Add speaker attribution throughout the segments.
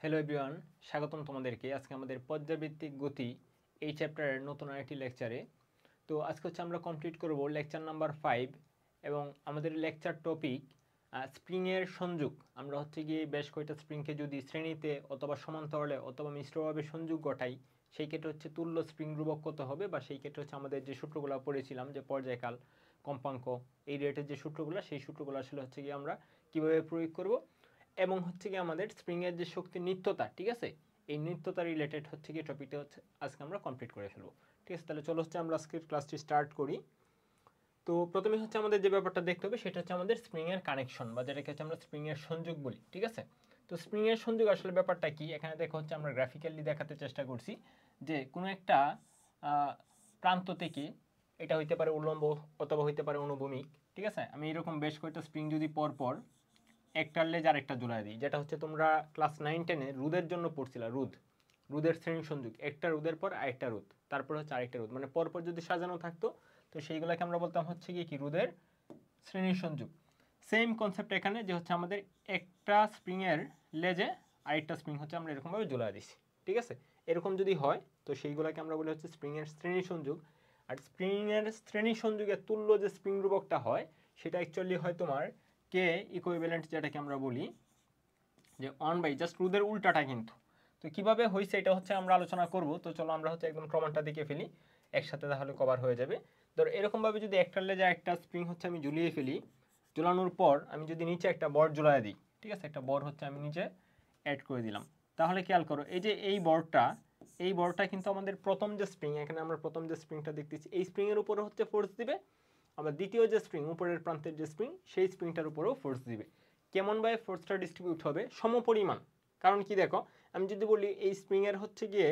Speaker 1: Hello everyone, স্বাগতম তোমাদেরকে আজকে আমাদের পর্যায়ভিত্তিক গতি এই চ্যাপ্টারের নতুন আরেকটি লেকচারে। তো আজকে হচ্ছে আমরা কমপ্লিট করব লেকচার নাম্বার 5 এবং আমাদের লেকচার টপিক স্প্রিংয়ের সংযোগ। আমরা হচ্ছে গিয়ে বেশ কয়েকটা স্প্রিংকে যদি শ্রেণীতে অথবা সমান্তরালে অথবা মিশ্রভাবে সংযোগ ঘটাই, সেই ক্ষেত্রে হচ্ছে তুল্য স্প্রিং ধ্রুবক কত হবে, বা সেই ক্ষেত্রে হচ্ছে আমাদের যে সূত্রগুলো পড়েছিলাম যে পর্যায়কাল, কম্পাঙ্ক, এই রেটের যে সূত্রগুলো, সেই সূত্রগুলো আসলে হচ্ছে গিয়ে আমরা কীভাবে প্রয়োগ করব, এবং হচ্ছে কি আমাদের স্প্রিংয়ের যে শক্তির নিত্যতা, ঠিক আছে, এই নিত্যতা রিলেটেড হচ্ছে কি টপিকটা হচ্ছে আজকে আমরা কমপ্লিট করে ফেলবো। ঠিক আছে, তাহলে চলো হচ্ছে আমরা আজকের ক্লাসটি স্টার্ট করি। তো প্রথমে হচ্ছে আমাদের যে ব্যাপারটা দেখতে হবে সেটা হচ্ছে আমাদের স্প্রিংয়ের কানেকশন, বা যেটাকে হচ্ছে আমরা স্প্রিংয়ের সংযোগ বলি। ঠিক আছে, তো স্প্রিংয়ের সংযোগ আসলে ব্যাপারটা কি, এখানে দেখো হচ্ছে আমরা গ্রাফিক্যালি দেখাতে চেষ্টা করছি যে কোনো একটা প্রান্ত থেকে, এটা হইতে পারে উল্লম্ব অথবা হইতে পারে অনুভূমিক। ঠিক আছে, আমি এরকম বেশ কয়েকটা স্প্রিং যদি পরপর একটার লেজ আর একটা জোড়ায় দিই, যেটা হচ্ছে তোমরা ক্লাস 9-10-এ রোদের জন্য পড়ছিলা, রোদের শ্রেণী সংযোগ, একটা রোদের পর আরেকটা রোদ, তারপর হচ্ছে আরেকটা রোদ, মানে পরপর যদি সাজানো থাকতো তো সেইগুলোকে আমরা বলতাম হচ্ছে কি রোদের শ্রেণী সংযোগ। সেম কনসেপ্ট এখানে, যে হচ্ছে আমাদের একটা স্প্রিংয়ের লেজে আরেকটা স্প্রিং হচ্ছে আমরা এরকমভাবে জোড়ায় দিছি। ঠিক আছে, এরকম যদি হয় তো সেইগুলোকে আমরা বলি হচ্ছে স্প্রিংয়ের শ্রেণী সংযোগ। আর স্প্রিংয়ের শ্রেণী সংযোগের তুল্য যে স্প্রিং ধ্রুবকটা হয় সেটা অ্যাকচুয়ালি হয় তোমার কে ইকুইভ্যালেন্ট, যেটাকে আমরা বলি যে 1 বাই জাস্ট রোদের উল্টাটা কিন্তু। তো কিভাবে হয়েছে এটা হচ্ছে আমরা আলোচনা করব। তো চলো আমরা হচ্ছে একদম প্রমাণটা দেখে ফেলি, একসাথে তাহলে কভার হয়ে যাবে। ধর এরকমভাবে যদি একটার লেজে একটা স্প্রিং হচ্ছে আমি ঝুলিয়ে ফেলি, ঝুলানোর পর আমি যদি নিচে একটা বর ঝুলায় দিই, ঠিক আছে, একটা বর হচ্ছে আমি নিচে অ্যাড করে দিলাম, তাহলে খেয়াল করো এই যে এই বরটা কিন্তু আমাদের প্রথম যে স্প্রিং, এখানে আমরা প্রথম যে স্প্রিংটা দেখতেছি এই স্প্রিংয়ের উপরে হচ্ছে ফোর্স দিবে, আবার দ্বিতীয় যে স্প্রিং, উপরের প্রান্তের যে স্প্রিং, সেই স্প্রিংটার উপরেও ফোর্স দিবে। কেমনভাবে ফোর্সটা ডিস্ট্রিবিউট হবে, সমপরিমাণ। কারণ কি দেখো, আমি যদি বলি এই স্প্রিংয়ের হচ্ছে গিয়ে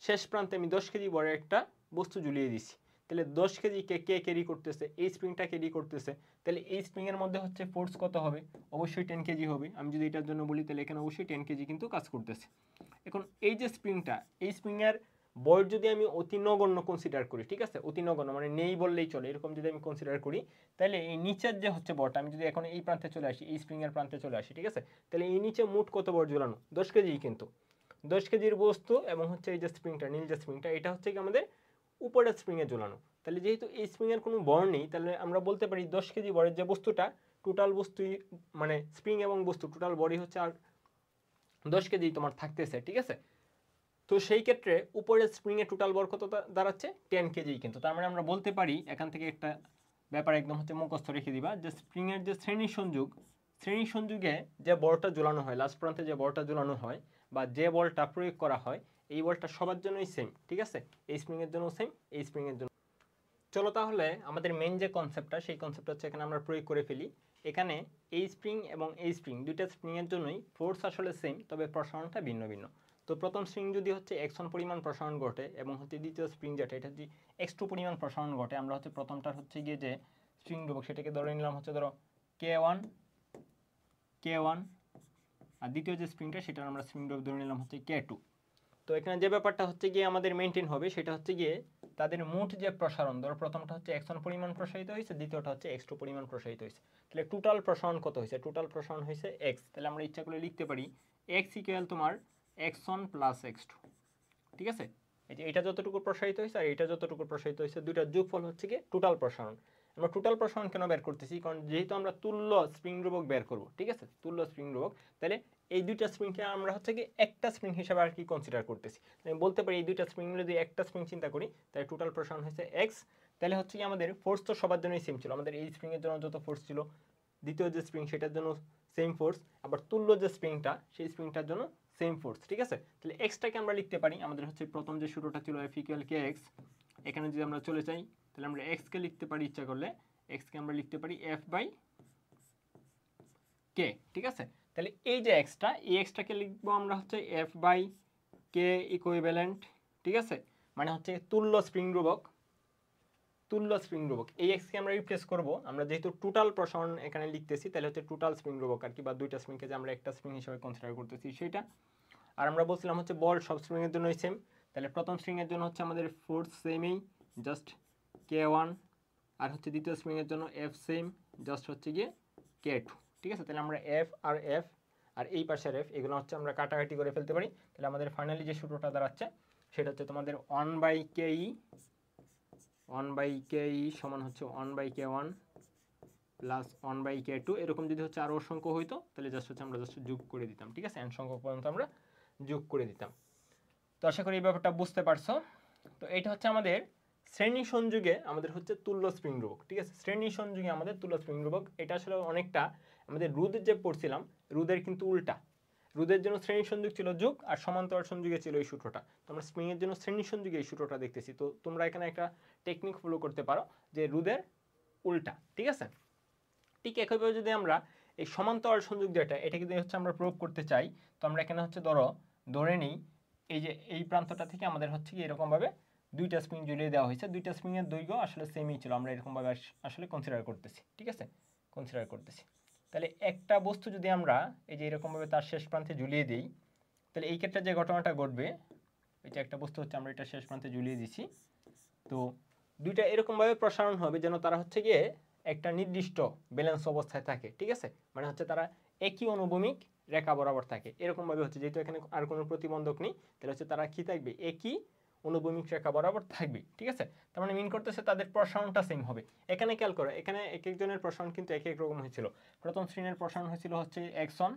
Speaker 1: শেষ প্রান্তে আমি 10 কেজি বড় একটা বস্তু ঝুলিয়ে দিছি, তাহলে 10 কেজি কে ক্যারি করতেছে, এই স্প্রিংটা ক্যারি করতেছে, তাহলে এই স্প্রিংয়ের মধ্যে হচ্ছে ফোর্স কত হবে, অবশ্যই 10 কেজি হবে। আমি যদি এটার জন্য বলি তাহলে এখানে অবশ্যই 10 কেজি কিন্তু কাজ করতেছে। এখন এই যে স্প্রিংটা, এই স্প্রিংয়ের বল যদি আমি অতি নগণ্য কনসিডার করি, ঠিক আছে, অতি নগণ্য মানে নেই বললেই চলে, এরকম যদি আমি কনসিডার করি, তাহলে এই নিচের যে হচ্ছে বলটা, আমি যদি এখন এই প্রান্তে চলে আসি, এই স্প্রিংয়ের প্রান্তে চলে আসি, ঠিক আছে, তাহলে এই নিচে মোট কত বল ঝুলানো, 10 কেজি কিন্তু। 10 কেজির বস্তু এবং হচ্ছে এই যে স্প্রিংটা, নীল যে স্প্রিংটা, এটা হচ্ছে কি আমাদের উপরের স্প্রিংয়ে ঝুলানো। তাহলে যেহেতু এই স্প্রিংয়ের কোনো বর নেই, তাহলে আমরা বলতে পারি 10 কেজি বরের যে বস্তুটা, টোটাল বস্তুই মানে স্প্রিং এবং বস্তু টোটাল বডি হচ্ছে আর 10 কেজি তোমার থাকতেছে। ঠিক আছে, তো সেই ক্ষেত্রে উপরের স্প্রিংয়ে টোটাল বর কত দাঁড়াচ্ছে, 10 কেজি কিন্তু। তার মানে আমরা বলতে পারি এখান থেকে একটা ব্যাপার একদম হচ্ছে মুখস্থ রেখে দিবা, যে স্প্রিংয়ের যে শ্রেণী সংযোগে যে বলটা ঝোলানো হয়, লাস্ট প্রান্তে যে বলটা ঝোলানো হয় বা যে বলটা প্রয়োগ করা হয়, এই বলটা সবার জন্যই সেম। ঠিক আছে, এই স্প্রিংয়ের জন্য সেম, এই স্প্রিংয়ের জন্য। চলো তাহলে আমাদের মেন যে কনসেপ্টটা, সেই কনসেপ্টটা হচ্ছে এখানে আমরা প্রয়োগ করে ফেলি। এখানে এই স্প্রিং এবং এই স্প্রিং, দুইটা স্প্রিংয়ের জন্যই ফোর্স আসলে সেম, তবে প্রসারণটা ভিন্ন ভিন্ন। তো প্রথম স্প্রিং যদি হচ্ছে x1 পরিমাণ প্রসারণ ঘটে এবং হচ্ছে দ্বিতীয় স্প্রিং যেটা, এটা যদি x2 পরিমাণ প্রসারণ ঘটে, আমরা হচ্ছে প্রথমটার হচ্ছে গিয়ে যে স্প্রিং ধ্রুবক সেটাকে ধরে নিলাম হচ্ছে ধরো k1, আর দ্বিতীয় যে স্প্রিংটা সেটার আমরা স্প্রিং ধ্রুবক ধরে নিলাম হচ্ছে k2। তো এখানে যে ব্যাপারটা হচ্ছে গিয়ে আমাদের মেনটেন হবে সেটা হচ্ছে গিয়ে তাদের মোট যে প্রসারণ, ধরো প্রথমটা হচ্ছে x1 পরিমাণ প্রসারিত হয়েছে, দ্বিতীয়টা হচ্ছে x2 পরিমাণ প্রসারিত হয়েছে, তাহলে টোটাল প্রসারণ কত হয়েছে, টোটাল প্রসারণ হয়েছে x। তাহলে আমরা ইচ্ছা করে লিখতে পারি x ইকুয়াল তোমার x1 প্লাস x2। ঠিক আছে, এই যে এটা যতটুকু প্রসারিত হয়েছে আর এটা যতটুকু প্রসারিত হয়েছে, দুইটার যোগফল হচ্ছে কি টোটাল প্রসারণ। আমরা টোটাল প্রসারণ কেন বের করতেছি, কারণ যেহেতু আমরা তুল্য স্প্রিং ধ্রুবক বের করব, ঠিক আছে, তুল্য স্প্রিং ধ্রুবক, তাহলে এই দুইটা স্প্রিংকে আমরা হচ্ছে কি একটা স্প্রিং হিসাবে আর কি কনসিডার করতেছি। আমি বলতে পারি এই দুইটা স্প্রিং যদি একটা স্প্রিং চিন্তা করি, তাহলে টোটাল প্রসারণ হয়েছে এক্স। তাহলে হচ্ছে কি আমাদের ফোর্স তো সবার জন্যই সেম ছিল, আমাদের এই স্প্রিংয়ের জন্য যত ফোর্স ছিল, দ্বিতীয় যে স্প্রিং সেটার জন্য সেম ফোর্স, আবার তুল্য যে স্প্রিংটা সেই স্প্রিংটার জন্য সেম ফোর্স। ঠিক আছে, তাহলে এক্সটাকে আমরা লিখতে পারি, আমাদের হচ্ছে প্রথম যে শুরুটা ছিল এফ ইকুয়াল কে এক্স, এখানে যদি আমরা চলে যাই তাহলে আমরা এক্সকে লিখতে পারি, ইচ্ছা করলে এক্সকে আমরা লিখতে পারি এফ বাই কে। ঠিক আছে, তাহলে এই যে এক্সটা, এই এক্সটাকে লিখবো আমরা হচ্ছে এফ বাই কে ইকুইভ্যালেন্ট। ঠিক আছে, মানে হচ্ছে তুল্য স্প্রিং ধ্রুবক, এই এক্সকে আমরা রিপ্লেস করব, আমরা যেহেতু টোটাল প্রসারণ এখানে লিখতেছি, তাহলে হচ্ছে টোটাল স্প্রিং ধ্রুবক আর কি, বা দুইটা স্প্রিংকে যে আমরা একটা স্প্রিং হিসেবে কনসিডার করতেছি সেটা। আর আমরা বলছিলাম হচ্ছে বল সব স্প্রিংয়ের জন্যই সেম, তাহলে প্রথম স্প্রিংয়ের জন্য হচ্ছে আমাদের ফোর্স সেমই, জাস্ট k1, আর হচ্ছে দ্বিতীয় স্প্রিংয়ের জন্য এফ সেম, জাস্ট হচ্ছে গিয়ে k2। ঠিক আছে, তাহলে আমরা এফ আর এফ আর এই পাশের এফ, এগুলো হচ্ছে আমরা কাটাকাটি করে ফেলতে পারি। তাহলে আমাদের ফাইনালি যে সূত্রটা দাঁড়াচ্ছে সেটা হচ্ছে তোমাদের 1/ke সমান হচ্ছে 1/k1 প্লাস 1/k2। এরকম যদি হচ্ছে আরও অসংখ্য হইতো তাহলে জাস্ট হচ্ছে আমরা জাস্ট যোগ করে দিতাম, ঠিক আছে, n সংখ্যক পর্যন্ত আমরা যোগ করে দিতাম। তো আশা করি এই ব্যাপারটা বুঝতে পারছো। তো এটা হচ্ছে আমাদের শ্রেণী সংযোগে আমাদের হচ্ছে তুল্য স্প্রিং ধ্রুবক, ঠিক আছে, শ্রেণী সংযোগে আমাদের তুল্য স্প্রিং ধ্রুবক। এটা আসলে অনেকটা আমাদের রোদের যে পড়ছিলাম রোদের কিন্তু উল্টা। রোদের জন্য শ্রেণী সংযোগ ছিল যোগ আর সমান্তরাল সংযোগে ছিল এই সূত্রটা। তো আমরা স্প্রিংয়ের জন্য শ্রেণী সংযোগে এই সূত্রটা দেখতেছি। তো তোমরা এখানে একটা টেকনিক ফলো করতে পারো যে রোদের উল্টা, ঠিক আছে। ঠিক একইভাবে যদি আমরা এই সমান্তরাল সংযোগ যেটা, এটা যদি হচ্ছে আমরা প্রয়োগ করতে চাই, তো আমরা এখানে হচ্ছে ধরে নিই এই যে এই প্রান্তটা থেকে আমাদের হচ্ছে কি এরকমভাবে দুইটা স্প্রিং ঝুলিয়ে দেওয়া হয়েছে। দুইটা স্প্রিংয়ের দৈর্ঘ্য আসলে সেমই ছিল, আমরা এরকমভাবে আসলে কনসিডার করতেছি, ঠিক আছে, কনসিডার করতেছি। তাহলে একটা বস্তু যদি আমরা এই যে এরকমভাবে তার শেষ প্রান্তে ঝুলিয়ে দিই, তাহলে এই ক্ষেত্রে যে ঘটনাটা ঘটবে, এই যে একটা বস্তু হচ্ছে আমরা এটা শেষ প্রান্তে ঝুলিয়ে দিছি, তো দুইটা এরকমভাবে প্রসারণ হবে যেন তারা হচ্ছে গিয়ে একটা নির্দিষ্ট ব্যালেন্স অবস্থায় থাকে, ঠিক আছে, মানে হচ্ছে তারা একই অনুভূমিক রেখা বরাবর থাকে। এরকমভাবে হচ্ছে যেহেতু এখানে আর কোনো প্রতিবন্ধক নেই, তাহলে হচ্ছে তারা কি থাকবে, একই অনুভূমিক রেখা বরাবর থাকবে, ঠিক আছে। তার মানে মিন করতেছে তাদের প্রসারণটা সেম হবে। এখানে খেয়াল করো, এখানে এক একজনের প্রসারণ কিন্তু এক এক রকম হয়েছিল। প্রথম শ্রেণীর প্রসারণ হয়েছিল হচ্ছে x1,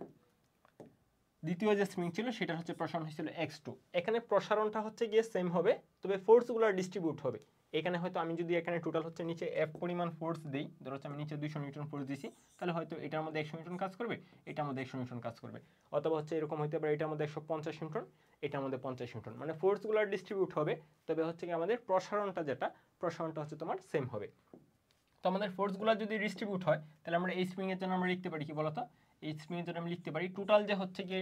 Speaker 1: দ্বিতীয় যে স্প্রিং ছিল সেটা হচ্ছে প্রসারণ হয়েছিল x2। এখানে প্রসারণটা হচ্ছে গিয়ে সেম হবে, তবে ফোর্সগুলো ডিস্ট্রিবিউট হবে। এখানে হয়তো আমি যদি এখানে টোটাল হচ্ছে নিচে F পরিমাণ ফোর্স দিই, ধরো হচ্ছে আমি নিচে 200 নিউটন ফোর্স দিছি, তাহলে হয়তো এটার মধ্যে 100 নিউটন কাজ করবে, এটার মধ্যে 100 নিউটন কাজ করবে, অথবা হচ্ছে এরকম হতে পারে এটার মধ্যে 150 নিউটন, এটার মধ্যে 50 নিউটন, মানে ফোর্সগুলো ডিস্ট্রিবিউট হবে, তবে হচ্ছে কি আমাদের প্রসারণটা হচ্ছে তোমার সেম হবে। তো আমাদের ফোর্সগুলো যদি ডিস্ট্রিবিউট হয়, তাহলে আমরা এই স্প্রিংয়ের জন্য আমরা লিখতে পারি কি বলতো, এই স্প্রিংয়ের জন্য আমি লিখতে পারি টোটাল যে হচ্ছে কি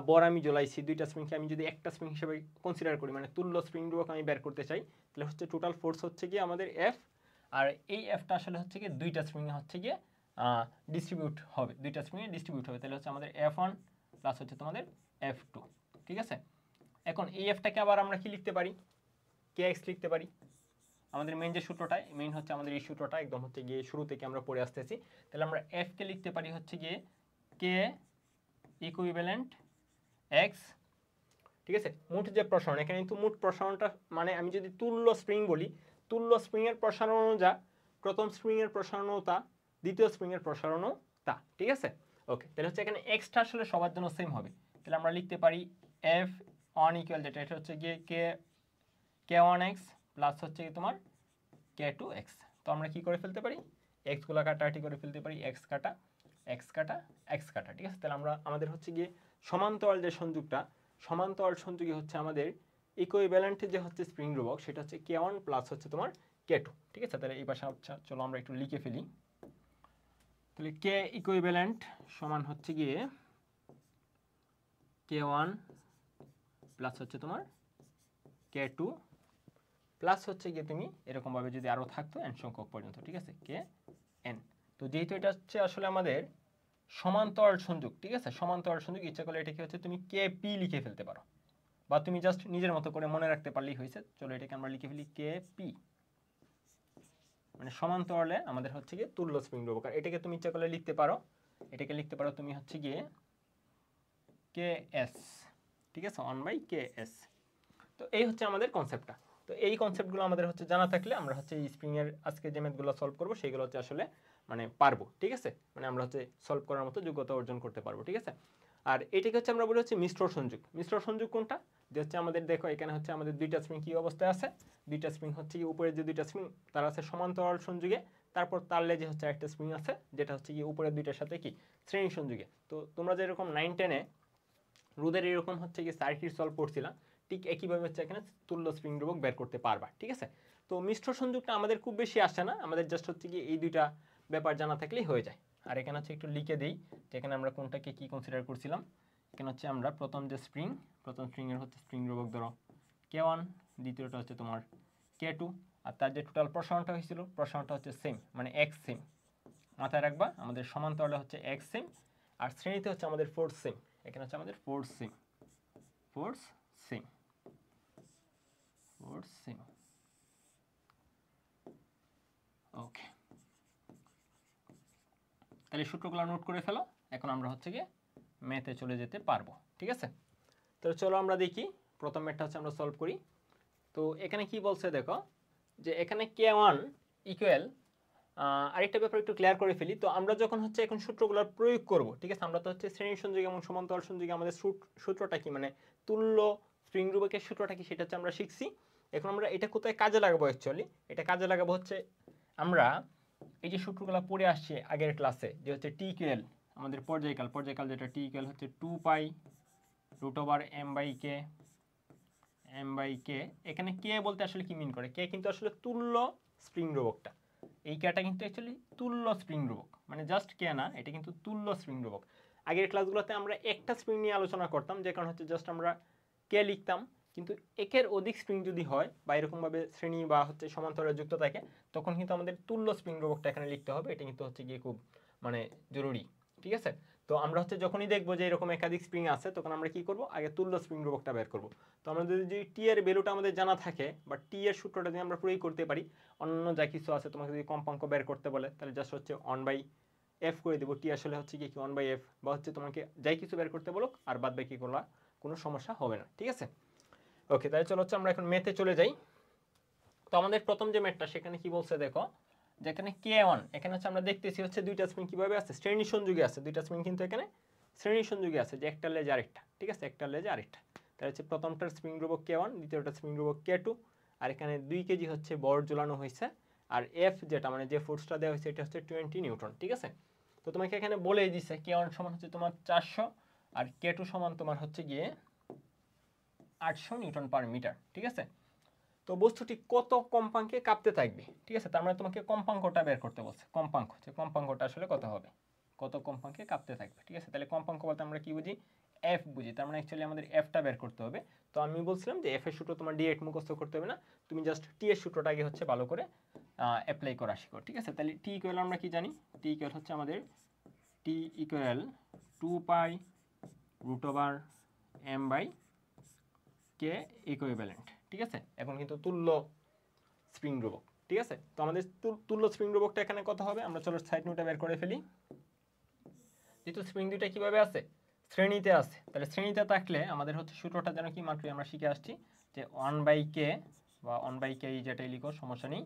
Speaker 1: বর আমি জ্বলাইছি দুইটা স্প্রিংকে আমি যদি একটা স্প্রিং হিসেবে কনসিডার করি, মানে তুল্য স্প্রিং ধ্রুবক আমি বের করতে চাই, তাহলে হচ্ছে টোটাল ফোর্স হচ্ছে গিয়ে আমাদের এফ, আর এই এফটা আসলে হচ্ছে গিয়ে দুইটা স্প্রিংয়ে হচ্ছে গিয়ে ডিস্ট্রিবিউট হবে, দুইটা স্প্রিংয়ে ডিস্ট্রিবিউট হবে, তাহলে হচ্ছে আমাদের F1 প্লাস হচ্ছে তোমাদের F2, ঠিক আছে। এখন এই এফটাকে আবার আমরা কি লিখতে পারি, kx লিখতে পারি। আমাদের মেইন যে সূত্রটা, মেইন হচ্ছে আমাদের এই সূত্রটা একদম হচ্ছে গিয়ে শুরু থেকে আমরা পড়ে আসতেছি। তাহলে আমরা f কে লিখতে পারি হচ্ছে গিয়ে k ইকুইভ্যালেন্ট x, ঠিক আছে। মোট যে প্রসারণ, এখানে কিন্তু মোট প্রসারণটা মানে আমি যদি তুল্য স্প্রিং বলি, তুল্য স্প্রিংয়ের প্রসারণও যা, প্রথম স্প্রিংয়ের প্রসারণও তা, দ্বিতীয় স্প্রিংয়ের প্রসারণও তা, ঠিক আছে। ওকে, তাহলে হচ্ছে এখানে এক্সটা আসলে সবার জন্য সেম হবে। তাহলে আমরা লিখতে পারি F1 ইকুয়াল যেটা, এটা হচ্ছে গিয়ে k1x প্লাস হচ্ছে কি তোমার k2x। তো আমরা কি করে ফেলতে পারি, x গুলা কাটাকাটি করে ফেলতে পারি, x কাটা x কাটা x কাটা, ঠিক আছে। তাহলে আমরা আমাদের হচ্ছে গিয়ে সমান্তরাল যে সংযোগটা, সমান্তরাল সংযোগে হচ্ছে আমাদের ইকুইভ্যালেন্ট যে হচ্ছে স্প্রিং ধ্রুবক সেটা হচ্ছে k1 প্লাস হচ্ছে তোমার k2, ঠিক আছে। তাহলে এই পাশে আচ্ছা চলো আমরা একটু লিখে ফেলি। তাহলে k ইকুইভ্যালেন্ট সমান হচ্ছে গিয়ে k1 প্লাস হচ্ছে তোমার k2 প্লাস হচ্ছে গিয়ে তুমি এরকমভাবে যদি আরও থাকতো n সংখ্যক পর্যন্ত, ঠিক আছে, kn। তো যেহেতু এটা হচ্ছে আসলে আমাদের সমান্তরাল সংযোগ, ঠিক আছে, সমান্তরাল সংযোগ, ইচ্ছা করলে এটাকে হচ্ছে তুমি kp লিখে ফেলতে পারো, বা তুমি জাস্ট নিজের মতো করে মনে রাখতে পারলেই হয়েছে। চলো এটাকে আমরা লিখে ফেলি kp, মানে সমান্তরালে আমাদের হচ্ছে গিয়ে তুল্য স্প্রিং ধ্রুবক। এটাকে তুমি ইচ্ছা করলে লিখতে পারো, এটাকে লিখতে পারো তুমি হচ্ছে গিয়ে ks, ঠিক আছে, 1/ks। তো এই হচ্ছে আমাদের কনসেপ্টটা। তো এই কনসেপ্টগুলো আমাদের হচ্ছে জানা থাকলে আমরা হচ্ছে এই স্প্রিংয়ের আজকে যে ম্যাথগুলো সলভ করবো সেগুলো হচ্ছে আসলে মানে পারবো, ঠিক আছে, মানে আমরা হচ্ছে সলভ করার মতো যোগ্যতা অর্জন করতে পারবো, ঠিক আছে। আর এটাকে হচ্ছে আমরা বলি হচ্ছে মিশ্র সংযোগ। মিশ্র সংযোগ কোনটা, যে হচ্ছে আমাদের দেখো এখানে হচ্ছে আমাদের দুইটা স্প্রিং কি অবস্থায় আছে, দুইটা স্প্রিং হচ্ছে কি উপরে যে দুইটা স্প্রিং তারা আছে সমান্তরাল সংযোগে, তারপর তার লেজে হচ্ছে একটা স্প্রিং আছে যেটা হচ্ছে কি উপরের দুইটার সাথে কি শ্রেণী সংযোগে। তো তোমরা যেরকম 9-10-এ রোদের এরকম হচ্ছে কি সার্কিট সলভ করছিলাম, ঠিক একইভাবে হচ্ছে এখানে তুল্য স্প্রিং ধ্রুবক বের করতে পারবা, ঠিক আছে। তো মিশ্র সংযোগটা আমাদের খুব বেশি আসে না, আমাদের জাস্ট হচ্ছে কি এই দুইটা ব্যাপার জানা থাকলেই হয়ে যায়। আর এখানে হচ্ছে একটু লিখে দিই যে এখানে আমরা কোনটাকে কি কনসিডার করছিলাম। এখানে হচ্ছে আমরা প্রথম যে স্প্রিং, প্রথম স্প্রিংয়ের হচ্ছে স্প্রিং ধ্রুবক ধরো k1, দ্বিতীয়টা হচ্ছে তোমার k2, আর তার যে টোটাল প্রসারণটা হয়েছিল, প্রসারণটা হচ্ছে সেম, মানে x সেম, মাথায় রাখবা আমাদের সমান্তরালে হচ্ছে x সেম, আর শ্রেণীতে হচ্ছে আমাদের ফোর্স সেম। এখানে হচ্ছে আমাদের force same, force same, force same. Okay, তাহলে সূত্রগুলো নোট করে ফেলো। এখন আমরা হচ্ছে গিয়ে ম্যাথে চলে যেতে পারবো। ঠিক আছে, তো চলো আমরা দেখি প্রথম ম্যাথটা হচ্ছে আমরা সলভ করি। তো এখানে কি বলছে দেখো, যে এখানে K1 ইকুয়াল, আরেকটা ব্যাপার একটু ক্লিয়ার করে ফেলি। তো আমরা যখন হচ্ছে এখন সূত্রগুলো প্রয়োগ করব, ঠিক আছে, আমরা তো হচ্ছে শ্রেণী সংযোগ এবং সমান্তরাল সংযোগে আমাদের সূত্রটা কি, মানে তুল্য স্প্রিং রূপকের সূত্রটা কি, সেটা হচ্ছে আমরা শিখছি। এখন আমরা এটা কোথায় কাজে লাগাবো, অ্যাকচুয়ালি এটা কাজে লাগাবো হচ্ছে আমরা এই যে সূত্রগুলো পড়ে আসছে আগের ক্লাসে, যে হচ্ছে টি ইকুয়াল আমাদের পর্যায়কাল যেটা টি ইকুয়াল হচ্ছে 2π √m/k। এখানে কে বলতে আসলে কি মিন করে, কে কিন্তু আসলে তুল্য স্প্রিং রূপকটা, এই কেটা কিন্তু অ্যাকচুয়ালি তুল্য স্প্রিং রূপক, মানে জাস্ট কে না, এটা কিন্তু তুল্য স্প্রিং রূপক। আগের ক্লাসগুলোতে আমরা একটা স্প্রিং নিয়ে আলোচনা করতাম, যে কারণ হচ্ছে জাস্ট আমরা কে লিখতাম, কিন্তু একের অধিক স্প্রিং যদি হয় বা এরকমভাবে শ্রেণী বা হচ্ছে সমান্তরালে যুক্ত থাকে, তখন কিন্তু আমাদের তুল্য স্প্রিং রূপকটা এখানে লিখতে হবে। এটা কিন্তু হচ্ছে গিয়ে খুব মানে জরুরি। ঠিক আছে, তো আমরা হচ্ছে যখনই দেখবো যে এরকম একাধিক স্প্রিং আছে, তখন আমরা কি করব, আগে তুল্য স্প্রিং রূপকটা বের করব। তো আমরা যদি টি এর ভ্যালুটা আমাদের জানা থাকে বা টি এর সূত্রটা যদি আমরা প্রয়োগ করতে পারি, অন্য যা কিছু আছে তোমাকে যদি কম্পাঙ্ক বের করতে বলে, তাহলে জাস্ট হচ্ছে 1/f করে দেবো। টি আসলে হচ্ছে কি 1/f, বা হচ্ছে তোমাকে যাই কিছু বের করতে বলো আর বাদ বাকি করলা, কোনো সমস্যা হবে না। ঠিক আছে, ওকে, তাহলে চলো হচ্ছে আমরা এখন ম্যাথে চলে যাই। তো আমাদের প্রথম যে ম্যাথটা, সেখানে কি বলছে দেখো, যেখানে K1, এখানে হচ্ছে আমরা দেখতেছি হচ্ছে দুইটা স্প্রিং কিভাবে আছে, শ্রেণী সংযোগে আছে, দুইটা স্প্রিং কিন্তু এখানে শ্রেণী সংযোগে আছে, যে একটা লেজ আরেকটা। ঠিক আছে, একটা লেজ আরেকটা, তাহলে হচ্ছে প্রথমটার স্প্রিং রূপক K1, দ্বিতীয়টা স্প্রিং রূপক K2, আর এখানে 2 কেজি হচ্ছে বল ঝোলানো হয়েছে, আর এফ যেটা মানে যে ফোর্সটা দেওয়া হয়েছে, এটা হচ্ছে 20 নিউটন। ঠিক আছে, তো তোমাকে এখানে বলেই দিছে K1 সমান হচ্ছে তোমার 400 আর K2 সমান তোমার হচ্ছে গিয়ে 800 নিউটন পার মিটার। ঠিক আছে, তো বস্তুটি কত কম্পাঙ্কে কাঁপতে থাকবে। ঠিক আছে, তার মানে তোমাকে কম্পাঙ্কটা বের করতে বলছে, কম্পাঙ্ক হচ্ছে কম্পাঙ্কটা আসলে কত হবে, কত কম্পাঙ্কে কাঁপতে থাকবে। ঠিক আছে, তাহলে কম্পাঙ্ক বলতে আমরা কি বুঝি, এফ বুঝি, তার মানে অ্যাকচুয়ালি আমাদের এফটা বের করতে হবে। তো আমি বলছিলাম যে এফ এর সূত্র তোমার ডিরেক্ট মুখস্থ করতে হবে না, তুমি জাস্ট টি এর সূত্রটা আগে হচ্ছে ভালো করে অ্যাপ্লাই করা শিখো। ঠিক আছে, তাহলে টি ইকুয়াল আমরা কি জানি, টি ইকুয়াল হচ্ছে আমাদের টি ইকুয়াল 2π √m/k ইকুইভ্যালেন্ট। ঠিক আছে, এখন কিন্তু তুল্য স্প্রিং রূপক। ঠিক আছে, তো আমাদের তুল্য স্প্রিং রূপকটা এখানে কত হবে, আমরা চলো সাইড নোটটা বের করে ফেলি। যেহেতু স্প্রিং দুইটা কিভাবে আছে, শ্রেণীতে আছে, তাহলে শ্রেণীতে থাকলে আমাদের হচ্ছে সূত্রটা যেন কি মাত্র আমরা শিখে আসছি, যে 1/k বা 1/k যেটাই লিখো সমস্যা নেই,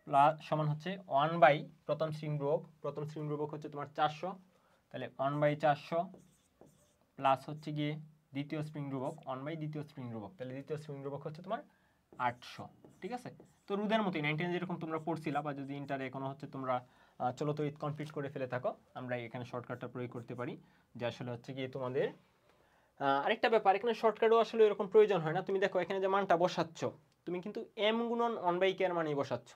Speaker 1: প্লাস সমান হচ্ছে 1/ প্রথম স্প্রিং রূপক হচ্ছে তোমার 400, তাহলে 1/400 প্লাস হচ্ছে গিয়ে দ্বিতীয় স্প্রিং রূপক 1/ দ্বিতীয় স্প্রিং রূপক, তাহলে দ্বিতীয় স্প্রিং রূপক হচ্ছে তোমার 800। ঠিক আছে, তো রুদের মতোই 19 যেরকম তোমরা পড়ছিলা, বা যদি ইন্টারে এখনো হচ্ছে তোমরা চলো তো ঈদ কমপ্লিট করে ফেলে থাকো, আমরা এখানে শর্টকাটটা প্রয়োগ করতে পারি, যে আসলে হচ্ছে গিয়ে তোমাদের আরেকটা ব্যাপার, এখানে শর্টকাটও আসলে এরকম প্রয়োজন হয় না। তুমি দেখো এখানে যে মানটা বসাচ্ছ, তুমি কিন্তু m গুণন 1/k এর মানই বসাচ্ছ,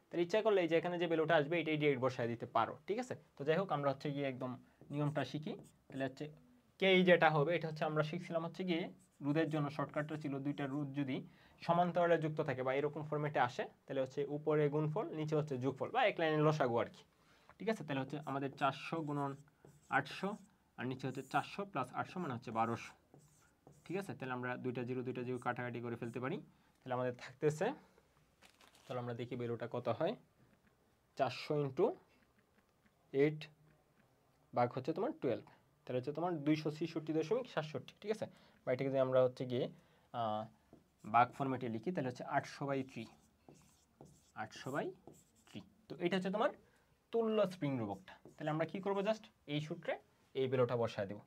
Speaker 1: তাহলে ইচ্ছা করলে এই যে এখানে যে ভ্যালুটা আসবে এটাই ডিরেক্ট বসায় দিতে পারো। ঠিক আছে, তো যাই হোক আমরা হচ্ছে গিয়ে একদম নিয়মটা শিখি। তাহলে হচ্ছে কে যেটা হবে, এটা হচ্ছে আমরা শিখছিলাম হচ্ছে গিয়ে রুদের জন্য শর্টকাটটা ছিল, দুইটা রুদ যদি সমান্তরালে যুক্ত থাকে বা এরকম ফরম্যাটে আসে, তাহলে হচ্ছে উপরে গুণফল, নিচে হচ্ছে যোগফল, বা এক লাইনের লসাগু আর কি। ঠিক আছে, তাহলে হচ্ছে আমাদের 400 গুণন 800 আর নিচে হচ্ছে 400 প্লাস 800 মানে হচ্ছে 1200। ঠিক আছে, তাহলে আমরা দুইটা জিরো কাটাকাটি করে ফেলতে পারি, তাহলে আমাদের থাকতেছে, তাহলে আমরা দেখি বেরোটা কত হয়, 400 ইন্টু 8 ভাগ হচ্ছে তোমার 12, তাহলে হচ্ছে তোমার 266.67। ঠিক আছে, বা এটাকে যদি আমরা হচ্ছে গিয়ে ভাগ ফরম্যাটে লিখি, তাহলে হচ্ছে 800/3, 800/3। তো এটা হচ্ছে তোমার তুল্য স্প্রিং রূপকটা। তাহলে আমরা কি করব, জাস্ট এই সূত্রে এই বেরোটা বসায় দেব।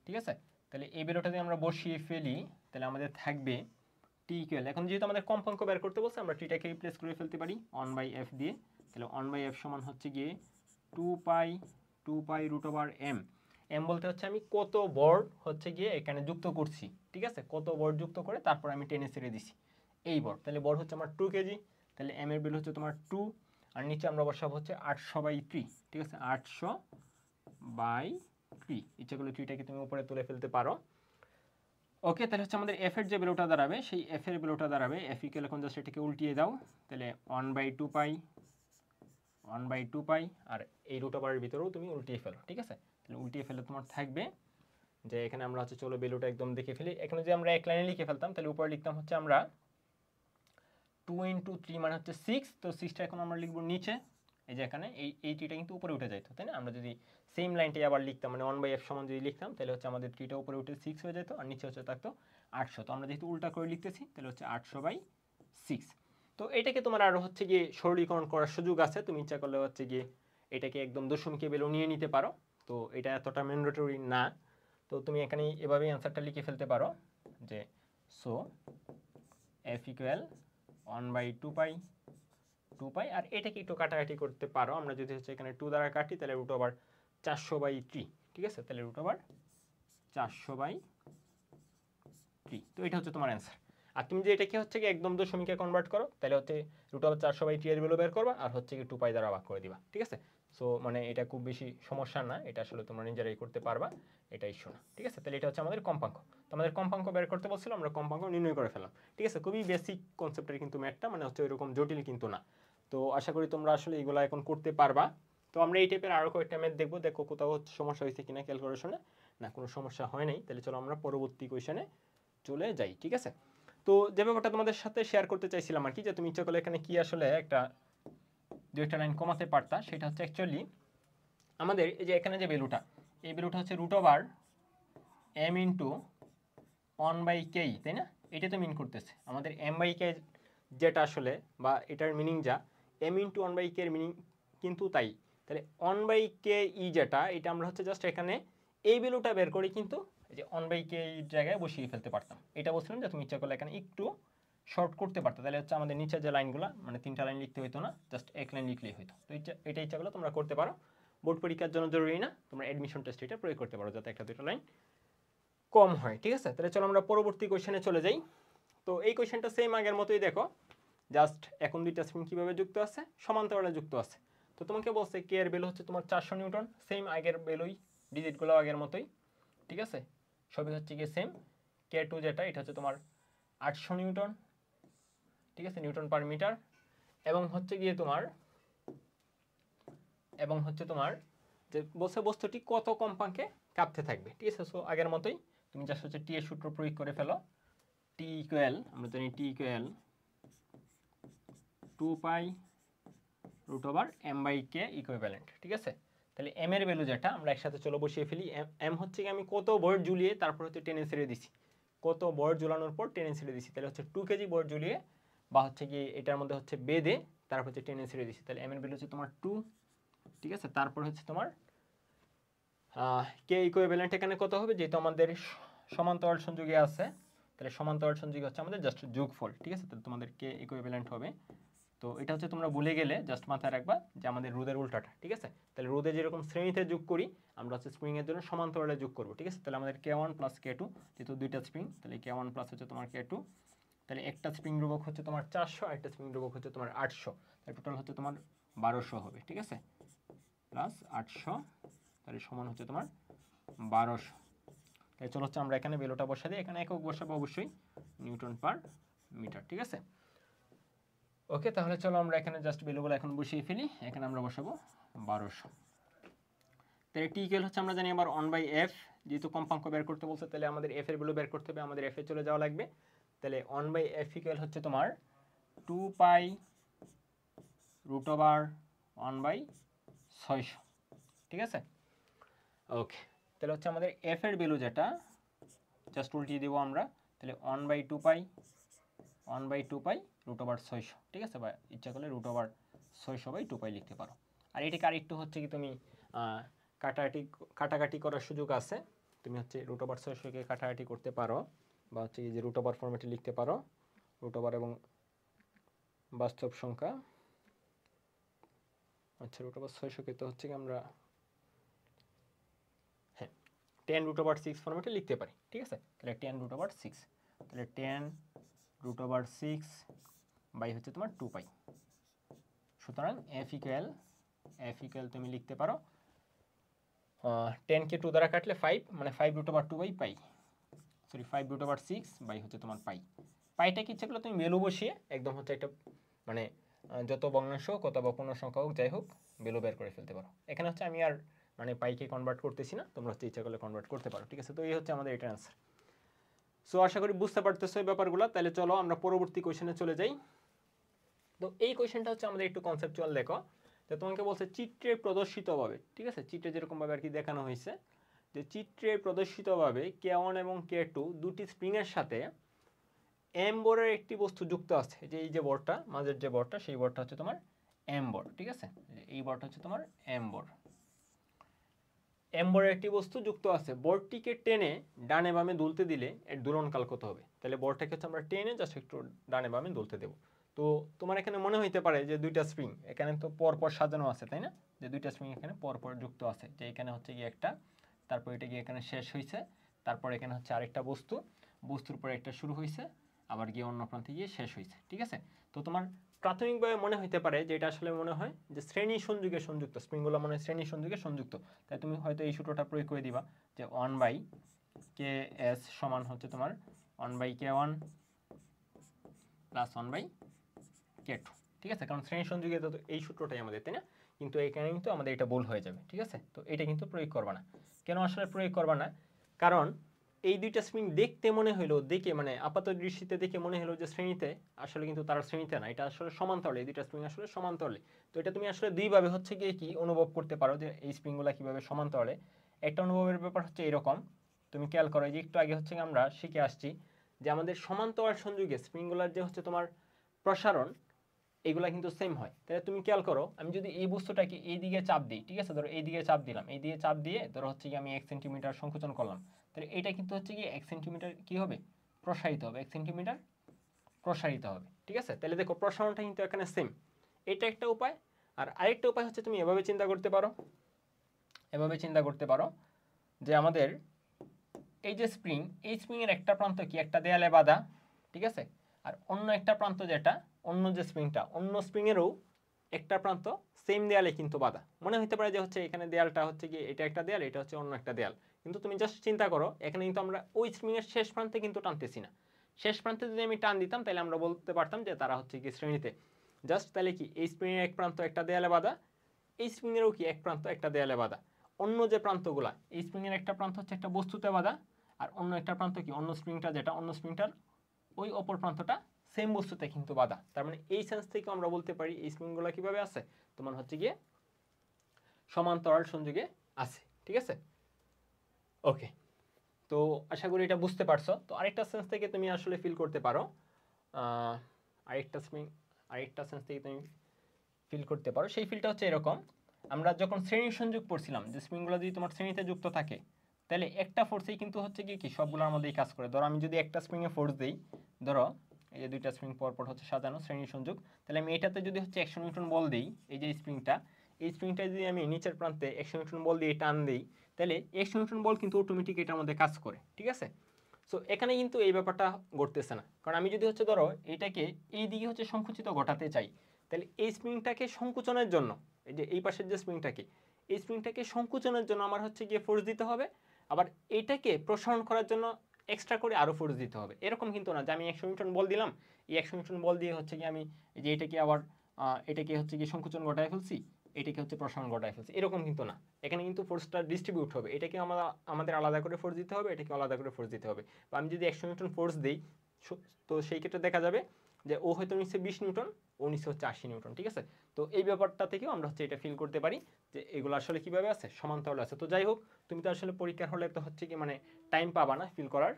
Speaker 1: ঠিক আছে, তাহলে এই বেরোটা যদি আমরা বসিয়ে ফেলি, তাহলে আমাদের থাকবে টি ইকুয়াল, এখন যেহেতু আমাদের কম্পাঙ্ক বের করতে বলছে, আমরা টিটাকে রিপ্লেস করে ফেলতে পারি 1/f দিয়ে, তাহলে 1/f সমান হচ্ছে গিয়ে 2π √m। m বলতে হচ্ছে আমি কত বর্ড হচ্ছে গিয়ে এখানে যুক্ত করছি। ঠিক আছে, কত বর্ড যুক্ত করে তারপর আমি টেনে ছেড়ে দিছি এই বর্ড, তাহলে বর্ড হচ্ছে আমার 2 কেজি, তাহলে m এর ভ্যালু হচ্ছে তোমার 2, আর নিচে আমরা বসাবো হচ্ছে 800/3। ঠিক আছে, 800/3, ইচ্ছা করলে 3টাকে তুমি উপরে তুলে ফেলতে পারো। ওকে, তাহলে হচ্ছে আমাদের এফ এর যে ভ্যালুটা দাঁড়াবে, সেই এফ এর ভ্যালুটা দাঁড়াবে, এফ ইকুয়াল এখন জাস্ট এটাকে উল্টিয়ে দাও, তাহলে 1/2π আর এই √এর ভিতরেও তুমি উল্টিয়ে ফেলো। ঠিক আছে, তাহলে উল্টিয়ে ফেলে তোমার থাকবে যে এখানে আমরা হচ্ছে চলো ভ্যালুটা একদম দেখে ফেলি, এখানে যে আমরা এক লাইনে লিখে ফেলতাম, তাহলে উপরে লিখতাম হচ্ছে আমরা 2 × 3 মানে হচ্ছে 6, তো 6টা এখন আমরা লিখবো নিচে, এই যে এখানে এই টিটা কিন্তু উপরে উঠে যাইতো, তাই না? আমরা যদি সেম লাইনটাই আবার লিখতাম, মানে 1/f সমান যদি লিখতাম, তাহলে হচ্ছে আমাদের টিটা উপরে উঠে 6 হয়ে যেত, আর নিচে হচ্ছে থাকতো 800। তো আমরা যেহেতু উল্টা করে লিখতেছি, তাহলে হচ্ছে 800/6। তো এটাকে তোমার আরও হচ্ছে গিয়ে সরলীকরণ করার সুযোগ আছে। তুমি ইচ্ছা করলে হচ্ছে গিয়ে এটাকে একদম দশমিকে ভ্যালু নিয়ে নিতে পারো। তো এটা এতটা ম্যান্ডেটরি না। তো তুমি এখানে এভাবেই অ্যান্সারটা লিখে ফেলতে পারো যে সো f ইকুয়াল 1/2π, আর এটাকে একটু কাটাকাটি করতে পারো। আমরা যদি হচ্ছে এখানে 2 দ্বারা কাটি, তাহলে √4/3, ঠিক আছে? তাহলে √4/3। তো এটা হচ্ছে তোমার অ্যান্সার। আর তুমি যে এটাকে হচ্ছে কি একদম দশমিকে কনভার্ট করো, তাহলে হচ্ছে √4/3 এর ভ্যালু বের করবা, আর হচ্ছে কি 2π দ্বারা ভাগ করে দিবা, ঠিক আছে? সো মানে এটা খুব বেশি সমস্যা না, এটা আসলে তোমরা নিজেরাই করতে পারবা, এটা ইস্যু না, ঠিক আছে? তাহলে এটা হচ্ছে আমাদের কম্পাঙ্ক। তো আমাদের কম্পাঙ্ক বের করতে বলছিল, আমরা কম্পাঙ্ক নির্ণয় করে ফেললাম, ঠিক আছে? খুবই বেসিক কনসেপ্টের কিন্তু ম্যাথটা, মানে হচ্ছে ওইরকম জটিল কিন্তু না। তো আশা করি তোমরা আসলে এগুলো এখন করতে পারবা। তো আমরা এই টাইপের আরও কয়েকটা ম্যাথ দেখবো, দেখো কোথাও হচ্ছে সমস্যা হয়েছে কিনা ক্যালকুলেশনে। না, কোনো সমস্যা হয় নাই। তাহলে চলো আমরা পরবর্তী কোয়েশনে চলে যাই, ঠিক আছে? তো যে ব্যাপারটা তোমাদের সাথে শেয়ার করতে চাইছিলাম আর কি, যে তুমি ইচ্ছা করলে এখানে কি আসলে একটা দু একটা লাইন কমাতে পারতা, সেটা হচ্ছে অ্যাকচুয়ালি আমাদের এই যে এখানে যে ভ্যালুটা, এই ভ্যালুটা হচ্ছে √m ইন্টু 1/k, তাই না? এটা তো মিন করতেছে আমাদের m/k যেটা আসলে, বা এটার মিনিং যা m ইন্টু 1/k এর মিনিং কিন্তু তাই। তাহলে 1/k যেটা, এটা আমরা হচ্ছে জাস্ট এখানে এই ভ্যালুটা বের করে কিন্তু এই যে 1/k জায়গায় বসিয়ে ফেলতে পারতাম। এটা বলছিলাম যে তুমি ইচ্ছা করলে এখানে একটু শর্ট করতে পারতো, তাহলে হচ্ছে আমাদের নিচের যে লাইনগুলো, মানে 3টা লাইন লিখতে হতো না, জাস্ট এক লাইন লিখলেই হতো। তো এটা ইচ্ছা করলে তোমরা করতে পারো, বোর্ড পরীক্ষার জন্য জরুরি না, তোমরা অ্যাডমিশন টেস্টে এটা প্রয়োগ করতে পারো, যাতে একটা দুটো লাইন কম হয়, ঠিক আছে? তাহলে চলো আমরা পরবর্তী কোয়েশনে চলে যাই। তো এই কোয়েশনটা সেম আগের মতোই, দেখো জাস্ট এখন দুইটা স্প্রিং কীভাবে যুক্ত আছে, সমান্তরালে যুক্ত আছে। তো তোমাকে বলছে কে এর ভ্যালু হচ্ছে তোমার 400 নিউটন, সেম আগের ভ্যালুই, ডিজিটগুলো আগের মতোই, ঠিক আছে? সবই হচ্ছে গিয়ে সেম। K2 যেটা, এটা হচ্ছে তোমার 800 নিউটন, ঠিক আছে, নিউটন পার মিটার। এবং হচ্ছে তোমার যে বলছে বস্তুটি কত কম্পাঙ্কে কাঁপতে থাকবে, ঠিক আছে? সো আগের মতোই তুমি জাস্ট হচ্ছে টি এর সূত্র প্রয়োগ করে ফেলো। টি ইকুয়াল, আমরা জানি টি ইকুয়াল 2π√m/k ইকুইভ্যালেন্ট, ঠিক আছে? তাহলে m এর ভ্যালু যেটা, আমরা একসাথে চলো বসিয়ে ফেলি। m হচ্ছে কি আমি কত ভোল্ট ঝুলিয়ে তারপর হচ্ছে টেনে ছেড়ে দিছি, কত ভোল্ট ঝুলানোর পর টেনে ছেড়ে দিছি, তাহলে হচ্ছে 2 কেজি ভোল্ট ঝুলিয়ে বা হচ্ছে কি এটার মধ্যে হচ্ছে বেঁধে তারপর হচ্ছে টেনে ছেড়ে দিছি, তাহলে m এর ভ্যালু হচ্ছে তোমার 2, ঠিক আছে? তারপর হচ্ছে তোমার কে ইকুইভ্যালেন্ট এখানে কত হবে, যেহেতু আমাদের সমান্তরাল সংযোগে আছে, তাহলে সমান্তরাল সংযোগে হচ্ছে আমাদের জাস্ট যোগফল, ঠিক আছে? তাহলে তোমাদের কে ইকুইভ্যালেন্ট হবে। তো এটা হচ্ছে তোমরা ভুলে গেলে জাস্ট মাথায় রাখবা যে আমাদের রোদের উল্টাটা, ঠিক আছে? তাহলে রোদে যেরকম শ্রেণীতে যোগ করি, আমরা হচ্ছে স্প্রিংয়ের জন্য সমান্তরালে যোগ করবো, ঠিক আছে? তাহলে আমাদের K1 প্লাস K2, যেহেতু দুইটা স্প্রিং, তাহলে K1 প্লাস হচ্ছে তোমার K2, তাহলে একটা স্প্রিং ধ্রুবক হচ্ছে তোমার 400, আর একটা স্প্রিং ধ্রুবক হচ্ছে তোমার 800, তাহলে টোটাল হচ্ছে তোমার 1200 হবে, ঠিক আছে? প্লাস 800, তাহলে সমান হচ্ছে তোমার 1200। তাহলে চলো হচ্ছে আমরা এখানে ভ্যালুটা বসাই দিই, এখানে একক বসাবো অবশ্যই, নিউটন পার মিটার, ঠিক আছে? ওকে, তাহলে চলো আমরা এখানে জাস্ট ভ্যালুগুলো এখন বসিয়ে ফেলি। এখানে আমরা বসাবো 1200। তাহলে টি ইকুয়াল হচ্ছে আমরা জানি আবার 1/f, যেহেতু কম্পাঙ্ক বের করতে বলছে, তাহলে আমাদের f এর ভ্যালু বের করতে হবে, আমাদের f এ চলে যাওয়া লাগবে। তাহলে 1/f ইকুয়াল হচ্ছে তোমার 2π√1/600, ঠিক আছে? ওকে, তাহলে হচ্ছে আমাদের f এর ভ্যালু যেটা, জাস্ট উল্টিয়ে দেবো আমরা, তাহলে 1/2π√600, ঠিক আছে? বা ইচ্ছা করলে √600/2π লিখতে পারো। আর এটাকে আরেকটু হচ্ছে কি তুমি কাটাকাটি করার সুযোগ আছে, তুমি হচ্ছে √600কে কাটাকাটি করতে পারো, বা হচ্ছে এই যে √ ফরম্যাটে লিখতে পারো, √ এবং বাস্তব সংখ্যা, আচ্ছা √600কে তো হচ্ছে কি আমরা 10√6 ফরম্যাটে লিখতে পারি, ঠিক আছে? তাহলে 10√6, তাহলে 10√6 বাই হচ্ছে তোমার 2π। সুতরাং f ইকুয়াল তুমি লিখতে পারো 10কে 2 দ্বারা কাটলে 5, মানে 5√2/π, সরি 5√6 বাই হচ্ছে তোমার পাই। পাইটাকে ইচ্ছে করলে তুমি ভ্যালু বসিয়ে একদম হচ্ছে একটা মানে যত ভগ্নাংশ কত বা পূর্ণ সংখ্যা হোক যাই হোক ভ্যালু বের করে ফেলতে পারো। এখানে হচ্ছে আমি আর মানে পাইকে কনভার্ট করতেছি না, তোমরা হচ্ছে ইচ্ছা করলে কনভার্ট করতে পারো, ঠিক আছে? তো এই হচ্ছে আমাদের এটার আনসার। সো আশা করি বুঝতে পারতেছো এই ব্যাপারগুলো। তাহলে চলো আমরা পরবর্তী কোয়েশনে চলে যাই। তো এই কোয়েশনটা হচ্ছে আমাদের একটু কনসেপচুয়াল, দেখো তো তোমাকে বলছে চিত্রে প্রদর্শিতভাবে, ঠিক আছে, চিত্রে যেরকমভাবে আর কি দেখানো হয়েছে যে চিত্রে প্রদর্শিতভাবে K1 এবং K2 দুটি স্প্রিংয়ের সাথে এম বরের একটি বস্তু যুক্ত আছে। যে এই যে বরটা, মাঝের যে বরটা, সেই বরটা হচ্ছে তোমার এম বর, ঠিক আছে, এই বরটা হচ্ছে তোমার এম বর। এম বরের একটি বস্তু যুক্ত আছে, বরটিকে টেনে ডানে বামে দুলতে দিলে এর দোলনকাল কত হবে। তাহলে বরটাকে হচ্ছে আমরা টেনে জাস্ট একটু ডানে বামে দুলতে দেবো। তো তোমার এখানে মনে হইতে পারে যে দুইটা স্প্রিং এখানে তো পরপর সাজানো আছে, তাই না, যে দুইটা স্প্রিং এখানে পরপর যুক্ত আছে, যে এখানে হচ্ছে গিয়ে একটা, তারপর এটা গিয়ে এখানে শেষ হয়েছে, তারপর এখানে হচ্ছে আরেকটা বস্তু, বস্তুর পরে একটা শুরু হয়েছে, আবার গিয়ে অন্য প্রান্তে গিয়ে শেষ হয়েছে, ঠিক আছে। তো তোমার প্রাথমিকভাবে মনে হইতে পারে যে এটা আসলে মনে হয় যে শ্রেণী সংযোগে সংযুক্ত, স্প্রিংগুলো মনে হয় শ্রেণী সংযোগে সংযুক্ত। তাই তুমি হয়তো এই সূত্রটা প্রয়োগ করে দিবা যে 1/ks সমান হচ্ছে তোমার 1/k1 প্লাস 1/k2, ঠিক আছে, কারণ শ্রেণী সংযোগে তো এই সূত্রটাই আমাদের, তাই না। কিন্তু এখানে কিন্তু আমাদের এটা ভুল হয়ে যাবে, ঠিক আছে। তো এটা কিন্তু প্রয়োগ করবা না। কেন আসলে প্রয়োগ করবা না? কারণ এই দুইটা স্প্রিং দেখতে মনে হলো, দেখে মানে আপাত দৃষ্টিতে দেখে মনে হলো যে শ্রেণীতে, আসলে কিন্তু তারা শ্রেণীতে না, এটা আসলে সমান্তরালে, এই দুইটা স্প্রিং আসলে সমান্তরালে। তো এটা তুমি আসলে দুইভাবে হচ্ছে গিয়ে কি অনুভব করতে পারো যে এই স্প্রিংগুলো কীভাবে সমান্তরালে। একটা অনুভবের ব্যাপার হচ্ছে এরকম, তুমি খেয়াল করো যে একটু আগে হচ্ছে আমরা শিখে আসছি যে আমাদের সমান্তরাল সংযোগে স্প্রিংগুলার যে হচ্ছে তোমার প্রসারণ, এগুলা কিন্তু সেম হয়। তাহলে তুমি খেয়াল করো, আমি যদি এই বস্তুটাকে এই দিকে চাপ দিই, ঠিক আছে, ধরো এই দিকে চাপ দিলাম, এই দিকে চাপ দিয়ে ধরো হচ্ছে কি আমি 1 সেন্টিমিটার সংকোচন করলাম, তাহলে এটা কিন্তু হচ্ছে কি 1 সেন্টিমিটার কি হবে, প্রসারিত হবে, 1 সেন্টিমিটার প্রসারিত হবে, ঠিক আছে। তাহলে দেখো প্রসারণটা কিন্তু এখানে সেম, এটা একটা উপায়। আর আরেকটা উপায় হচ্ছে তুমি এভাবে চিন্তা করতে পারো, এভাবে চিন্তা করতে পারো যে আমাদের এই যে স্প্রিং, এই স্প্রিংয়ের একটা প্রান্ত কি একটা দেয়ালে বাঁধা, ঠিক আছে, আর অন্য একটা প্রান্ত যেটা, অন্য যে স্প্রিংটা, অন্য স্প্রিংয়েরও একটা প্রান্ত সেম দেয়ালে কিন্তু বাঁধা। মনে হতে পারে যে হচ্ছে এখানে দেয়ালটা হচ্ছে কি এটা একটা দেয়াল, এটা হচ্ছে অন্য একটা দেয়াল, কিন্তু তুমি জাস্ট চিন্তা করো এখানে কিন্তু আমরা ওই স্প্রিংয়ের শেষ প্রান্তে কিন্তু টানতেছি না। শেষ প্রান্তে যদি আমি টান দিতাম তাহলে আমরা বলতে পারতাম যে তারা হচ্ছে কি শ্রেণীতে। জাস্ট তাহলে কি এই স্প্রিংয়ের এক প্রান্ত একটা দেয়ালে বাঁধা, এই স্প্রিংয়েরও কি এক প্রান্ত একটা দেয়ালে বাঁধা। অন্য যে প্রান্তগুলা, এই স্প্রিংয়ের একটা প্রান্ত হচ্ছে একটা বস্তুতে বাঁধা, আর অন্য একটা প্রান্ত কি অন্য স্প্রিংটা যেটা, অন্য স্প্রিংটার ওই অপর প্রান্তটা সেম বস্তুতে কিন্তু বাঁধা। তার মানে এই সেন্স থেকে আমরা বলতে পারি এই স্প্রিংগুলো কিভাবে আছে, তোমার হচ্ছে গিয়ে সমান্তরাল সংযোগে আছে, ঠিক আছে। ওকে, তো আশা করি এটা বুঝতে পারছো। তো আরেকটা সেন্স থেকে তুমি আসলে ফিল করতে পারো, আরেকটা সেন্স থেকে তুমি ফিল করতে পারো, সেই ফিলটা হচ্ছে এরকম, আমরা যখন শ্রেণী সংযোগ পড়ছিলাম যে স্প্রিংগুলো যদি তোমার শ্রেণীতে যুক্ত থাকে, তাহলে একটা ফোর্সেই কিন্তু হচ্ছে কি সবগুলোর মধ্যেই কাজ করে। ধরো আমি যদি একটা স্প্রিংয়ে ফোর্স দিই, ধরো এই যে দুইটা স্প্রিং পরপর হচ্ছে সাজানো শ্রেণী সংযোগ, তাহলে আমি এটাতে যদি হচ্ছে 100 নিউটন বল দিই, এই যে স্প্রিংটা, এই স্প্রিংটা যদি আমি নিচের প্রান্তে 100 নিউটন বল দিয়ে টান দিই, তাহলে 100 নিউটন বল কিন্তু অটোমেটিক এটার মধ্যে কাজ করে, ঠিক আছে। সো এখানে কিন্তু এই ব্যাপারটা ঘটতেছে না, কারণ আমি যদি হচ্ছে ধরো এটাকে এই দিকে হচ্ছে সংকুচিত ঘটাতে চাই, তাহলে এই স্প্রিংটাকে সংকুচনের জন্য, এই যে এই পাশের যে স্প্রিংটাকে, এই স্প্রিংটাকে সংকুচনের জন্য আমার হচ্ছে গিয়ে ফোর্স দিতে হবে, আবার এটাকে প্রসারণ করার জন্য এক্সট্রা করে আরও ফোর্স দিতে হবে। এরকম কিন্তু না যে আমি 100 নিউটন বল দিলাম, এই 100 নিউটন বল দিয়ে হচ্ছে কি আমি যে এটাকে আবার এটাকে হচ্ছে কি সংকুচন ঘটায় ফেলছি, এটাকে হচ্ছে প্রসারণ ঘটায় ফেলছি, এরকম কিন্তু না। এখানে কিন্তু ফোর্সটা ডিস্ট্রিবিউট হবে, এটাকে আমাদের আলাদা করে ফোর্স দিতে হবে, এটাকে আলাদা করে ফোর্স দিতে হবে। বা আমি যদি 100 নিউটন ফোর্স দিই, তো সেই ক্ষেত্রে দেখা যাবে যে ও হয়তো নিচ্ছে 20 নিউটন, ও নিচ্ছে হচ্ছে 80 নিউটন, ঠিক আছে। তো এই ব্যাপারটা থেকেও আমরা হচ্ছে এটা ফিল করতে পারি যে এগুলো আসলে কীভাবে আছে, সমান্তরাল আছে। তো যাই হোক, তুমি তো আসলে পরীক্ষার হলে তো হচ্ছে কি মানে টাইম পাবা না ফিল করার,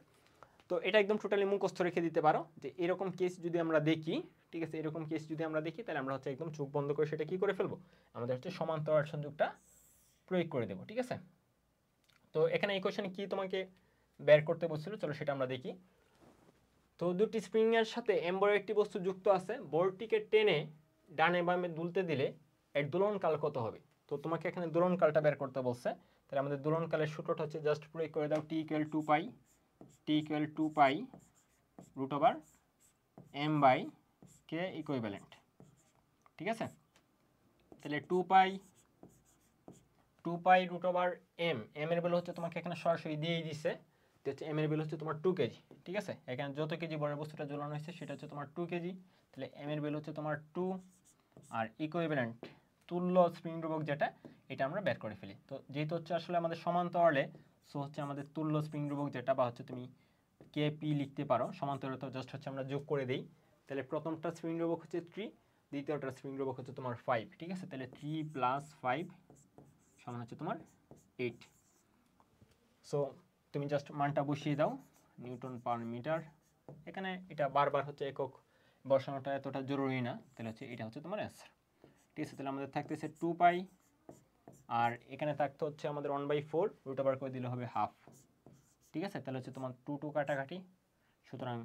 Speaker 1: তো এটা একদম টোটালি মুখস্থ রেখে দিতে পারো যে এরকম কেস যদি আমরা দেখি, ঠিক আছে, এরকম কেস যদি আমরা দেখি, তাহলে আমরা হচ্ছে একদম চোখ বন্ধ করে সেটা কি করে ফেলবো, আমাদের হচ্ছে সমান্তরাল সংযোগটা প্রয়োগ করে দেবো, ঠিক আছে। তো এখানে এই কোশ্চেনে কি তোমাকে বের করতে বলছিল, চলো সেটা আমরা দেখি। তো দুটি স্প্রিংয়ের সাথে এমবরের একটি বস্তু যুক্ত আছে, বোর্ডটিকে টেনে ডানে বামে দুলতে দিলে এর দোলনকাল কত হবে। তো তোমাকে এখানে দোলনকালটা বের করতে বলছে, তাহলে আমাদের দোলনকালের সূত্রটা হচ্ছে জাস্ট প্রয়োগ করে দাও, T=2π √m/k ইকুইভ্যালেন্ট, ঠিক আছে। তাহলে 2π √m, এম এর ভ্যালু হচ্ছে তোমাকে এখানে সরাসরি দিয়েই দিছে, হচ্ছে এম এর ভ্যালু হচ্ছে তোমার 2 কেজি, ঠিক আছে। এখানে যত কেজি বড় বস্তুটা ঝোলানো হয়েছে সেটা হচ্ছে তোমার 2 কেজি, তাহলে এম এর ভ্যালু হচ্ছে তোমার 2, আর ইকুইভ্যালেন্ট তুল্য স্প্রিং ধ্রুবক যেটা, এটা আমরা বের করে ফেলি। তো যেহেতু হচ্ছে আসলে আমাদের সমান্তরালে, সো হচ্ছে আমাদের তুল্য স্প্রিং ধ্রুবক যেটা, বা হচ্ছে তুমি কেপি লিখতে পারো, সমান্তরালে তো জাস্ট হচ্ছে আমরা যোগ করে দিই। তাহলে প্রথমটা স্প্রিং ধ্রুবক হচ্ছে 3, দ্বিতীয়টার স্প্রিং রোবক হচ্ছে তোমার 5, ঠিক আছে? তাহলে 3 + 5 সমান হচ্ছে তোমার 8। সো তুমি জাস্ট মানটা বসিয়ে দাও, নিউটন পার মিটার। এখানে এটা বারবার হচ্ছে একক বসানোটা এতটা জরুরি না, তাহলে হচ্ছে এটা হচ্ছে তোমার অ্যান্সার, ঠিক আছে? তাহলে আমাদের থাকতেছে 2 পাই, আর এখানে থাকতে হচ্ছে আমাদের 1/4, রুট ওভার করে দিলে হবে হাফ, ঠিক আছে? তাহলে হচ্ছে তোমার 2 কাটাকাটি, সুতরাং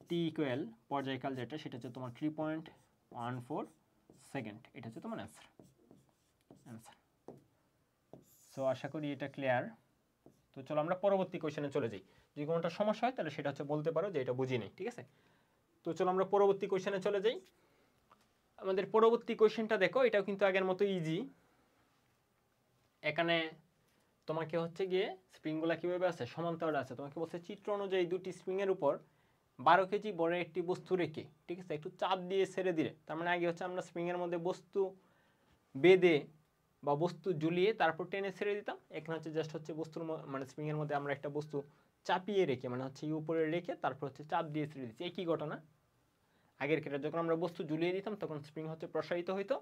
Speaker 1: টি ইকুয়াল পর্যায়কাল যেটা সেটা হচ্ছে তোমার 3.14 সেকেন্ড। এটা হচ্ছে তোমার অ্যান্সার। সো আশা করি এটা ক্লিয়ার। তো চলো আমরা পরবর্তী কোয়েশ্চেনে চলে যাই। যদি কোনোটা সমস্যা হয় তাহলে সেটা হচ্ছে বলতে পারো যে এটা বুঝি নেই, ঠিক আছে? তো চলো আমরা পরবর্তী কোয়েশ্চেনে চলে যাই। আমাদের পরবর্তী কোয়েশ্চেনটা দেখো, এটাও কিন্তু আগের মতো ইজি। এখানে তোমাকে হচ্ছে গিয়ে স্প্রিংগুলো কীভাবে আছে, সমান্তরালে আছে। তোমাকে বলছে চিত্র অনুযায়ী দুটি স্প্রিংয়ের উপর 12 কেজি বড় একটি বস্তু রেখে, ঠিক আছে, একটু চাপ দিয়ে ছেড়ে দিলে, তার মানে আগে হচ্ছে আমরা স্প্রিংয়ের মধ্যে বস্তু বেঁধে বা বস্তু ঝুলিয়ে তারপর টেনে ছেড়ে দিতাম। এখানে হচ্ছে জাস্ট হচ্ছে বস্তুর মানে স্প্রিংয়ের মধ্যে আমরা একটা বস্তু চাপিয়ে রেখে, মানে হচ্ছে উপরে রেখে তারপর হচ্ছে চাপ দিয়ে ছেড়ে দিচ্ছি। একই ঘটনা। আগের ক্ষেত্রে যখন আমরা বস্তু ঝুলিয়ে দিতাম তখন স্প্রিং হচ্ছে প্রসারিত হইতো,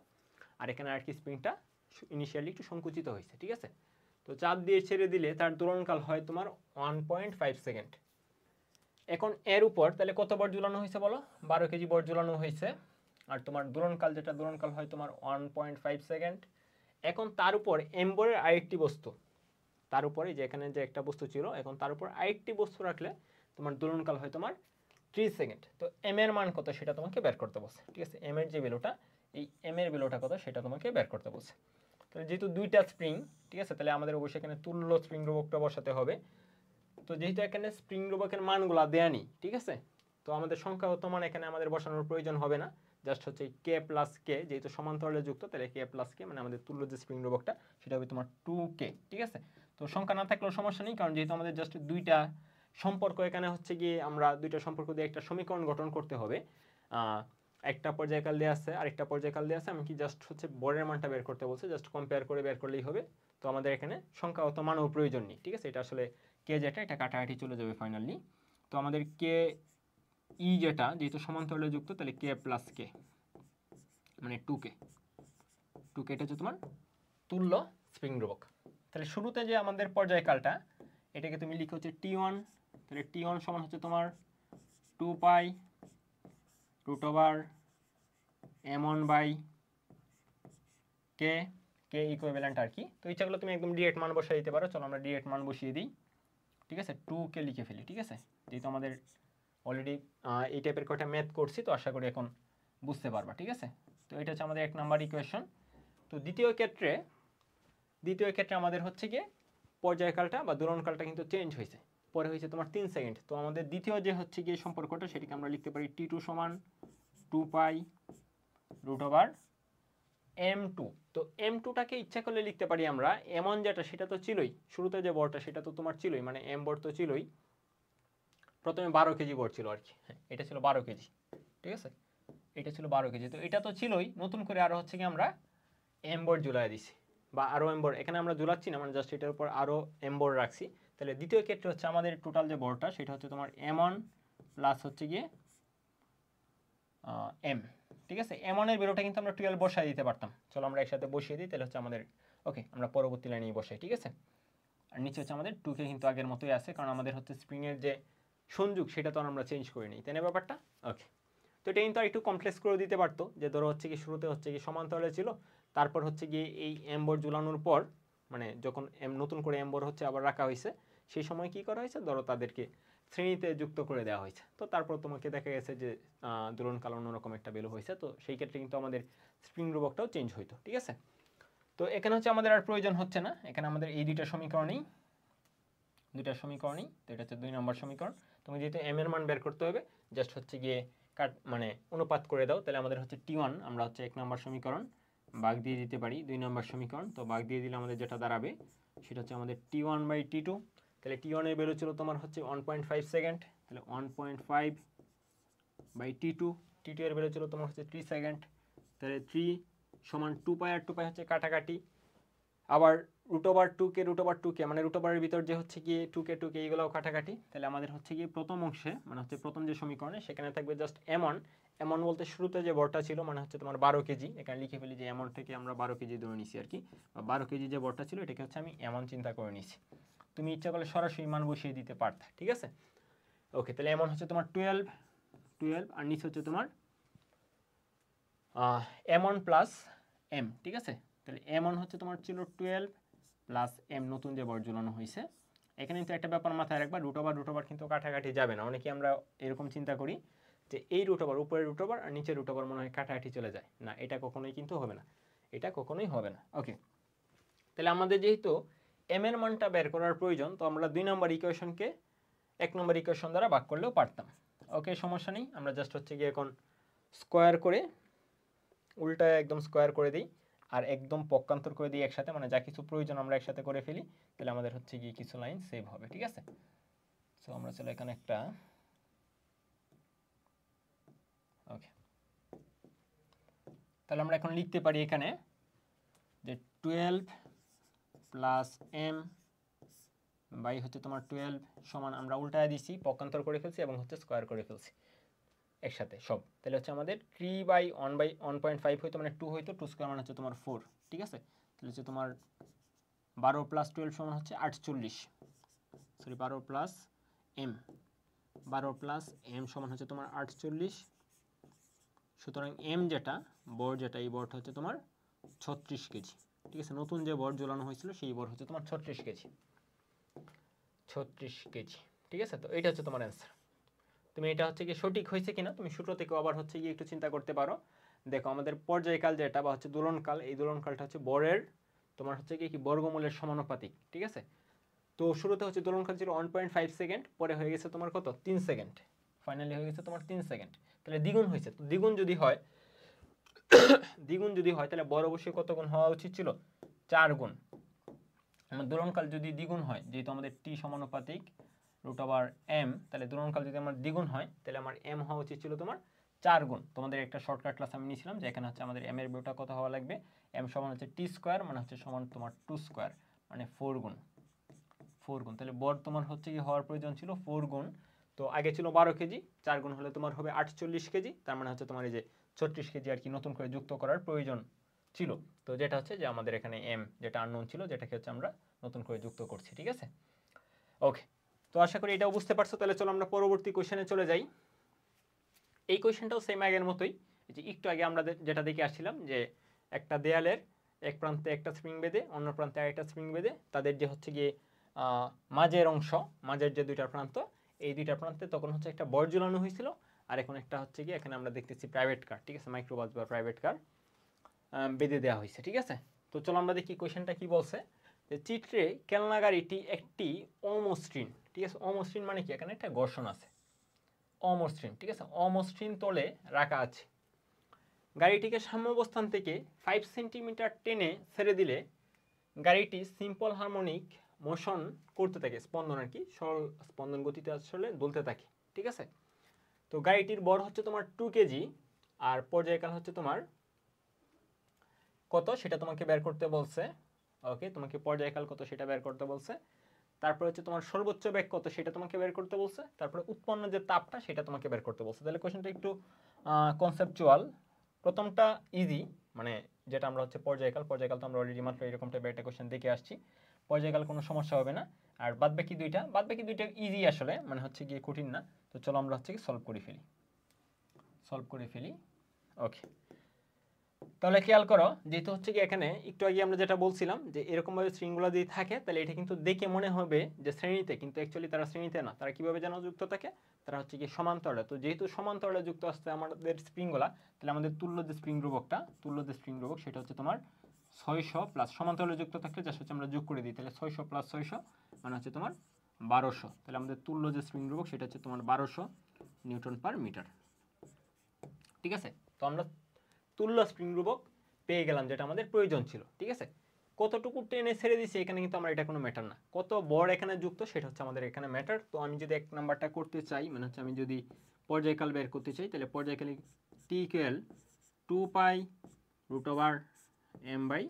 Speaker 1: আর এখানে আর কি স্প্রিংটা ইনিশিয়ালি একটু সংকুচিত হয়েছে, ঠিক আছে? তো চাপ দিয়ে ছেড়ে দিলে তার দোলনকাল হয় তোমার 1.5 সেকেন্ড। এখন এর উপর তাহলে কত বার ঝুলানো হয়েছে বলো? 12 কেজি বার ঝুলানো হয়েছে, আর তোমার দোলনকাল যেটা দোলনকাল হয় তোমার 1.5 সেকেন্ড। এখন তার উপর এম্বরের আরেকটি বস্তু, তার উপরে যে এখানে যে একটা বস্তু ছিল, এখন তার উপর আরেকটি বস্তু রাখলে তোমার দোলনকাল হয় তোমার 3 সেকেন্ড। তো এম এর মান কত সেটা তোমাকে বের করতে বলছে, ঠিক আছে? এম এর যে ভ্যালুটা, এই এম এর ভ্যালুটা কত সেটা তোমাকে বের করতে বলছে। তাহলে যেহেতু দুইটা স্প্রিং, ঠিক আছে, তাহলে আমাদের অবশ্যই এখানে তুল্য স্প্রিং রোবকটা বসাতে হবে। তো যেহেতু এখানে স্প্রিং রোবকের মানগুলো দেয়া নেই, ঠিক আছে, তো আমাদের সংখ্যাগত মান এখানে আমাদের বসানোর প্রয়োজন হবে না। জাস্ট হচ্ছে কে প্লাস কে, যেহেতু সমান্তরালে যুক্ত, তাহলে কে প্লাস কে মানে আমাদের তুল্য যে স্প্রিং রোবকটা সেটা হবে তোমার 2K, ঠিক আছে? তো সংখ্যা না থাকলেও সমস্যা নেই, কারণ যেহেতু আমাদের জাস্ট দুইটা সম্পর্ক এখানে হচ্ছে গিয়ে আমরা দুইটা সম্পর্ক দিয়ে একটা সমীকরণ গঠন করতে হবে। একটা পর্যায়কাল দেওয়া আছে, আরেকটা পর্যায়কাল দেওয়া আছে, আমি কি জাস্ট হচ্ছে বরের মানটা বের করতে বলছে, জাস্ট কম্পেয়ার করে বের করলেই হবে। তো আমাদের এখানে সংখ্যাগত মানও প্রয়োজন নেই, ঠিক আছে? এটা আসলে কে যেটা, এটা কাটাকাটি চলে যাবে ফাইনালি। তো আমাদের কে ই যেটা যেহেতু সমান্তরালে যুক্ত, তাহলে কে প্লাস কে মানে 2K এটা হচ্ছে তোমার তুল্য স্প্রিং রোবক। তাহলে শুরুতে যে আমাদের পর্যায়কালটা, এটাকে তুমি লিখো হচ্ছে T1, তাহলে T1 সমান হচ্ছে তোমার 2 পাই রুট ওভার m1/k, কে ইকুইভ্যালেন্ট আর কি। তো ইচ্ছাগুলো তুমি একদম ডিরেক্ট মান বসিয়ে দিতে পারো। চলো আমরা ডিরেক্ট মান বসিয়ে দিই, ঠিক আছে? 2K লিখে ফেলি, ঠিক আছে? যেহেতু আমাদের অলরেডি এই টাইপের কয়টা ম্যাথ করছি, তো আশা করি এখন বুঝতে পারবা, ঠিক আছে? তো এটা হচ্ছে আমাদের 1 নাম্বার ইকুয়েশন। তো দ্বিতীয় ক্ষেত্রে আমাদের হচ্ছে গিয়ে পর্যায়কালটা বা দোলনকালটা কিন্তু চেঞ্জ হয়েছে, পরে হয়েছে তোমার 3 সেকেন্ড। তো আমাদের দ্বিতীয় যে হচ্ছে গিয়ে সম্পর্কটা, সেটিকে আমরা লিখতে পারি T2 সমান 2 পাই রুট ওভার m2। তো m2টাকে ইচ্ছা করলে লিখতে পারি আমরা m1 যেটা সেটা তো ছিলই, শুরুতে যে বরটা সেটা তো তোমার ছিলই, মানে m বর তো ছিলই। প্রথমে 12 কেজি বর ছিল আর কি, হ্যাঁ এটা ছিল 12 কেজি, ঠিক আছে? এটা ছিল 12 কেজি। তো এটা তো ছিলই, নতুন করে আরও হচ্ছে কি আমরা এম্বর ঝুলাই দিছি, বা আরও এম্বর এখানে আমরা ঝুলাচ্ছি না, মানে জাস্ট এটার উপর আরও এম্বর রাখছি। তাহলে দ্বিতীয় ক্ষেত্রে হচ্ছে আমাদের টোটাল যে বরটা সেটা হচ্ছে তোমার m1 প্লাস হচ্ছে গিয়ে m, ঠিক আছে? m1 এর বেরোটা কিন্তু আমরা 12 বসাই দিতে পারতাম। চলো আমরা একসাথে বসিয়ে দিই, তাহলে হচ্ছে আমাদের ওকে, আমরা পরবর্তী লাইনেই বসাই, ঠিক আছে? আর নিচে হচ্ছে আমাদের 2K কিন্তু আগের মতোই আছে, কারণ আমাদের হচ্ছে স্প্রিংয়ের যে সংযোগ সেটা তো আমরা চেঞ্জ করে নিই, তাই না ব্যাপারটা? ওকে। তো এটা কিন্তু আর একটু কমপ্লেক্স করে দিতে পারতো, যে ধরো হচ্ছে কি শুরুতে হচ্ছে কি সমান্তরালে ছিল, তারপর হচ্ছে গিয়ে এই এম্বর ঝুলানোর পর, মানে যখন নতুন করে এম্বর হচ্ছে আবার রাখা হয়েছে, সেই সময় কি করা হয়েছে, ধরো তাদেরকে শ্রেণীতে যুক্ত করে দেওয়া হয়েছে। তো তারপর তোমাকে দেখা গেছে যে দোলনকাল অন্যরকম একটা ভ্যালু হয়েছে, তো সেই ক্ষেত্রে কিন্তু আমাদের স্প্রিং রোবকটাও চেঞ্জ হইতো, ঠিক আছে? তো এখানে হচ্ছে আমাদের আর প্রয়োজন হচ্ছে না, এখানে আমাদের এই দুইটা সমীকরণই, তো এটা হচ্ছে 2 নম্বর সমীকরণ। তুমি যেহেতু m এর মান বের করতে হবে, জাস্ট হচ্ছে গিয়ে মানে অনুপাত করে দাও, তাহলে আমাদের হচ্ছে T1 আমরা হচ্ছে 1 নম্বর সমীকরণ ভাগ দিয়ে দিতে পারি 2 নম্বর সমীকরণ। তো ভাগ দিয়ে দিলে আমাদের যেটা দাঁড়াবে সেটা হচ্ছে আমাদের T1/T2। তাহলে T1 এর ভ্যালু ছিল তোমার হচ্ছে 1.5 সেকেন্ড, তাহলে 1.5/T2, T2 এর ভ্যালু ছিল তোমার হচ্ছে 3 সেকেন্ড, তাহলে 3 সমান 2 পাই, আর 2 পাই হচ্ছে কাটাকাটি, আবার √2 কে মানে √এর ভিতর যে হচ্ছে কি 2 কে এইগুলোও কাটাকাটি, তাহলে আমাদের হচ্ছে কি প্রথম অংশে মানে হচ্ছে প্রথম যে সমীকরণে সেখানে থাকবে জাস্ট এমন বলতে শুরুতে যে ভরটা ছিল মানে হচ্ছে তোমার 12 কেজি, এখানে লিখে ফেলি যে এমন থেকে আমরা 12 কেজি ধরে নিছি আর কি, বা 12 কেজি যে ভরটা ছিল এটাকে হচ্ছে আমি এমন চিন্তা করে নিছি। তুমি ইচ্ছা করলে সরাসরি মান বসিয়ে দিতে পারতা, ঠিক আছে। ওকে, তাহলে এমন হচ্ছে তোমার 12 আর নিচে হচ্ছে তোমার m1 প্লাস m, ঠিক আছে। তাহলে m1 হচ্ছে তোমার ছিল 12 প্লাস m নতুন যে বর ঝুলানো হয়েছে। এখানে কিন্তু একটা ব্যাপার মাথায় রাখবা, √/√, কিন্তু কাটাকাটি যাবে না। অনেকে আমরা এরকম চিন্তা করি যে এই √, উপরের √, আর নিচের √, মনে হয় কাটাকাটি চলে যায়, না এটা কখনোই কিন্তু হবে না, এটা কখনোই হবে না। ওকে, তাহলে আমাদের যেহেতু m এর মানটা বের করার প্রয়োজন, তো আমরা 2 নম্বর ইকুয়েশনকে 1 নম্বর ইকুয়েশন দ্বারা ভাগ করলেও পারতাম। ওকে, সমস্যা নেই, আমরা জাস্ট হচ্ছে গিয়ে এখন স্কোয়ার করে উল্টায় একদম স্কোয়ার করে দিই আর একদম পক্ষান্তর করে দিই একসাথে, মানে যা কিছু প্রয়োজন আমরা একসাথে করে ফেলি, তাহলে আমাদের হচ্ছে গিয়ে কিছু লাইন সেভ হবে, ঠিক আছে। সো আমরা চলো এখানে একটা ওকে, তাহলে আমরা এখন লিখতে পারি এখানে যে 12 প্লাস m বাই হচ্ছে তোমার 12 সমান, আমরা উল্টায় দিছি, পক্ষান্তর করে ফেলছি এবং হচ্ছে স্কোয়ার করে ফেলছি একসাথে সব। তাহলে হচ্ছে আমাদের 3/1/1.5 হইতো, মানে 2 হইতো, 2 স্কোয়ার মানে হচ্ছে তোমার 4, ঠিক আছে। তাহলে হচ্ছে তোমার 12 প্লাস 12 সমান হচ্ছে 48, sorry 12 plus m, 12 plus m সমান হচ্ছে তোমার 48। সুতরাং m যেটা বর, যেটা এই বরটা হচ্ছে তোমার 36 কেজি, ঠিক আছে। নতুন যে বর ঝোলানো হয়েছিল সেই বর হচ্ছে তোমার 36 কেজি, 36 কেজি, ঠিক আছে। তো এটা হচ্ছে তোমার অ্যান্সার। তুমি এটা হচ্ছে কি সঠিক হয়েছে কিনা তুমি সূত্র থেকে আবার হচ্ছে গিয়ে একটু চিন্তা করতে পারো। দেখো আমাদের পর্যায়কাল যেটা বা হচ্ছে দোলনকাল, এই দোলনকালটা হচ্ছে বরের তোমার হচ্ছে কি বর্গমূলের সমানুপাতিক, ঠিক আছে। তো শুরুতে হচ্ছে দোলনকাল ছিল 1.5 সেকেন্ড, পরে হয়ে গেছে তোমার কত 3 সেকেন্ড, ফাইনালি হয়ে গেছে তোমার 3 সেকেন্ড, তাহলে দ্বিগুণ হয়েছে। তো দ্বিগুণ যদি হয় তাহলে বর অবশ্যই কত গুণ হওয়া উচিত ছিল, 4 গুণ। আমার দোলনকাল যদি দ্বিগুণ হয়, যেহেতু আমাদের টি সমানুপাতিক √m, তাহলে দোলনকাল যদি আমার দ্বিগুণ হয় তাহলে আমার m হওয়া উচিত ছিল তোমার 4 গুণ। তোমাদের একটা শর্টকাট ক্লাস আমি নিয়েছিলাম যে এখানে হচ্ছে আমাদের m এর ভ্যালুটা কত হওয়া লাগবে, m সমান হচ্ছে t স্কয়ার, মানে হচ্ছে সমান তোমার 2 স্কয়ার, মানে 4 গুণ। তাহলে বর তোমার হচ্ছে কি হওয়ার প্রয়োজন ছিল 4 গুণ। তো আগে ছিল 12 কেজি, 4 গুণ হলে তোমার হবে 48 কেজি, তার মানে হচ্ছে তোমার এই যে 36 কেজি আর কি নতুন করে যুক্ত করার প্রয়োজন ছিল। তো যেটা হচ্ছে যে আমাদের এখানে m যেটা আননোন ছিল, যেটাকে হচ্ছে আমরা নতুন করে যুক্ত করছি, ঠিক আছে। ওকে, তো আশা করি এটাও বুঝতে পারছো। তাহলে চলো আমরা পরবর্তী কোশ্চেনে চলে যাই। এই কোশ্চেনটাও সেম আগের মতোই, যে একটু আগে আমরা যেটা দেখে আসছিলাম যে একটা দেয়ালের এক প্রান্তে একটা স্প্রিং বেঁধে অন্য প্রান্তে আরেকটা স্প্রিং বেঁধে তাদের যে হচ্ছে গিয়ে মাঝের অংশ, মাঝের যে দুইটা প্রান্ত, এই দুইটা প্রান্তে তখন হচ্ছে একটা বর ঝুলানো হয়েছিল, আর এখন একটা হচ্ছে গিয়ে এখানে আমরা দেখতেছি প্রাইভেট কার, ঠিক আছে, মাইক্রোবাস বা প্রাইভেট কার বেঁধে দেওয়া হয়েছে, ঠিক আছে। তো চলো আমরা দেখি কোশ্চেনটা কি বলছে। যে চিত্রে খেলনা গাড়িটি একটি অমসৃণ, ঠিক আছে, অমসৃণ মানে কি, এখানে একটা ঘর্ষণ আছে, অমসৃণ, ঠিক আছে, অমসৃণ তলে রাখা আছে। গাড়িটিকে সাম্যাবস্থান থেকে 5 সেন্টিমিটার টেনে ছেড়ে দিলে গাড়িটি সিম্পল হারমোনিক মোশন করতে থাকে, স্পন্দন আর কি, সরল স্পন্দন গতিতে আসলে দুলতে থাকে, ঠিক আছে। তো গাড়িটির বর হচ্ছে তোমার 2 কেজি, আর পর্যায়কাল হচ্ছে তোমার কত সেটা তোমাকে বের করতে বলছে। ওকে, তোমাকে পর্যায়কাল কত সেটা বের করতে বলছে। তারপর হচ্ছে তোমার সর্বোচ্চ বেগ কত সেটা তোমাকে বের করতে বলছে। তারপরে উৎপন্ন যে তাপটা সেটা তোমাকে বের করতে বলছে। তাহলে কোশ্চেনটা একটু কনসেপচুয়াল। প্রথমটা ইজি, মানে যেটা আমরা হচ্ছে পর্যায়কাল তো আমরা অলরেডি মাত্র এরকম টাইপের একটা কোশ্চেন দেখে আসছি, পর্যায়কাল কোনো সমস্যা হবে না। আর বাদবাকি দুইটা ইজি আসলে, মানে হচ্ছে গিয়ে কঠিন না। তো চলো আমরা হচ্ছে কি সলভ করে ফেলি। ওকে, তাহলে খেয়াল করো, যেহেতু হচ্ছে কি এখানে একটু আগে আমরা যেটা বলছিলাম যে এরকমভাবে শৃঙ্খলা যদি থাকে তাহলে এটা কিন্তু দেখে মনে হবে যে শ্রেণীতে, কিন্তু অ্যাকচুয়ালি তারা শ্রেণীতে না, তারা কিভাবে যেন যুক্ত থাকে, তারা হচ্ছে কি সমান্তরালে। তো যেহেতু সমান্তরালে যুক্ত আসছে আমাদের স্প্রিংগুলা, তাহলে আমাদের তুল্য যে স্প্রিং ধ্রুবক সেটা হচ্ছে তোমার 600 প্লাস, সমান্তরালে যুক্ত থাকলে যা হচ্ছে আমরা যোগ করে দিই, তাহলে 600 প্লাস 600 মানে হচ্ছে তোমার 1200। তাহলে আমাদের তুল্য যে স্প্রিং ধ্রুবক সেটা হচ্ছে তোমার 1200 নিউটন পার মিটার, ঠিক আছে। তো আমরা তুল্য স্প্রিং ধ্রুবক পেয়ে গেলাম, যেটা আমাদের প্রয়োজন ছিল, ঠিক আছে। কতটুকু টেনে ছেড়ে দিছি এখানে কিন্তু আমরা এটা কোনো ম্যাটার না, কত বড় এখানে যুক্ত সেটা হচ্ছে আমাদের এখানে ম্যাটার। তো আমি যদি এক নাম্বারটা করতে চাই, মানে হচ্ছে আমি যদি পর্যায়কাল বের করতে চাই, তাহলে পর্যায়কালে টি ইকুয়াল 2 পাই √m/2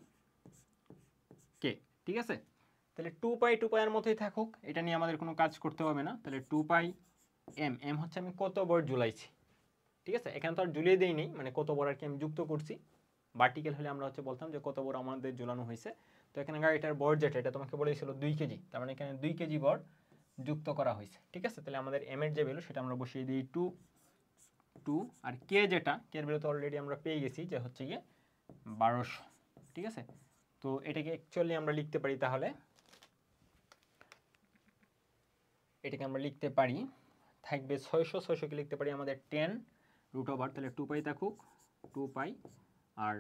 Speaker 1: কে, ঠিক আছে। তাহলে 2 পাই এর মতোই থাকুক, এটা নিয়ে আমাদের কোনো কাজ করতে হবে না। তাহলে 2 পাই এম, এম হচ্ছে আমি কত বড় ঝুলাইছি, ঠিক আছে। এখানে তো আর ঝুলিয়ে দেইনি, মানে কত বড় আর কি আমি যুক্ত করছি। ভার্টিক্যাল হলে আমরা হচ্ছে বলতাম যে কত বড় আমাদের ঝুলানো হয়েছে। তো এখানে এটার বর যেটা, এটা তোমাকে বলেছিল 2 কেজি, তার মানে এখানে 2 কেজি বর যুক্ত করা হয়েছে, ঠিক আছে। তাহলে আমাদের এম এর যে ভ্যালু সেটা আমরা বসিয়ে দিই 2, আর কে যেটা, কে এর ভ্যালু তো অলরেডি আমরা পেয়ে গেছি যে হচ্ছে গিয়ে 1200, ঠিক আছে। তো এটাকে অ্যাকচুয়ালি আমরা লিখতে পারি, তাহলে এটাকে আমরা লিখতে পারি থাকবে 600 কে লিখতে পারি আমাদের 10 রুট ওভার, তাহলে 2 পাই থাকুক 2 পাই, আর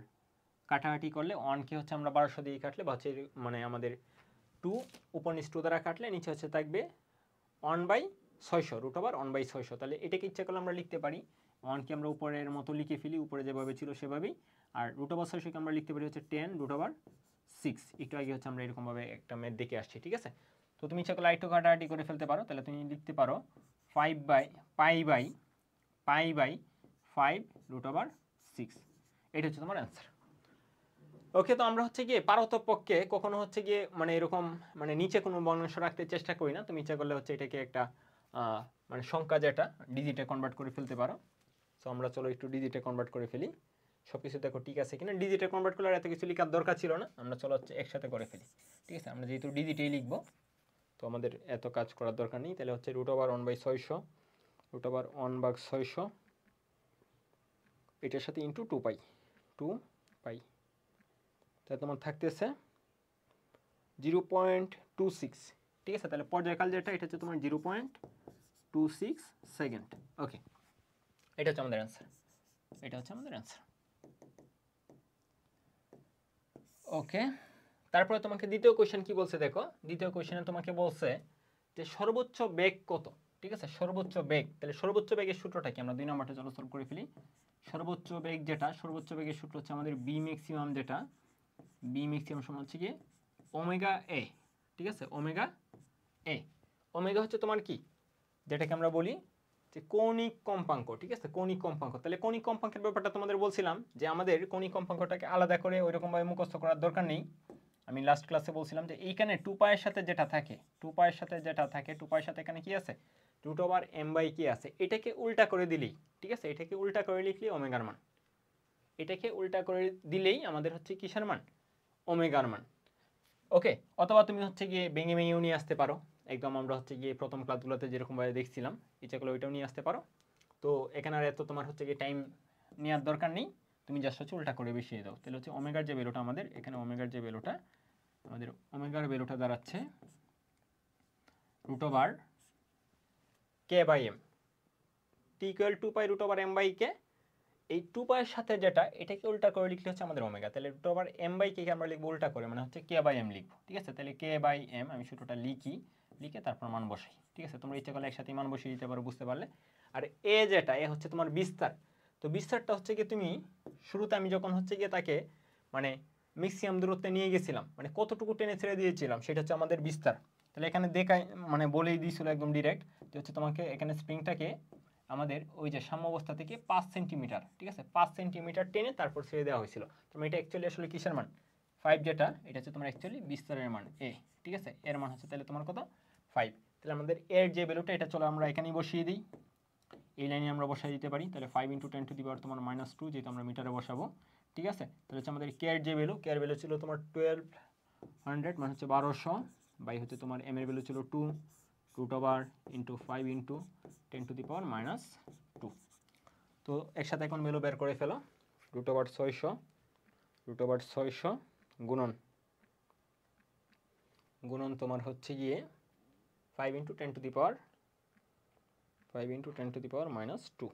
Speaker 1: কাটাকাটি করলে 1 কে হচ্ছে আমরা 1200 দিয়ে কাটলে বা হচ্ছে মানে আমাদের 2 উপর নিচ 2 দ্বারা কাটলে নিচে হচ্ছে থাকবে 1/600 রুট ওভার 1/600। তাহলে এটাকে ইচ্ছা করলে আমরা লিখতে পারি 1 কে আমরা উপরের মতো লিখে ফেলি, উপরে যেভাবে ছিল সেভাবেই, আর রুট ওভার 600 কে আমরা লিখতে পারি হচ্ছে 10 রুট ওভার 6। একটু আগে হচ্ছে আমরা এরকমভাবে একটা ম্যাথ দেখে আসছি, ঠিক আছে। তো তুমি ইচ্ছা করলে আরেকটু কাটাকাটি করে ফেলতে পারো, তাহলে তুমি লিখতে পারো 5/5 রুট ওভার 6, এটা হচ্ছে তোমার অ্যান্সার। ওকে, তো আমরা হচ্ছে গিয়ে পারতপক্ষে কখনো হচ্ছে গিয়ে মানে এরকম মানে নিচে কোনো ভগ্নাংশ রাখতে চেষ্টা করি না। তুমি ইচ্ছা করলে হচ্ছে এটাকে একটা মানে সংখ্যা যেটা ডিজিটে কনভার্ট করে ফেলতে পারো। সো আমরা চলো একটু ডিজিটে কনভার্ট করে ফেলি, সব কিছু দেখো ঠিক আছে কিনা। ডিজিটে কনভার্ট করলে আর এত কিছু লেখার দরকার ছিল না, আমরা চলো হচ্ছে একসাথে করে ফেলি, ঠিক আছে। আমরা যেহেতু ডিজিটেই লিখবো তো আমাদের এত কাজ করার দরকার নেই। তাহলে হচ্ছে রুট ওভার 1/600, রুট ওভার 1/600 এটার সাথে ইন্টু 2 পাই, তাহলে তোমার থাকতেছে 0.26, ঠিক আছে। তাহলে পর্যায়কাল যেটা, এটা হচ্ছে তোমার 0.26 সেকেন্ড। ওকে, এটা হচ্ছে আমাদের অ্যান্সার, এটা হচ্ছে আমাদের অ্যান্সার। ওকে, তারপরে তোমাকে দ্বিতীয় কোয়েশ্চেন কি বলছে দেখো। দ্বিতীয় কোয়েশ্চেনে তোমাকে বলছে যে সর্বোচ্চ বেগ কত, ঠিক আছে। সর্বোচ্চ বেগ, তাহলে সর্বোচ্চ বেগের সূত্রটা কি, আমরা 2 নম্বরটা চলো সলভ করে ফেলি। সর্বোচ্চ বেগ যেটা, সর্বোচ্চ বেগের সূত্র হচ্ছে আমাদের বি ম্যাক্সিমাম, যেটা বি ম্যাক্সিমাম সমান হচ্ছে কি ওমেগা এ, ঠিক আছে। ওমেগা এ, ওমেগা হচ্ছে তোমার কি, যেটাকে আমরা বলি যে কৌণিক কম্পাঙ্ক, ঠিক আছে। কৌণিক কম্পাঙ্ক, তাহলে কৌণিক কম্পাঙ্কের ব্যাপারটা তোমাদের বলছিলাম যে আমাদের কৌণিক কম্পাঙ্কটাকে আলাদা করে ওইরকমভাবে মুখস্থ করার দরকার নেই। আমি লাস্ট ক্লাসে বলছিলাম যে এইখানে 2 পায়ের সাথে যেটা থাকে, 2 পায়ের সাথে যেটা থাকে, 2 পায়ের সাথে এখানে কি আছে, রুট ওভার এম বাই কি আছে, এটাকে উল্টা করে দিলেই, ঠিক আছে। এটাকে উল্টা করে লিখলে ওমেগার মান, এটাকে উল্টা করে দিলেই আমাদের হচ্ছে কিসের মান, ওমেগার মান। ওকে, অথবা তুমি হচ্ছে গিয়ে ভেঙে ভেঙেও নিয়ে আসতে পারো, একদম আমরা হচ্ছে গিয়ে প্রথম ক্লাসগুলোতে যেরকমভাবে দেখছিলাম, ইচ্ছা করলে ওইটাও নিয়ে আসতে পারো। তো এখানে আর এত তোমার হচ্ছে গিয়ে টাইম নেওয়ার দরকার নেই, তুমি জাস্ট হচ্ছে উল্টা করে বসিয়ে দাও। তাহলে হচ্ছে ওমেগার যে ভ্যালুটা আমাদের এখানে, ওমেগার যে ভ্যালুটা আমাদের, ওমেগার ভ্যালুটা দাঁড়াচ্ছে root over k by m, t equal 2 pi root over m by k. এই 2 পাইয়ের সাথে যেটা, এটাকে উল্টা করে লিখলে হচ্ছে আমাদের ওমেগা। তাহলে রুট ওভার এম বাই কে আমরা লিখবো উল্টা করে, মানে হচ্ছে কে বাই এম লিখবো, ঠিক আছে। তাহলে কে বাই এম আমি সূত্রটা লিখি, লিখে তারপর মান বসাই, ঠিক আছে। তোমরা ইচ্ছা করলে একসাথে মান বসিয়ে দিতে পারো, বুঝতে পারলে। আর এ যেটা, এ হচ্ছে তোমার বিস্তার। তো বিস্তারটা হচ্ছে কি, তুমি শুরুতে আমি যখন হচ্ছে গিয়ে তাকে মানে ম্যাক্সিমাম দূরত্বে নিয়ে গেছিলাম, মানে কতটুকু টেনে ছেড়ে দিয়েছিলাম, সেটা হচ্ছে আমাদের বিস্তার। তাহলে এখানে দেখাই মানে বলেই দিয়েছিল একদম ডিরেক্ট যে হচ্ছে তোমাকে এখানে স্প্রিংটাকে আমাদের ওই যে সাম্যাবস্থা থেকে 5 সেন্টিমিটার, ঠিক আছে, 5 সেন্টিমিটার টেনে তারপর ছেড়ে দেওয়া হয়েছিল। তোমার এটা অ্যাকচুয়ালি আসলে কিসের মান, 5 যেটা, এটা হচ্ছে তোমার অ্যাকচুয়ালি বিস্তারের মান এ, ঠিক আছে। এর মান হচ্ছে তাহলে তোমার কত 5। তাহলে আমাদের এর যে ভ্যালুটা, এটা চলো আমরা এখানেই বসিয়ে দিই, এই লাইনে আমরা বসাই দিতে পারি। তাহলে 5 × 10 টু দি পাওয়ার তোমার -2, যেহেতু আমরা মিটারে বসাবো, ঠিক আছে। তাহলে হচ্ছে আমাদের কে এর যে ভ্যালু, কে এর ভ্যালু ছিল তোমার 1200, মানে হচ্ছে 1200 বাই হচ্ছে তোমার এম এর ভ্যালু ছিল 2 root over into 5 × 10 to the power -2। তো একসাথে এখন ভ্যালু বের করে ফেলো, রুট ওভার 600 গুণন গুণন তোমার হচ্ছে গিয়ে 5 × 10 টু দি পাওয়ার -2।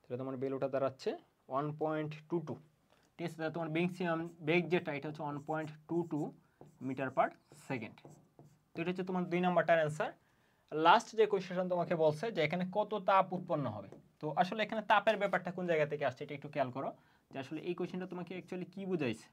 Speaker 1: তাহলে তোমার ভ্যালুটা দাঁড়াচ্ছে 1.22, ঠিক আছে। তাহলে তোমার ম্যাক্সিমাম বেগ যেটা, এটা হচ্ছে 1.22 মিটার পার সেকেন্ড। তো এটা হচ্ছে তোমার 2 নাম্বারটার অ্যান্সার। লাস্ট যে কোয়েশ্চেন তোমাকে বলছে যে এখানে কত তাপ উৎপন্ন হবে। তো আসলে এখানে তাপের ব্যাপারটা কোন জায়গা থেকে আসছে এটা একটু খেয়াল করো, যে আসলে এই কোয়েশ্চেনটা তোমাকে অ্যাকচুয়ালি কি বুঝাইছে।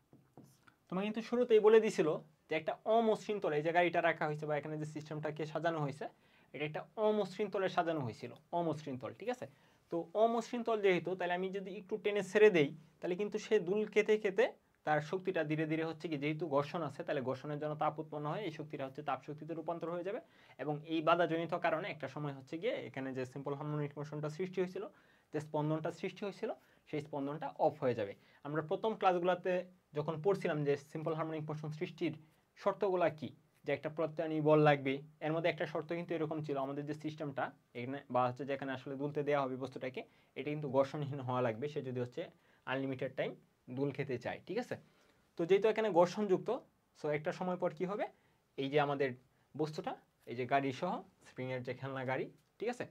Speaker 1: তোমাকে কিন্তু শুরুতেই বলে দিছিল যে একটা অমসৃণ তলে, এই যে গাড়িটা রাখা হয়েছে বা এখানে যে সিস্টেমটাকে সাজানো হয়েছে, এটা একটা অমসৃণ তলে সাজানো হয়েছিল, অমসৃণ তল, ঠিক আছে। তো অমসৃণ তল যেহেতু, তাহলে আমি যদি একটু টেনে ছেড়ে দেই, তাহলে কিন্তু সে দুল খেতে খেতে তার শক্তিটা ধীরে ধীরে হচ্ছে কি, যেহেতু ঘর্ষণ আছে তাহলে ঘর্ষণের জন্য তাপ উৎপন্ন হয়, এই শক্তিটা হচ্ছে তাপ শক্তিতে রূপান্তর হয়ে যাবে এবং এই বাধাজনিত কারণে একটা সময় হচ্ছে গিয়ে এখানে যে সিম্পল হারমোনিক মোশনটা সৃষ্টি হয়েছিল, যে স্পন্দনটা সৃষ্টি হয়েছিল, সেই স্পন্দনটা অফ হয়ে যাবে। আমরা প্রথম ক্লাসগুলোতে যখন পড়ছিলাম যে সিম্পল হারমোনিক মোশন সৃষ্টির শর্তগুলা কি, যে একটা প্রত্যানী বল লাগবে, এর মধ্যে একটা শর্ত কিন্তু এরকম ছিল, আমাদের যে সিস্টেমটা এখানে বা হচ্ছে যেখানে আসলে দুলতে দেওয়া হবে বস্তুটাকে, এটা কিন্তু ঘর্ষণহীন হওয়া লাগবে, সে যদি হচ্ছে আনলিমিটেড টাইম দুল খেতে চায়, ঠিক আছে। তো যেহেতু এখানে ঘর্ষণযুক্ত, সো একটা সময় পর কি হবে, এই যে আমাদের বস্তুটা, এই যে গাড়ি সহ স্প্রিংয়ের যে খেলনা গাড়ি, ঠিক আছে,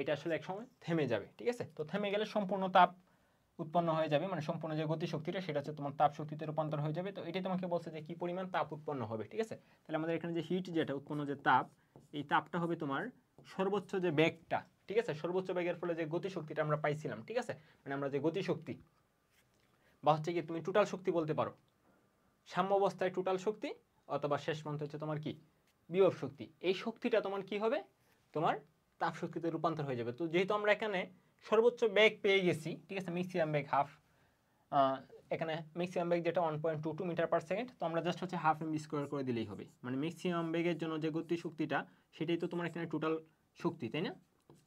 Speaker 1: এটা আসলে এক সময় থেমে যাবে, ঠিক আছে। তো থেমে গেলে সম্পূর্ণ তাপ উৎপন্ন হয়ে যাবে, মানে সম্পূর্ণ যে গতিশক্তিটা সেটা হচ্ছে তোমার তাপ শক্তিতে রূপান্তর হয়ে যাবে। তো এটাই তোমাকে বলছে যে কি পরিমাণ তাপ উৎপন্ন হবে, ঠিক আছে। তাহলে আমাদের এখানে যে হিট যেটা উৎপন্ন যে তাপ, এই তাপটা হবে তোমার সর্বোচ্চ যে বেগটা, ঠিক আছে, সর্বোচ্চ বেগের ফলে যে গতিশক্তিটা আমরা পাইছিলাম, ঠিক আছে, মানে আমরা যে গতিশক্তি বা হচ্ছে কি তুমি টোটাল শক্তি বলতে পারো, সাম্য অবস্থায় টোটাল শক্তি অথবা শেষ প্রান্ত হচ্ছে তোমার কি বিভব শক্তি, এই শক্তিটা তোমার কি হবে, তোমার তাপ শক্তিতে রূপান্তর হয়ে যাবে। তো যেহেতু আমরা এখানে সর্বোচ্চ বেগ পেয়ে গেছি, ঠিক আছে, ম্যাক্সিমাম বেগ হাফ, এখানে ম্যাক্সিমাম বেগ যেটা 1.22 মিটার পার সেকেন্ড, তো আমরা জাস্ট হচ্ছে হাফ এমবি স্কোয়ার করে দিলেই হবে, মানে ম্যাক্সিমাম বেগের জন্য যে গতি শক্তিটা সেটাই তো তোমার এখানে টোটাল শক্তি, তাই না,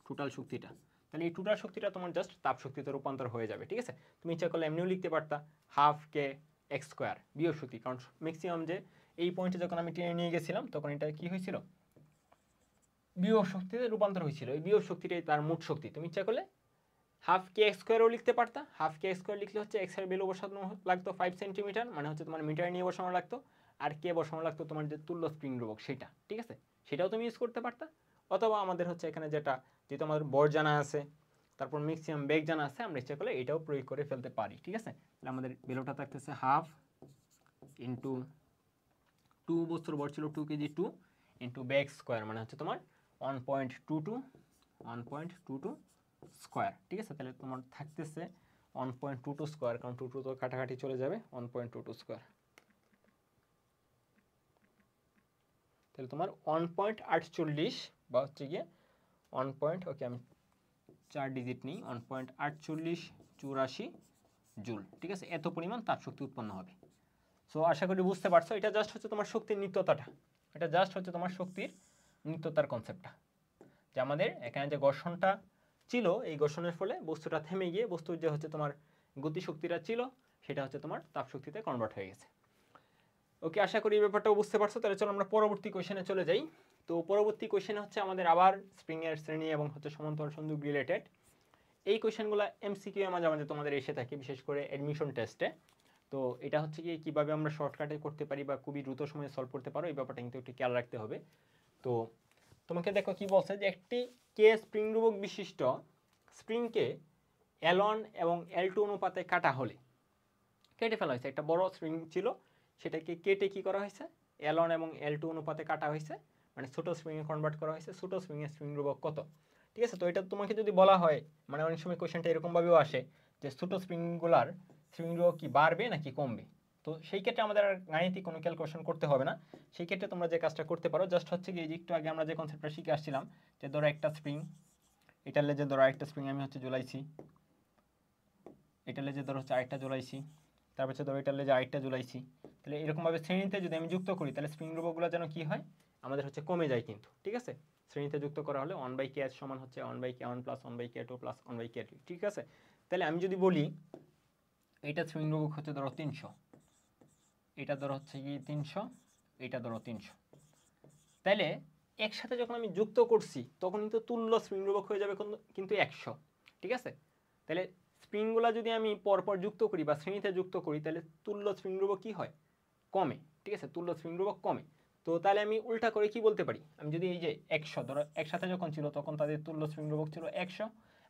Speaker 1: টোটাল শক্তিটা। তাহলে এই টোটাল শক্তিটা তোমার জাস্ট তাপ শক্তিতে রূপান্তর হয়ে যাবে, ঠিক আছে। তুমি ইচ্ছা করলে এমনিও লিখতে পারতা হাফ কে এক্স স্কোয়ার বিভব শক্তি, কারণ ম্যাক্সিমাম যে এই পয়েন্টে যখন আমি টেনে নিয়ে গেছিলাম তখন এটা কি হয়েছিল, বিভব শক্তিতে রূপান্তর হয়েছিল, এই বিভব শক্তিটাই তার মোট শক্তি। তুমি ইচ্ছা করলে হাফ কে এক্স স্কোয়ারও লিখতে পারতা, হাফ কে এক্স স্কোয়ার লিখলে হচ্ছে এক্স এর ভ্যালু বসানো লাগতো 5 সেন্টিমিটার, মানে হচ্ছে তোমার মিটার নিয়ে বসানো লাগতো, আর কে বসানো লাগতো তোমার যে তুল্য স্প্রিং ধ্রুবক সেটা, ঠিক আছে, সেটাও তুমি ইউজ করতে পারতা। অথবা আমাদের হচ্ছে এখানে যেটা, যেহেতু আমাদের বর জানা আছে, তারপর ম্যাক্সিমাম বেগ জানা আছে, আমরা ইচ্ছা করলে এটাও প্রয়োগ করে ফেলতে পারি, ঠিক আছে। তাহলে আমাদের ভ্যালুটা থাকতেছে হাফ ইন্টু 2, বস্তুর ভর ছিল 2 কেজি, 2 ইন্টু বেগ স্কোয়ার, মানে হচ্ছে তোমার 1.22 স্কোয়ার, ঠিক আছে। তাহলে তোমার থাকতেছে 1.22 স্কোয়ার, কারণ 2 তো কাটাকাটি চলে যাবে, 1.22 স্কোয়ার, তাহলে তোমার 1.48 বা হচ্ছে গিয়ে 1. ওকে আমি 4 ডিজিট নিই, 1.4884 জুল, ঠিক আছে, এত পরিমাণ তাপশক্তি উৎপন্ন হবে। সো আশা করি বুঝতে পারছো, এটা জাস্ট হচ্ছে তোমার শক্তির নিত্যতাটা, এটা জাস্ট হচ্ছে তোমার শক্তির নিত্যতার কনসেপ্টটা, যে আমাদের এখানে যে ঘর্ষণটা ছিল, এই ঘর্ষণের ফলে বস্তুটা থেমে গিয়ে বস্তুর যে হচ্ছে তোমার গতিশক্তিটা ছিল সেটা হচ্ছে তোমার তাপশক্তিতে কনভার্ট হয়ে গেছে। ওকে, আশা করি এই ব্যাপারটাও বুঝতে পারছো। তাহলে চলো আমরা পরবর্তী কোয়েশনে চলে যাই। তো পরবর্তী কোয়েশনে হচ্ছে আমাদের আবার স্প্রিংয়ের শ্রেণী এবং হচ্ছে সমান্তরাল সংযোগ রিলেটেড। এই কোয়েশনগুলো এমসিকিউ এর মাঝে মাঝে তোমাদের এসে থাকে, বিশেষ করে অ্যাডমিশন টেস্টে। তো এটা হচ্ছে কি কীভাবে আমরা শর্টকাটে করতে পারি বা খুবই দ্রুত সময়ে সলভ করতে পারো, এই ব্যাপারটা কিন্তু একটু খেয়াল রাখতে হবে। তো তোমাকে দেখো কি বলছে, যে একটি কে স্প্রিং ধ্রুবক বিশিষ্ট স্প্রিংকে L1 এবং L2 অনুপাতে কাটা হলে, কেটে ফেলা হয়েছে, একটা বড় স্প্রিং ছিল সেটাকে কেটে কি করা হয়েছে, L1 এবং L2 অনুপাতে কাটা হয়েছে, মানে ছোট স্প্রিংয়ে কনভার্ট করা হয়েছে, ছোট স্প্রিংয়ের স্প্রিং ধ্রুবক কত, ঠিক আছে। তো এটা তোমাকে যদি বলা হয়, মানে অনেক সময় কোয়েশ্চেনটা এরকমভাবেও আসে যে ছোট স্প্রিংগুলার স্প্রিং ধ্রুবক কি বাড়বে নাকি কমবে। তো সেই ক্ষেত্রে আমাদের আর গাণিতিক কোনো ক্যালকুলেশন করতে হবে না। সেই ক্ষেত্রে তোমরা যে কাজটা করতে পারো, জাস্ট হচ্ছে কি একটু আগে আমরা যে কনসেপ্টটা শিখে আসছিলাম, যে ধরো একটা স্প্রিং, এটার লেজে ধরো একটা স্প্রিং আমি হচ্ছে ঝুলাইছি, এটার লেজে ধরো হচ্ছে আরেকটা ঝুলাইছি, তারপর হচ্ছে ধরো এটার লেজে আরেকটা ঝুলাইছি। তাহলে এরকমভাবে শ্রেণীতে যদি আমি যুক্ত করি তাহলে স্প্রিং ধ্রুবকগুলো যেন কি হয়, আমাদের হচ্ছে কমে যায় কিন্তু, ঠিক আছে। শ্রেণীতে যুক্ত করা হলে 1/k সমান হচ্ছে 1/k1 plus 1/k2 plus 1/k3, ঠিক আছে। তাহলে আমি যদি বলি এইটা স্প্রিং ধ্রুবক হচ্ছে ধরো 300, এটা ধরো হচ্ছে কি 300, এটা ধরো 300, তাহলে একসাথে যখন আমি যুক্ত করছি তখন কিন্তু তুল্য স্প্রিং ধ্রুবক হয়ে যাবে কিন্তু 100, ঠিক আছে। তাহলে স্প্রিংগুলো যদি আমি পরপর যুক্ত করি বা শ্রেণীতে যুক্ত করি তাহলে তুল্য স্প্রিং ধ্রুবক কী হয়, কমে, ঠিক আছে, তুল্য স্প্রিং ধ্রুবক কমে। তো তাহলে আমি উল্টা করে কি বলতে পারি, আমি যদি এই যে 100 ধরো একসাথে যখন ছিল তখন তাদের তুল্য স্প্রিং ধ্রুবক ছিল 100,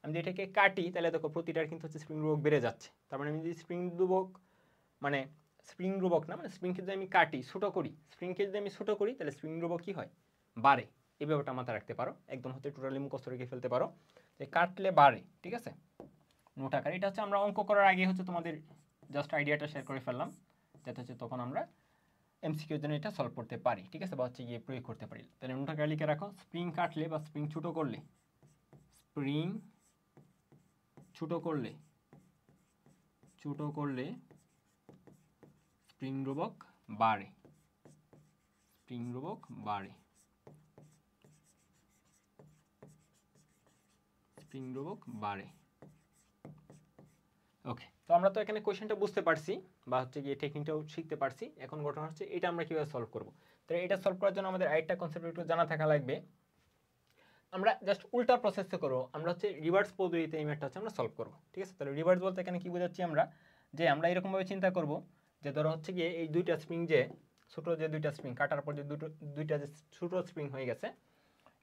Speaker 1: আমি যদি এটাকে কাটি তাহলে দেখো প্রতিটার কিন্তু হচ্ছে স্প্রিং ধ্রুবক বেড়ে যাচ্ছে। তার মানে আমি যদি স্প্রিং ধ্রুবক মানে স্প্রিং ধ্রুবক না, মানে স্প্রিংকে যদি আমি কাটি ছোটো করি, স্প্রিংকে যদি আমি ছোটো করি তাহলে স্প্রিং ধ্রুবক কী হয়, বাড়ে। এই ব্যাপারটা মাথায় রাখতে পারো, একদম হচ্ছে টোটালি মুখস্থ রেখে ফেলতে পারো যে কাটলে বাড়ে, ঠিক আছে, নোট আকারে। এটা হচ্ছে আমরা অঙ্ক করার আগে হচ্ছে তোমাদের জাস্ট আইডিয়াটা শেয়ার করে ফেললাম, যাতে হচ্ছে তখন আমরা এমসিকিউর জন্য এটা সলভ করতে পারি, ঠিক আছে, বা হচ্ছে গিয়ে প্রয়োগ করতে পারি। তাহলে নোট আকারে লিখে রাখো, স্প্রিং কাটলে বা স্প্রিং ছোটো করলে, স্প্রিং ছোটো করলে স্প্রিং রোবক বাড়ে, স্প্রিং রোবক বাড়ে, স্প্রিং রোবক বাড়ে। ওকে, তো আমরা তো এখানে কোশ্চেনটা বুঝতে পারছি বা হচ্ছে গিয়ে টেকনিকটাও শিখতে পারছি। এখন ঘটনা হচ্ছে এটা আমরা কিভাবে সলভ করব। তো এটা সলভ করার জন্য আমাদের আরেকটা কনসেপ্ট একটু জানা থাকা লাগবে। আমরা জাস্ট উল্টা প্রসেসে করব, আমরা হচ্ছে রিভার্স পদ্ধতিতে এই ম্যাথটা হচ্ছে আমরা সলভ করব। ঠিক আছে, তাহলে রিভার্স বলতে এখানে কি বোঝাচ্ছি আমরা, যে আমরা এরকমভাবে চিন্তা করব যে ধরো হচ্ছে গিয়ে এই দুইটা স্প্রিং, যে ছোটো যে দুইটা স্প্রিং কাটার পর যে দুইটা যে ছোটো স্প্রিং হয়ে গেছে,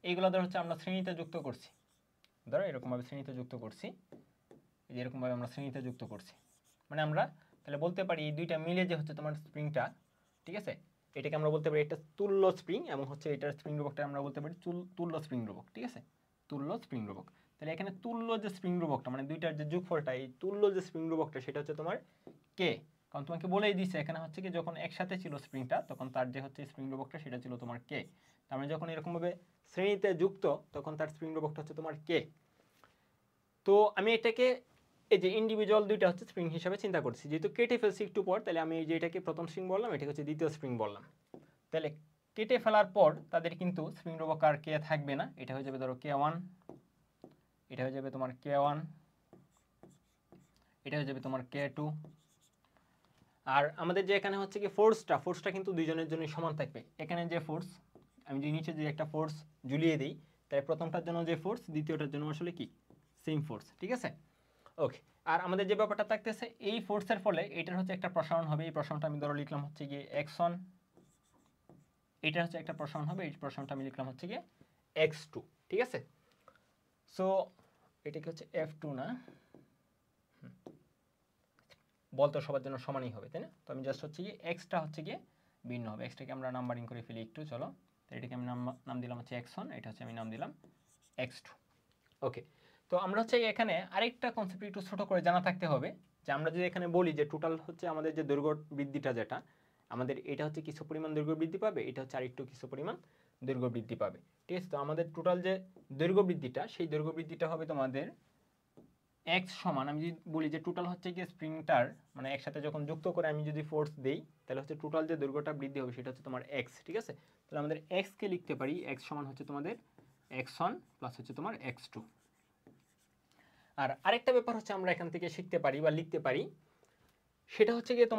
Speaker 1: এইগুলো ধর হচ্ছে আমরা শ্রেণীতে যুক্ত করছি, ধরো এরকমভাবে শ্রেণীতে যুক্ত করছি, এরকমভাবে আমরা শ্রেণীতে যুক্ত করছি। মানে আমরা তাহলে বলতে পারি এই দুইটা মিলে যে হচ্ছে তোমার স্প্রিংটা, ঠিক আছে, এটাকে আমরা বলতে পারি একটা তুল্য স্প্রিং, এবং হচ্ছে এটার স্প্রিং রোবকটা আমরা বলতে পারি তুল্য স্প্রিং রোবক। ঠিক আছে, তুল্য স্প্রিং রোবক। তাহলে এখানে তুল্য যে স্প্রিং রোবকটা মানে দুইটার যে যোগফলটা, এই তুল্য যে স্প্রিং রোবকটা সেটা হচ্ছে তোমার কে। কারণ তোমাকে বলেই দিচ্ছে এখানে হচ্ছে কি যখন একসাথে ছিল স্প্রিংটা তখন তার যে হচ্ছে স্প্রিং রোবকটা সেটা ছিল তোমার কে। তার মানে যখন এরকমভাবে শ্রেণীতে যুক্ত তখন তার স্প্রিং রোবকটা হচ্ছে তোমার কে। তো আমি এটাকে এই যে ইন্ডিভিজুয়াল দুইটা হচ্ছে স্প্রিং হিসাবে চিন্তা করছি, যেহেতু কেটে ফেলছি একটু পর, তাহলে আমি এই যে এটাকে প্রথম স্প্রিং বললাম, এটাকে হচ্ছে দ্বিতীয় স্প্রিং বললাম। তাহলে কেটে ফেলার পর তাদের কিন্তু স্প্রিং রোবক আর কে থাকবে না, এটা হয়ে যাবে ধরো K1, এটা হয়ে যাবে তোমার K1, এটা হয়ে যাবে তোমার K2। আর আমাদের যে এখানে হচ্ছে কি ফোর্সটা কিন্তু দুইজনের জন্য সমান থাকবে। এখানে যে ফোর্স, আমি যে নিচে যে একটা ফোর্স ঝুলিয়ে দিই, তাই প্রথমটার জন্য যে ফোর্স দ্বিতীয়টার জন্য আসলে কি সেম ফোর্স। ঠিক আছে, ওকে। আর আমাদের যে ব্যাপারটা থাকতেছে এই ফোর্সের ফলে এটার হচ্ছে একটা প্রসারণ হবে, এই প্রসারণটা আমি ধরো লিখলাম হচ্ছে গিয়ে x1, এটা হচ্ছে একটা প্রসারণ হবে, এই প্রসারণটা আমি লিখলাম হচ্ছে গিয়ে x2। ঠিক আছে, সো এটা কি হচ্ছে F2 না, বল তো সবার জন্য সমানই হবে তাই না। তো আমি জাস্ট হচ্ছে গিয়ে এক্সটা হচ্ছে গিয়ে ভিন্ন হবে, এক্সটাকে আমরা নাম্বারিং করে ফেলি একটু, চলো। তো এটাকে আমি নাম দিলাম হচ্ছে x1, এটা হচ্ছে আমি নাম দিলাম x2। ওকে, তো আমরা হচ্ছে এখানে আরেকটা কনসেপ্ট একটু ছোট করে জানা থাকতে হবে, যে আমরা যদি এখানে বলি যে টোটাল হচ্ছে আমাদের যে দৈর্ঘ্য বৃদ্ধিটা, যেটা আমাদের এটা হচ্ছে কিছু পরিমাণ দৈর্ঘ্য বৃদ্ধি পাবে, এটা হচ্ছে আরেকটু কিছু পরিমাণ দৈর্ঘ্য বৃদ্ধি পাবে। ঠিক আছে, তো আমাদের টোটাল যে দৈর্ঘ্য বৃদ্ধিটা, সেই দৈর্ঘ্য বৃদ্ধিটা হবে তোমাদের x সমান, আমি যদি বলি যে টোটাল হচ্ছে কি স্প্রিংটার মানে একসাথে যখন যুক্ত করে আমি যদি ফোর্স দেই, তাহলে হচ্ছে টোটাল যে দৈর্ঘ্যটা বৃদ্ধি হবে সেটা হচ্ছে তোমার x। ঠিক আছে, তাহলে আমাদের x কে লিখতে পারি x সমান হচ্ছে তোমাদের x1 প্লাস হচ্ছে তোমার x2। আর আরেকটা ব্যাপার হচ্ছে আমরা এখান থেকে শিখতে পারি বা লিখতে পারি, সেটা হচ্ছে গিয়ে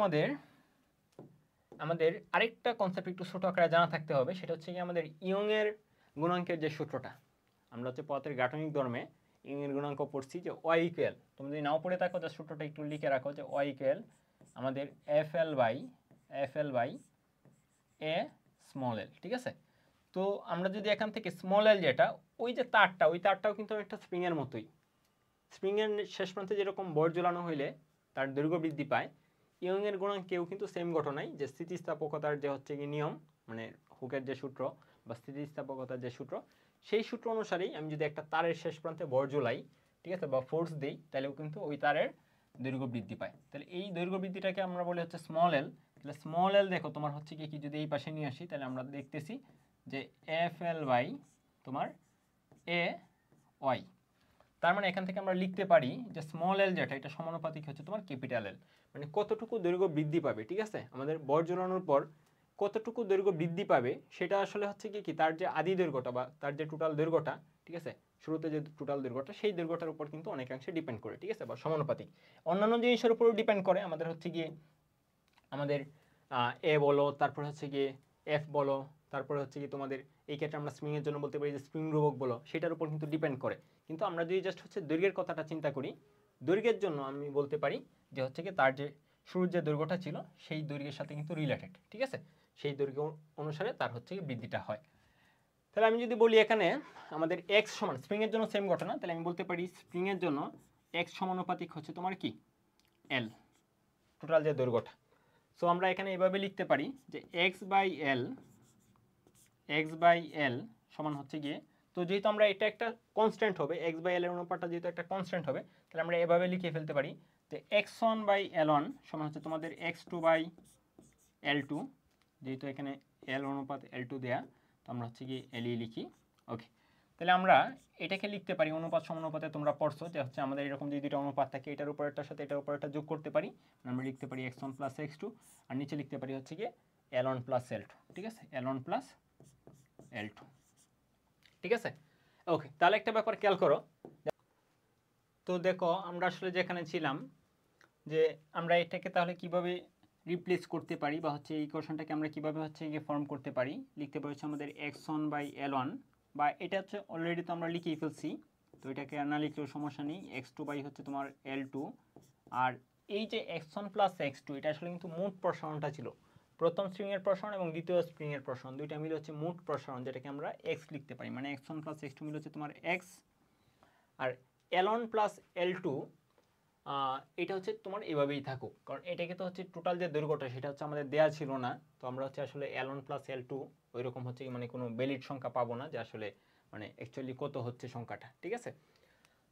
Speaker 1: আমাদের আরেকটা কনসেপ্ট একটু ছোট আকারে জানা থাকতে হবে, সেটা হচ্ছে কি আমাদের ইয়ং এর গুণাঙ্কের যে সূত্রটা, আমরা হচ্ছে পদার্থের গাঠনিক ধর্মে ইয়ং এর গুণাঙ্ক পড়ছি যে y ইকুয়াল, তুমি যদি নাও পড়ে থাকো যে সূত্রটা একটু লিখে রাখো, যে y ইকুয়াল আমাদের FL by a small l। ঠিক আছে, তো আমরা যদি এখান থেকে স্মল l যেটা ওই যে তারটা, ওই তারটাও কিন্তু একটা স্প্রিং এর মতোই, স্প্রিং এর শেষ প্রান্তে যেরকম বল ঝোলানো হইলে তার দৈর্ঘ্য বৃদ্ধি পায়, ইয়ং এর গুণাঙ্কেও কিন্তু সেম ঘটনাই, যে স্থিতিস্থাপকতার যে হচ্ছে কি নিয়ম, মানে হুকের যে সূত্র বা স্থিতিস্থাপকতার যে সূত্র, সেই সূত্র অনুসারেই আমি যদি একটা তারের শেষ প্রান্তে বল ঝোলাই, ঠিক আছে, বা ফোর্স দিই, তাহলেও কিন্তু ওই তারের দৈর্ঘ্য বৃদ্ধি পায়। তাহলে এই দৈর্ঘ্য বৃদ্ধিটাকে আমরা বলি হচ্ছে স্মল এল। তাহলে স্মল এল দেখো তোমার হচ্ছে কি যদি এই পাশে নিয়ে আসি, তাহলে আমরা দেখতেছি যে FL বাই তোমার a y। তার মানে এখান থেকে আমরা লিখতে পারি যে স্মল এল যেটা, এটা সমানুপাতিক হচ্ছে তোমার ক্যাপিটাল এল, মানে কতটুকু দৈর্ঘ্য বৃদ্ধি পাবে। ঠিক আছে, আমাদের বল ঝোলানোর পর কতটুকু দৈর্ঘ্য বৃদ্ধি পাবে সেটা আসলে হচ্ছে কি তার যে আদি দৈর্ঘ্যটা বা তার যে টোটাল দৈর্ঘ্যটা, ঠিক আছে, শুরুতে যে টোটাল দৈর্ঘ্যটা, সেই দৈর্ঘ্যটার উপর কিন্তু অনেকাংশে ডিপেন্ড করে। ঠিক আছে, বা সমানুপাতিক অন্যান্য জিনিসের উপরও ডিপেন্ড করে। আমাদের হচ্ছে গিয়ে আমাদের এ বলো, তারপর হচ্ছে গিয়ে এফ বলো, তারপরে হচ্ছে কি তোমাদের এই ক্ষেত্রে আমরা স্প্রিংয়ের জন্য বলতে পারি যে স্প্রিং রোবক বলো, সেটার উপর কিন্তু ডিপেন্ড করে। কিন্তু আমরা যদি জাস্ট হচ্ছে দৈর্ঘ্যের কথাটা চিন্তা করি, দৈর্ঘ্যের জন্য আমি বলতে পারি যে হচ্ছে কি তার যে শুরুর যে দৈর্ঘ্যটা ছিল সেই দৈর্ঘ্যের সাথে কিন্তু রিলেটেড। ঠিক আছে, সেই দৈর্ঘ্য অনুসারে তার হচ্ছে কি বৃদ্ধিটা হয়। তাহলে আমি যদি বলি এখানে আমাদের এক্স সমান, স্প্রিংয়ের জন্য সেম ঘটনা, তাহলে আমি বলতে পারি স্প্রিংয়ের জন্য এক্স সমানুপাতিক হচ্ছে তোমার কি এল, টোটাল যে দৈর্ঘ্যটা। সো আমরা এখানে এভাবে লিখতে পারি যে এক্স বাই এল সমান হচ্ছে গিয়ে, তো যেহেতু আমরা এটা একটা কনস্ট্যান্ট হবে, এক্স বাই এল এর অনুপাতটা যেহেতু একটা কনস্ট্যান্ট হবে, তাহলে আমরা এভাবে লিখে ফেলতে পারি যে x1 বাই L1 সমান হচ্ছে তোমাদের x2 বাই L2, যেহেতু এখানে L অনুপাত L2 দেয়া, তো আমরা হচ্ছে গিয়ে L লিখি। ওকে, তাহলে আমরা এটাকে লিখতে পারি অনুপাত সমানুপাতে, তোমরা পড়ছো যে হচ্ছে আমাদের এরকম যদি দুটো অনুপাত থাকে এটার উপর একটার সাথে এটার উপর একটা যোগ করতে পারি, আমরা লিখতে পারি x1 প্লাস x2, আর নিচে লিখতে পারি হচ্ছে গিয়ে L1 প্লাস L2, ঠিক আছে, L1 প্লাস L2, ঠিক আছে। ওকে, তাহলে একটা ব্যাপার খেয়াল করো, তো দেখো আমরা আসলে যেখানে ছিলাম যে আমরা এটাকে তাহলে কিভাবে রিপ্লেস করতে পারি বা হচ্ছে এই ইকুয়েশনটাকে আমরা কিভাবে হচ্ছে গিয়ে ফর্ম করতে পারি, লিখতে পারি হচ্ছে আমাদের x1 বাই L1, বা এটা হচ্ছে অলরেডি তো আমরা লিখেই ফেলছি, তো এটাকে আর না লিখলেও সমস্যা নেই, x2 বাই হচ্ছে তোমার L2, আর এই যে x1 প্লাস x2 এটা আসলে কিন্তু মোট প্রসারণটা ছিল, প্রথম স্ট্রিংয়ের প্রসারণ এবং দ্বিতীয় স্ট্রিংয়ের প্রসারণ দুইটা মিলে হচ্ছে মোট প্রসারণ, যেটাকে আমরা x লিখতে পারি, মানে x1 প্লাস x2 মিলে হচ্ছে তোমার x, আর L1 প্লাস L2 এটা হচ্ছে তোমার এভাবেই থাকুক, কারণ এটাকে তো হচ্ছে টোটাল যে দৈর্ঘ্যটা সেটা হচ্ছে আমাদের দেয়া ছিল না, তো আমরা হচ্ছে আসলে L1 প্লাস L2 ওই রকম হচ্ছে মানে কোনো ভ্যালিড সংখ্যা পাবো না যে আসলে মানে অ্যাকচুয়ালি কত হচ্ছে সংখ্যাটা, ঠিক আছে।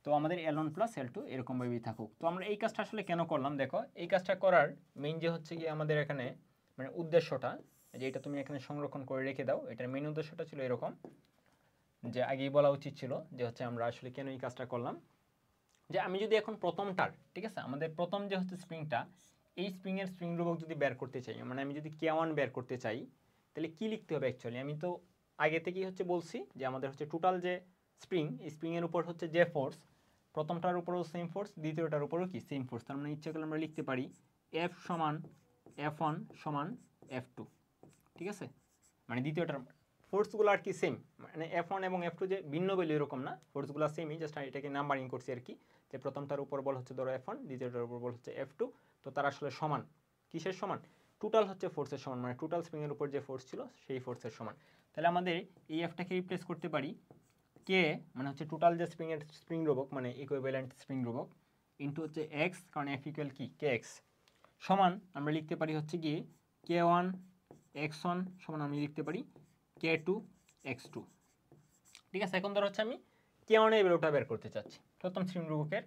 Speaker 1: তো আমাদের L1 প্লাস L2 এরকমভাবেই থাকুক। তো আমরা এই কাজটা আসলে কেন করলাম, দেখো এই কাজটা করার মেইন যে হচ্ছে কি আমাদের এখানে মানে উদ্দেশ্যটা, যে এটা তুমি এখানে সংরক্ষণ করে রেখে দাও, এটার মেইন উদ্দেশ্যটা ছিল এরকম, যে আগেই বলা উচিত ছিল যে হচ্ছে আমরা আসলে কেন এই কাজটা করলাম, যে আমি যদি এখন প্রথমটার, ঠিক আছে, আমাদের প্রথম যে হচ্ছে স্প্রিংটা, এই স্প্রিংয়ের স্প্রিং ধ্রুবক যদি বের করতে চাই, মানে আমি যদি K1 বের করতে চাই, তাহলে কি লিখতে হবে অ্যাকচুয়ালি, আমি তো আগে থেকেই হচ্ছে বলছি যে আমাদের হচ্ছে টোটাল যে স্প্রিং, এই স্প্রিংয়ের উপর হচ্ছে যে ফোর্স, প্রথমটার উপরও সেম ফোর্স, দ্বিতীয়টার উপরও কি সেম ফোর্স, তার মানে ইচ্ছা করলে আমরা লিখতে পারি F সমান F1 সমান F2, ঠিক আছে, মানে দ্বিতীয়টার ফোর্সগুলো আর কি সেম, মানে F1 এবং F2 যে ভিন্ন বলে এরকম না, ফোর্সগুলো সেমই, জাস্ট এটাকে নাম্বারিং করছি আর কি, যে প্রথমটার উপর বল হচ্ছে ধরো F1, দ্বিতীয়টার উপর বল হচ্ছে F2, তো তারা আসলে সমান, কিসের সমান, টোটাল হচ্ছে ফোর্সের সমান, মানে টোটাল স্প্রিংয়ের উপর যে ফোর্স ছিল সেই ফোর্সের সমান। তাহলে আমাদের এই এফটাকে রিপ্লেস করতে পারি কে, মানে হচ্ছে টোটাল যে স্প্রিংয়ের স্প্রিং ধ্রুবক মানে ইকুইভ্যালেন্ট স্প্রিং ধ্রুবক, ইন্টু হচ্ছে এক্স, কারণ এফ ইকুয়াল কি কে এক্স, সমান আমরা লিখতে পারি হচ্ছে গিয়ে K1 x1 সমান আমি লিখতে পারি K2 x2, ঠিক আছে। এখন ধরো হচ্ছে আমি K1 এর ভ্যালুটা বের করতে চাচ্ছি, প্রথম স্ট্রিং ধ্রুবকের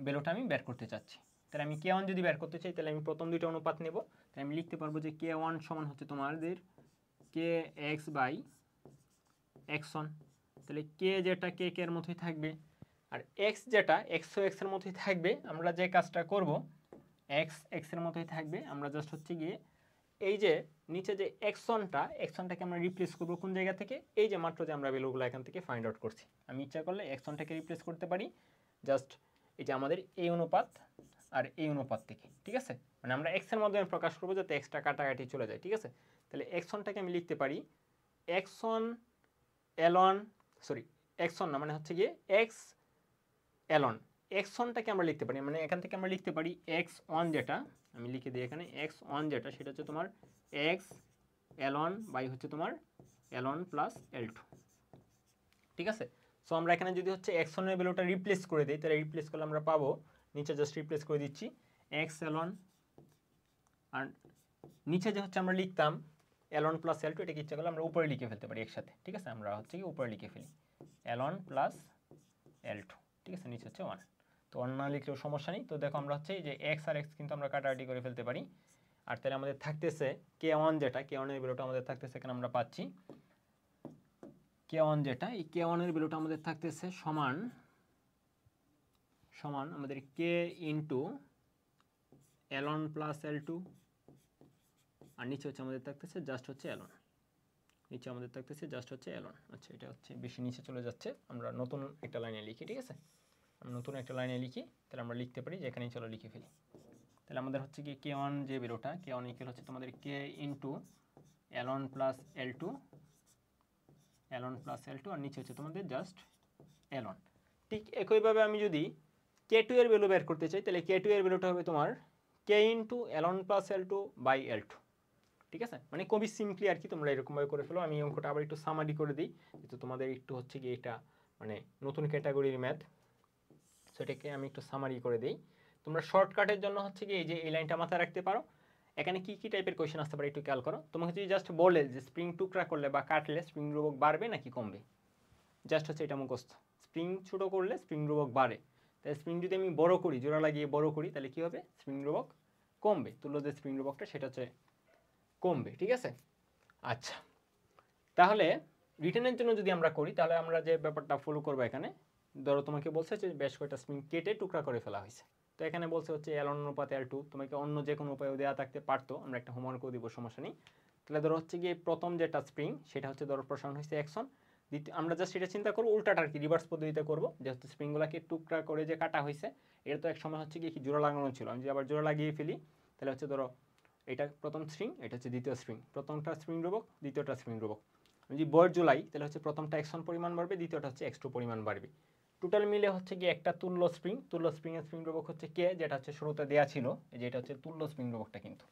Speaker 1: ভ্যালুটা আমি বের করতে চাচ্ছি, তাহলে আমি K1 যদি বের করতে চাই তাহলে আমি প্রথম দুইটা অনুপাত নেব, তাহলে আমি লিখতে পারবো যে K1 সমান হচ্ছে তোমাদের Kx বাই x1, তাহলে K যেটা K এর মতোই থাকবে, আর X যেটা X ও X এর মতোই থাকবে, আমরা যে কাজটা করব X X এর মতোই থাকবে, আমরা জাস্ট হচ্ছে গিয়ে এই যে নিচে যে x1টাকে আমরা রিপ্লেস করব কোন জায়গা থেকে, এই যে মাত্র যে আমরা ভ্যালুগুলো এখান থেকে ফাইন্ড আউট করছি, আমি ইচ্ছা করলে x1টাকে রিপ্লেস করতে পারি জাস্ট এই যে আমাদের এই অনুপাত আর এই অনুপাত থেকে, ঠিক আছে, মানে আমরা x এর মাধ্যমে প্রকাশ করব যাতে xটা কাটাকাটি চলে যায়, ঠিক আছে। তাহলে x1টাকে আমি লিখতে পারি x1 L1, সরি x1 না, মানে হচ্ছে গিয়ে x L1, x1টাকে আমরা লিখতে পারি, মানে এখান থেকে আমরা লিখতে পারি x1 যেটা, আমি লিখে দিই এখানে x1 যেটা সেটা হচ্ছে তোমার x L1 বাই হচ্ছে তোমার L1 প্লাস L2, ঠিক আছে। সো আমরা এখানে যদি হচ্ছে x1 এর ভ্যালুটা রিপ্লেস করে দিই, তাহলে রিপ্লেস করলে আমরা পাবো, নিচে জাস্ট রিপ্লেস করে দিচ্ছি x L1, আর নিচে যে হচ্ছে আমরা লিখতাম L1 প্লাস L2, এটাকে ইচ্ছা করলে আমরা উপরে লিখে ফেলতে পারি একসাথে, ঠিক আছে, আমরা হচ্ছে কি উপরে লিখে ফেলি L1 প্লাস L2, ঠিক আছে, নিচে হচ্ছে 1, তো 1 না লিখলেও সমস্যা নেই। তো দেখো আমরা হচ্ছে যে x আর x কিন্তু আমরা কাটাকাটি করে ফেলতে পারি, আর তাহলে আমাদের থাকতেছে K1 যেটা, K1 এর ভ্যালুটা আমাদের থাকতেছে এখানে আমরা পাচ্ছি K1 যেটা, এই K1 এর ভ্যালুটা আমাদের থাকতেছে সমান সমান আমাদের K into L1 plus L2, আর নিচে হচ্ছে আমাদের থাকতেছে জাস্ট হচ্ছে L1, নিচে আমাদের থাকতেছে জাস্ট হচ্ছে L1, আচ্ছা এটা হচ্ছে বেশি নিচে চলে যাচ্ছে, আমরা নতুন একটা লাইনে লিখি, ঠিক আছে, আমরা নতুন একটা লাইনে লিখি, তাহলে আমরা লিখতে পারি যে এখানেই চলো লিখে ফেলি, তাহলে আমাদের হচ্ছে কি K1 যে বেরোটা K1 ইকুয়াল হচ্ছে তোমাদের K into L1 plus L2, L1 plus L2, আর নিচে হচ্ছে তোমাদের জাস্ট L1। ঠিক একইভাবে আমি যদি K2 এর ভ্যালু বের করতে চাই, তাহলে K2 এর ভ্যালুটা হবে তোমার K into L1 plus L2 by L2, ঠিক আছে, মানে খুবই সিম্পলি আর কি, তোমরা এরকমভাবে করে ফেলো। আমি অঙ্কটা আবার একটু সামারি করে দিই, যেহেতু তোমাদের একটু হচ্ছে কি এটা মানে নতুন ক্যাটাগরির ম্যাথ, সেটাকে আমি একটু সামারি করে দিই। তোমরা শর্টকাটের জন্য হচ্ছে কি এই যে এই লাইনটা মাথায় রাখতে পারো, এখানে কি কি টাইপের কোয়েশ্চেন আসতে পারে একটু খেয়াল করো। তোমাকে যদি জাস্ট বলে যে স্প্রিং টুকরা করলে বা কাটলে স্প্রিং ধ্রুবক বাড়বে নাকি কমবে, জাস্ট হচ্ছে এটা মুখস্থ, স্প্রিং ছোট করলে স্প্রিং ধ্রুবক বাড়ে, তাই স্প্রিং যদি আমি বড় করি, জোড়া লাগিয়ে বড় করি, তাহলে কি হবে, স্প্রিং ধ্রুবক কমবে, তুল্য যে স্প্রিং ধ্রুবকটা সেটা হচ্ছে কমবে, ঠিক আছে। আচ্ছা, তাহলে রিটেনের জন্য যদি আমরা করি তাহলে আমরা যে ব্যাপারটা ফলো করবো এখানে, ধরো তোমাকে বলছে যে বেশ কয়েকটা স্প্রিং কেটে টুকরা করে ফেলা হয়েছে। তো এখানে বলছে হচ্ছে L1 অনুপাত L2, তোমাকে অন্য যে কোনো উপায়ে দেওয়া থাকতে পারতো, আমরা একটা হোমওয়ার্কও দিব, সমস্যা নেই। তাহলে ধরো হচ্ছে গিয়ে প্রথম যেটা স্প্রিং সেটা হচ্ছে ধরো প্রসারণ হয়েছে X1, দ্বিতীয় আমরা জাস্ট এটা চিন্তা করবো উল্টাটা আর কি, রিভার্স পদ্ধতিতে করবো, যে হচ্ছে স্প্রিংগুলোকে টুকরা করে যে কাটা হয়েছে, এটা তো এক সময় হচ্ছে কি জোড়া লাগানো ছিল, আমি যদি আবার জোড়া লাগিয়ে ফেলি তাহলে হচ্ছে ধরো এটা প্রথম স্প্রিং, এটা হচ্ছে দ্বিতীয় স্প্রিং, প্রথমটা স্প্রিং ধ্রুবক, দ্বিতীয়টা স্প্রিং ধ্রুবক। আমি যদি বয়ের জোলাই তাহলে হচ্ছে প্রথমটা X1 পরিমাণ বাড়বে, দ্বিতীয়টা হচ্ছে X2 পরিমাণ বাড়বে। টোটাল মিলে হচ্ছে গিয়ে একটা তুল্য স্প্রিং এর স্প্রিং ধ্রুবক হচ্ছে কে, যেটা হচ্ছে শুরুতে দেওয়া ছিল, যেটা হচ্ছে তুল্য স্প্রিং ধ্রুবকটা, কিন্তু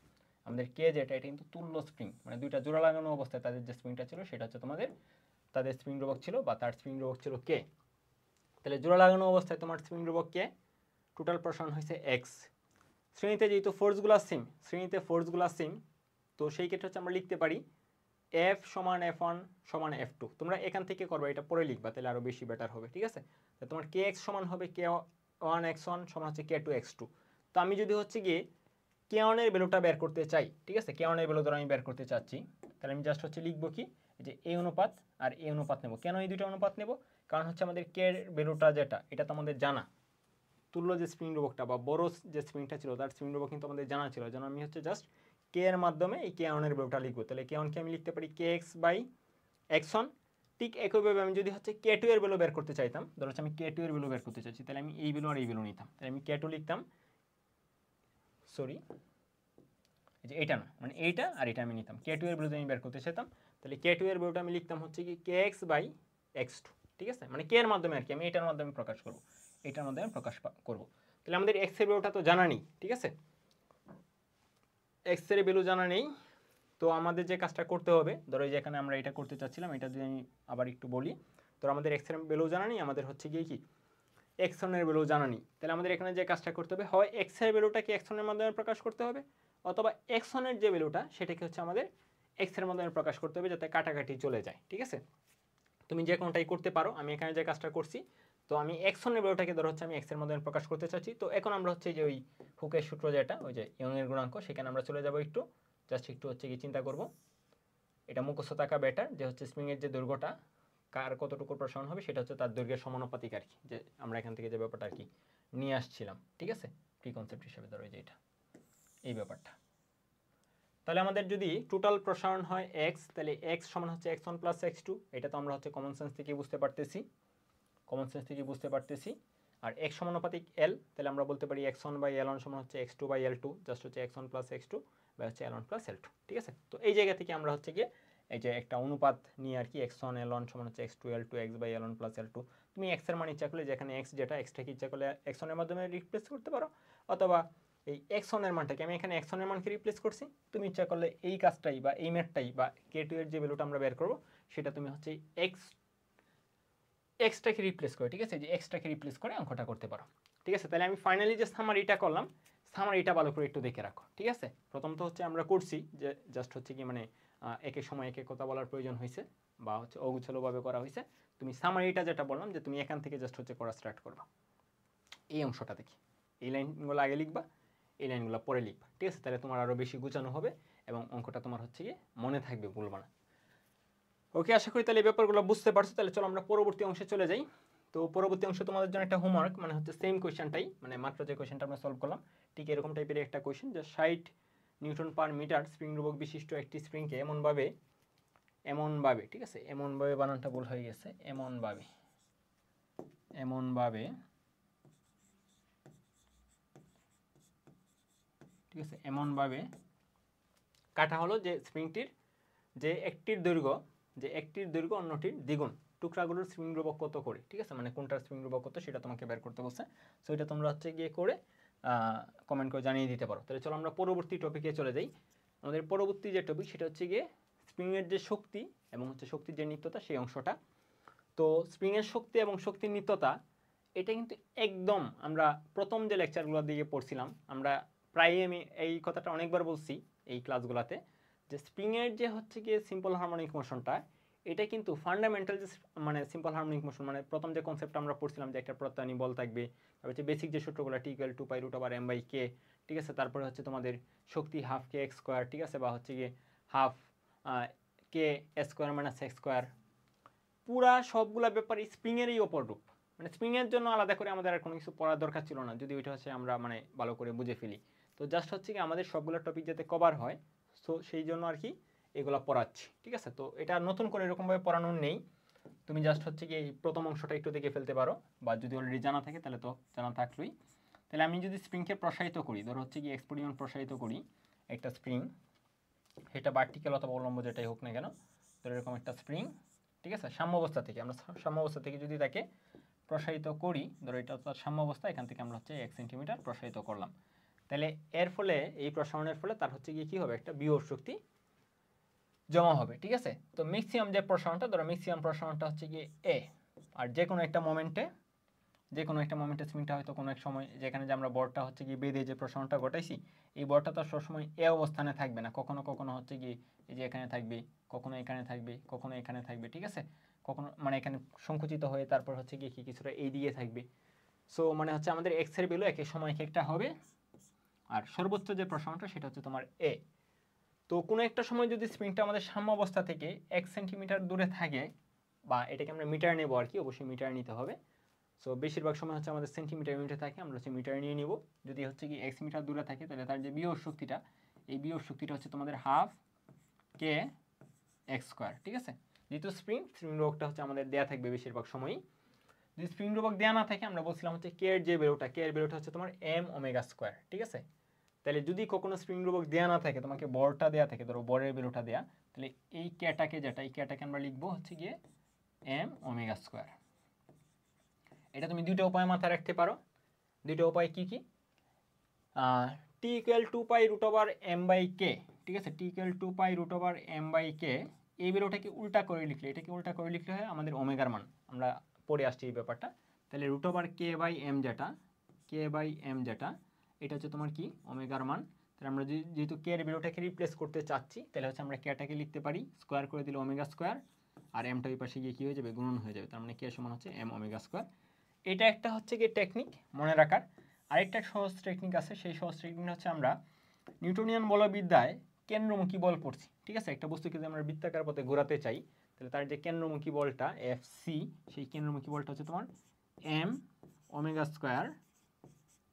Speaker 1: আমাদের কে যেটা এটা কিন্তু তুল্য স্প্রিং, মানে দুইটা জোড়া লাগানো অবস্থায় তাদের যে স্প্রিংটা ছিল সেটা হচ্ছে তোমাদের তাদের স্প্রিং ধ্রুবক ছিল, বা তার স্প্রিং ধ্রুবক ছিল কে। তাহলে জোড়া লাগানো অবস্থায় তোমার স্প্রিং ধ্রুবক কে, টোটাল প্রসারণ হয়েছে X। শ্রেণীতে যেহেতু ফোর্সগুলা সেম, তো সেই ক্ষেত্রে হচ্ছে আমরা লিখতে পারি F সমান F1 সমান F2। তোমরা এখান থেকে করবে, এটা পরে লিখবা, তাহলে আরও বেশি বেটার হবে, ঠিক আছে। তো তোমার Kx সমান হবে K1 X1 সমান হচ্ছে K2 X2। তো আমি যদি হচ্ছে গিয়ে K1 এর ভ্যালুটা বের করতে চাই, ঠিক আছে, K1 এর ভ্যালু ধরো আমি বের করতে চাচ্ছি, তাহলে আমি জাস্ট হচ্ছে লিখবো কি যে এই অনুপাত আর এই অনুপাত নেব। কেন এই দুটো অনুপাত নেব? কারণ হচ্ছে আমাদের K এর ভ্যালুটা যেটা, এটা তো আমাদের জানা, তুল্য যে স্প্রিং ধ্রুবকটা বা বড় যে স্প্রিংটা ছিল তার স্প্রিং ধ্রুবক কিন্তু আমাদের জানা ছিল, যেন আমি হচ্ছে জাস্ট কে এর মাধ্যমে এই K1 এর ভ্যালুটা লিখবো। তাহলে K1 কে আমি লিখতে পারি Kx বাই X1। ঠিক একইভাবে আমি যদি হচ্ছে K2 এর ভ্যালু বের করতে চাইতাম, ধরো হচ্ছে আমি K2 এর ভ্যালু বের করতে চাইছি, তাহলে আমি এই ভ্যালু আর এই ভ্যালু নিতাম, তাহলে আমি K2 লিখতাম, সরি যে এইটা না, মানে এইটা আর এটা আমি নিতাম, K2 এর ভ্যালু আমি বের করতে চাইতাম, তাহলে K2 এর ভ্যালুটা আমি লিখতাম হচ্ছে কি Kx বাই X2, ঠিক আছে, মানে K এর মাধ্যমে আর কি, আমি এটার মাধ্যমে প্রকাশ করব, এটার মাধ্যমে প্রকাশ করব। তাহলে আমাদের X এর ভ্যালুটা তো জানা নেই, ঠিক আছে, X এর ভ্যালু জানা নেই। তো আমাদের যে কাজটা করতে হবে, ধরো যে এখানে আমরা এটা করতে চাচ্ছিলাম, এটা যদি আমি আবার একটু বলি, তো আমাদের X এর ভ্যালু জানা নেই, আমাদের হচ্ছে গিয়ে কি X1 এর ভ্যালু জানা নেই। তাহলে আমাদের এখানে যে কাজটা করতে হবে, হয় X এর ভ্যালুটাকে X1 এর মাধ্যমে প্রকাশ করতে হবে, অথবা X1 এর যে ভ্যালুটা সেটাকে হচ্ছে আমাদের X এর মাধ্যমে প্রকাশ করতে হবে, যাতে কাটাকাটি চলে যায়, ঠিক আছে। তুমি যে কোনোটাই করতে পারো, আমি এখানে যে কাজটা করছি, তো আমি X1 এর ভ্যালুটাকে ধরো হচ্ছে আমি X এর মাধ্যমে প্রকাশ করতে চাচ্ছি। তো এখন আমরা হচ্ছে যে ওই হুকের সূত্র যেটা, ওই যে ইয়ংয়ের গুণাঙ্ক, সেখানে আমরা চলে যাব, একটু জাস্ট একটু হচ্ছে কি চিন্তা করব, এটা মুখস্থ থাকা বেটার, যে হচ্ছে স্প্রিংয়ের যে দৈর্ঘ্যটা কার কতটুকু প্রসারণ হবে সেটা হচ্ছে তার দৈর্ঘ্যের সমানুপাতিক আর কি, যে আমরা এখান থেকে যে ব্যাপারটা আর কি নিয়ে আসছিলাম, ঠিক আছে, প্রি কনসেপ্ট হিসেবে ধরো যে এটা এই ব্যাপারটা। তাহলে আমাদের যদি টোটাল প্রসারণ হয় X, তাহলে X সমান হচ্ছে X1 প্লাস X2, এটা তো আমরা হচ্ছে কমন সেন্স থেকে বুঝতে পারতেছি, আর X সমানুপাতিক L, তাহলে আমরা বলতে পারি X1 বাই L1 সমান হচ্ছে X2 বাই L2, জাস্ট হচ্ছে X1 প্লাস X2 বা হচ্ছে L1 প্লাস L2, ঠিক আছে। তো এই জায়গা থেকে আমরা হচ্ছে গিয়ে এই যে একটা অনুপাত নিয়ে আর কি, X1 L1 সমান হচ্ছে X2 L2 X by L1 plus L2। তুমি X এর মান ইচ্ছা করলে, যেখানে X যেটা, Xটাকে ইচ্ছা করলে X1 এর মাধ্যমে রিপ্লেস করতে পারো, অথবা এই X1 এর মানটাকে, আমি এখানে X1 এর মানকে রিপ্লেস করছি, তুমি ইচ্ছা করলে এই কাজটাই বা এই ম্যাথটাই বা K2 এর যে ভ্যালুটা আমরা বের করবো সেটা তুমি হচ্ছে এক্সটাকে রিপ্লেস করে, ঠিক আছে, যে এক্সটাকে রিপ্লেস করে অঙ্কটা করতে পারো, ঠিক আছে। তাহলে আমি ফাইনালি যে সামারিটা করলাম, সামারিটা ভালো করে একটু দেখে রাখো, ঠিক আছে। প্রথম তো হচ্ছে আমরা করছি যে জাস্ট হচ্ছে কি মানে এক এক সময় এক এক কথা বলার প্রয়োজন হয়েছে, বা হচ্ছে অগুছালোভাবে করা হয়েছে। তুমি সামারিটা যেটা বললাম, যে তুমি এখান থেকে জাস্ট হচ্ছে করা স্টার্ট করবা, এই অংশটা দেখি, এই লাইনগুলো আগে লিখবা, এই লাইনগুলো পরে লিখবা, ঠিক আছে। তাহলে তোমার আরও বেশি গুছানো হবে এবং অঙ্কটা তোমার হচ্ছে গিয়ে মনে থাকবে, ভুলবা না। ওকে, আশা করি তাহলে এই ব্যাপারগুলো বুঝতে পারছো। তাহলে চলো আমরা পরবর্তী অংশে চলে যাই। তো পরবর্তী অংশে তোমাদের জন্য একটা হোমওয়ার্ক, মানে হচ্ছে সেম কোয়েশ্চেনটাই, মানে মাত্র যে কোয়েশ্চেনটা আমরা সলভ করলাম ঠিক এরকম টাইপের একটা কোয়েশ্চেন, যে 60 নিউটন পার মিটার স্প্রিং ধ্রুবক বিশিষ্ট একটি স্প্রিংকে এমনভাবে, ঠিক আছে, এমনভাবে বানানটা ভুল হয়ে গেছে, এমনভাবে ঠিক আছে, এমনভাবে কাটা হলো যে স্প্রিংটির যে একটির দৈর্ঘ্য অন্যটির দ্বিগুণ, টুকরাগুলোর স্প্রিং ধ্রুবক কত করে, ঠিক আছে, মানে কোনটার স্প্রিং ধ্রুবক কত সেটা তোমাকে বের করতে বলছে। সো এটা তোমরা হচ্ছে গিয়ে করে কমেন্ট করে জানিয়ে দিতে পারো। তাহলে চলো আমরা পরবর্তী টপিকে চলে যাই। আমাদের পরবর্তী যে টপিক সেটা হচ্ছে গিয়ে স্প্রিংয়ের যে শক্তি এবং হচ্ছে শক্তির যে নিত্যতা, সেই অংশটা। তো স্প্রিংয়ের শক্তি এবং শক্তির নিত্যতা, এটা কিন্তু একদম আমরা প্রথম যে লেকচারগুলো দিয়ে পড়ছিলাম, আমরা প্রায়ই, আমি এই কথাটা অনেকবার বলছি এই ক্লাসগুলোতে, যে স্প্রিংয়ের যে হচ্ছে গিয়ে সিম্পল হারমোনিক মোশনটা, এটা কিন্তু ফান্ডামেন্টাল যে মানে সিম্পল হারমোনিক মোশন, মানে প্রথম যে কনসেপ্টটা আমরা পড়ছিলাম, যে একটা প্রত্যানী বল থাকবে, তারপর হচ্ছে বেসিক যে সূত্রগুলো T=2π√m/k, ঠিক আছে, তারপরে হচ্ছে তোমাদের শক্তি হাফ kx স্কোয়ার, ঠিক আছে, বা হচ্ছে গিয়ে হাফ k² - x², পুরা সবগুলা ব্যাপার স্প্রিংয়েরই ওপর রূপ, মানে স্প্রিংয়ের জন্য আলাদা করে আমাদের আর কোনো কিছু পড়ার দরকার ছিল না, যদি ওইটা হচ্ছে আমরা মানে ভালো করে বুঝে ফেলি। তো জাস্ট হচ্ছে কি আমাদের সবগুলো টপিক যাতে কভার হয়, সো সেই জন্য আর কি এগুলো পড়াচ্ছি, ঠিক আছে। তো এটা নতুন করে এরকমভাবে পড়ানোর নেই, তুমি জাস্ট হচ্ছে কি এই প্রথম অংশটা একটু দেখে ফেলতে পারো, বা যদি অলরেডি জানা থাকে তাহলে তো জানা থাকলোই। তাহলে আমি যদি স্প্রিংকে প্রসারিত করি, ধরো হচ্ছে কি এক্স পরিমাণ প্রসারিত করি একটা স্প্রিং, সেটা ভার্টিক্যাল অথবা উল্লম্ব যেটাই হোক না কেন, তো এরকম একটা স্প্রিং, ঠিক আছে, সাম্যাবস্থা থেকে আমরা সাম্যাবস্থা থেকে যদি তাকে প্রসারিত করি, ধরো এটা তার সাম্যাবস্থা, এখান থেকে আমরা হচ্ছে 1 সেন্টিমিটার প্রসারিত করলাম, তাহলে এর ফলে এই প্রসারণের ফলে তার হচ্ছে গিয়ে কী হবে, একটা বিভব শক্তি জমা হবে, ঠিক আছে। তো ম্যাক্সিমাম যে প্রসারণটা, ধরো ম্যাক্সিমাম প্রসারণটা হচ্ছে গিয়ে এ, আর যে কোনো একটা মোমেন্টে স্প্রিংটা হয়তো কোনো এক সময় যেখানে যে আমরা বলটা হচ্ছে গিয়ে বেঁধে যে প্রসারণটা ঘটাইছি, এই বলটা তো সবসময় এ অবস্থানে থাকবে না, কখনো কখনো হচ্ছে গিয়ে এই যে এখানে থাকবে, কখনো এখানে থাকবে, কখনো এখানে থাকবে, ঠিক আছে, কখনো মানে এখানে সংকুচিত হয়ে তারপর হচ্ছে গিয়ে কি কিছুটা এই দিকে থাকবে। সো মানে হচ্ছে আমাদের এক্স এর ভ্যালু এক এক সময় এক একটা হবে, আর সর্বোচ্চ যে প্রসারণটা সেটা হচ্ছে তোমার এ। তো কোনো একটা সময় যদি স্প্রিংটা আমাদের সাম্য অবস্থা থেকে 1 সেন্টিমিটার দূরে থাকে, বা এটাকে আমরা মিটার নেব আর কি, অবশ্যই মিটার নিতে হবে। সো বেশিরভাগ সময় হচ্ছে আমাদের সেন্টিমিটার ইউনিটে থাকে, আমরা হচ্ছে মিটার নিয়ে নিব। যদি হচ্ছে কি এক্স মিটার দূরে থাকে তাহলে তার যে বিভব শক্তিটা, এই বিভব শক্তিটা হচ্ছে তোমাদের হাফ কে এক্স স্কোয়ার, ঠিক আছে। যেহেতু স্প্রিং রোবকটা হচ্ছে আমাদের দেয়া থাকবে বেশিরভাগ সময়ই, যদি স্প্রিং রোবক দেওয়া না থাকে আমরা বলছিলাম হচ্ছে কে এর যে বেরোটা হচ্ছে তোমার এম ওমেগা স্কোয়ার, ঠিক আছে। তাহলে যদি কখনো স্প্রিং রোবক দেওয়া না থাকে, তোমাকে বরটা দেওয়া থাকে, ধরো বরের বেরোটা দেওয়া, তাহলে এই ক্যাটাকে এই ক্যাটাকে আমরা লিখবো হচ্ছে গিয়ে এম ওমেগা স্কোয়ার। এটা তুমি দুইটা উপায় মাথায় রাখতে পারো। দুইটা উপায় কি কি, টি ইকুয়াল 2π√m/k, ঠিক আছে, টি ইকুয়াল 2π√m/k, এই বেরোটাকে উল্টা করে লিখলে, এটাকে উল্টা করে লিখলে হয় আমাদের ওমেগার মান, আমরা পড়ে আসছি এই ব্যাপারটা। তাহলে √k/m যেটা এটা হচ্ছে তোমার কি ওমেগার মান। তাহলে আমরা যেহেতু কে এর বেরোটাকে রিপ্লেস করতে চাচ্ছি, তাহলে হচ্ছে আমরা কেটাকে লিখতে পারি স্কোয়ার করে দিলে ওমেগা স্কোয়ার, আর এমটা ওই পাশে গিয়ে কী হয়ে যাবে, গুণন হয়ে যাবে, তার মানে কে সমান হচ্ছে এম ওমেগা স্কোয়ার। এটা একটা হচ্ছে গিয়ে টেকনিক মনে রাখার। আরেকটা সহজ টেকনিক আছে, সেই সহজ টেকনিক হচ্ছে আমরা নিউটনিয়ান বলবিদ্যায় কেন্দ্রমুখী বল পড়ছি, ঠিক আছে। একটা বস্তুকে যদি আমরা বৃত্তাকার পথে ঘোরাতে চাই, তাহলে তার যে কেন্দ্রমুখী বলটা FC, সেই কেন্দ্রমুখী বলটা হচ্ছে তোমার এম ওমেগা স্কোয়ার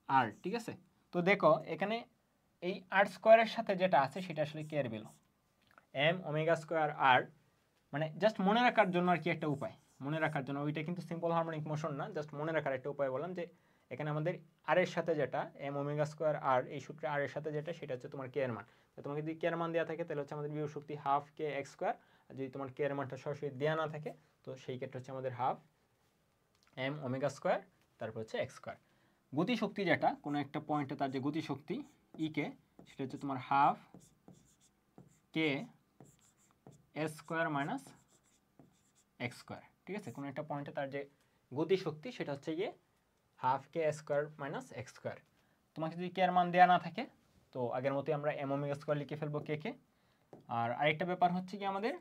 Speaker 1: আর, ঠিক আছে। তো দেখো এখানে এই আর স্কোয়ারের সাথে যেটা আছে সেটা আসলে কে এর ভ্যালু, এম ওমেগা স্কোয়ার আর, মানে জাস্ট মনে রাখার জন্য আর কি একটা উপায়, মনে রাখার জন্য, ওইটা কিন্তু সিম্পল হারমোনিক মোশন না, জাস্ট মনে রাখার একটা উপায় বললাম যে এখানে আমাদের আর এর সাথে যেটা এম ওমেগা স্কোয়ার আর, এই সূত্রে আর এর সাথে যেটা সেটা হচ্ছে তোমার কে এর মান। তো তোমাকে যদি কে এর মান দেওয়া থাকে তাহলে হচ্ছে আমাদের বিভব শক্তি হাফ কে এক্স স্কোয়ার, আর যদি তোমার কে এর মানটা সরাসরি দেওয়া না থাকে তো সেই ক্ষেত্রে হচ্ছে আমাদের হাফ এম ওমেগা স্কোয়ার তারপর হচ্ছে এক্স স্কোয়ার। গতিশক্তি যেটা কোনো একটা পয়েন্টে তার যে গতিশক্তি কে, সেটা হচ্ছে তোমার half K S square minus x square, ঠিক আছে। কোনো একটা পয়েন্টে তার যে গতিশক্তি সেটা হচ্ছে গিয়ে হাফ কে স্কোয়ার মাইনাস এক্স স্কোয়ার। তোমাকে যদি কে এর মান দেওয়া না থাকে তো আগের মতোই আমরা এম ওমেগা স্কোয়ার লিখে ফেলবো কে। আর আরেকটা ব্যাপার হচ্ছে কি আমাদের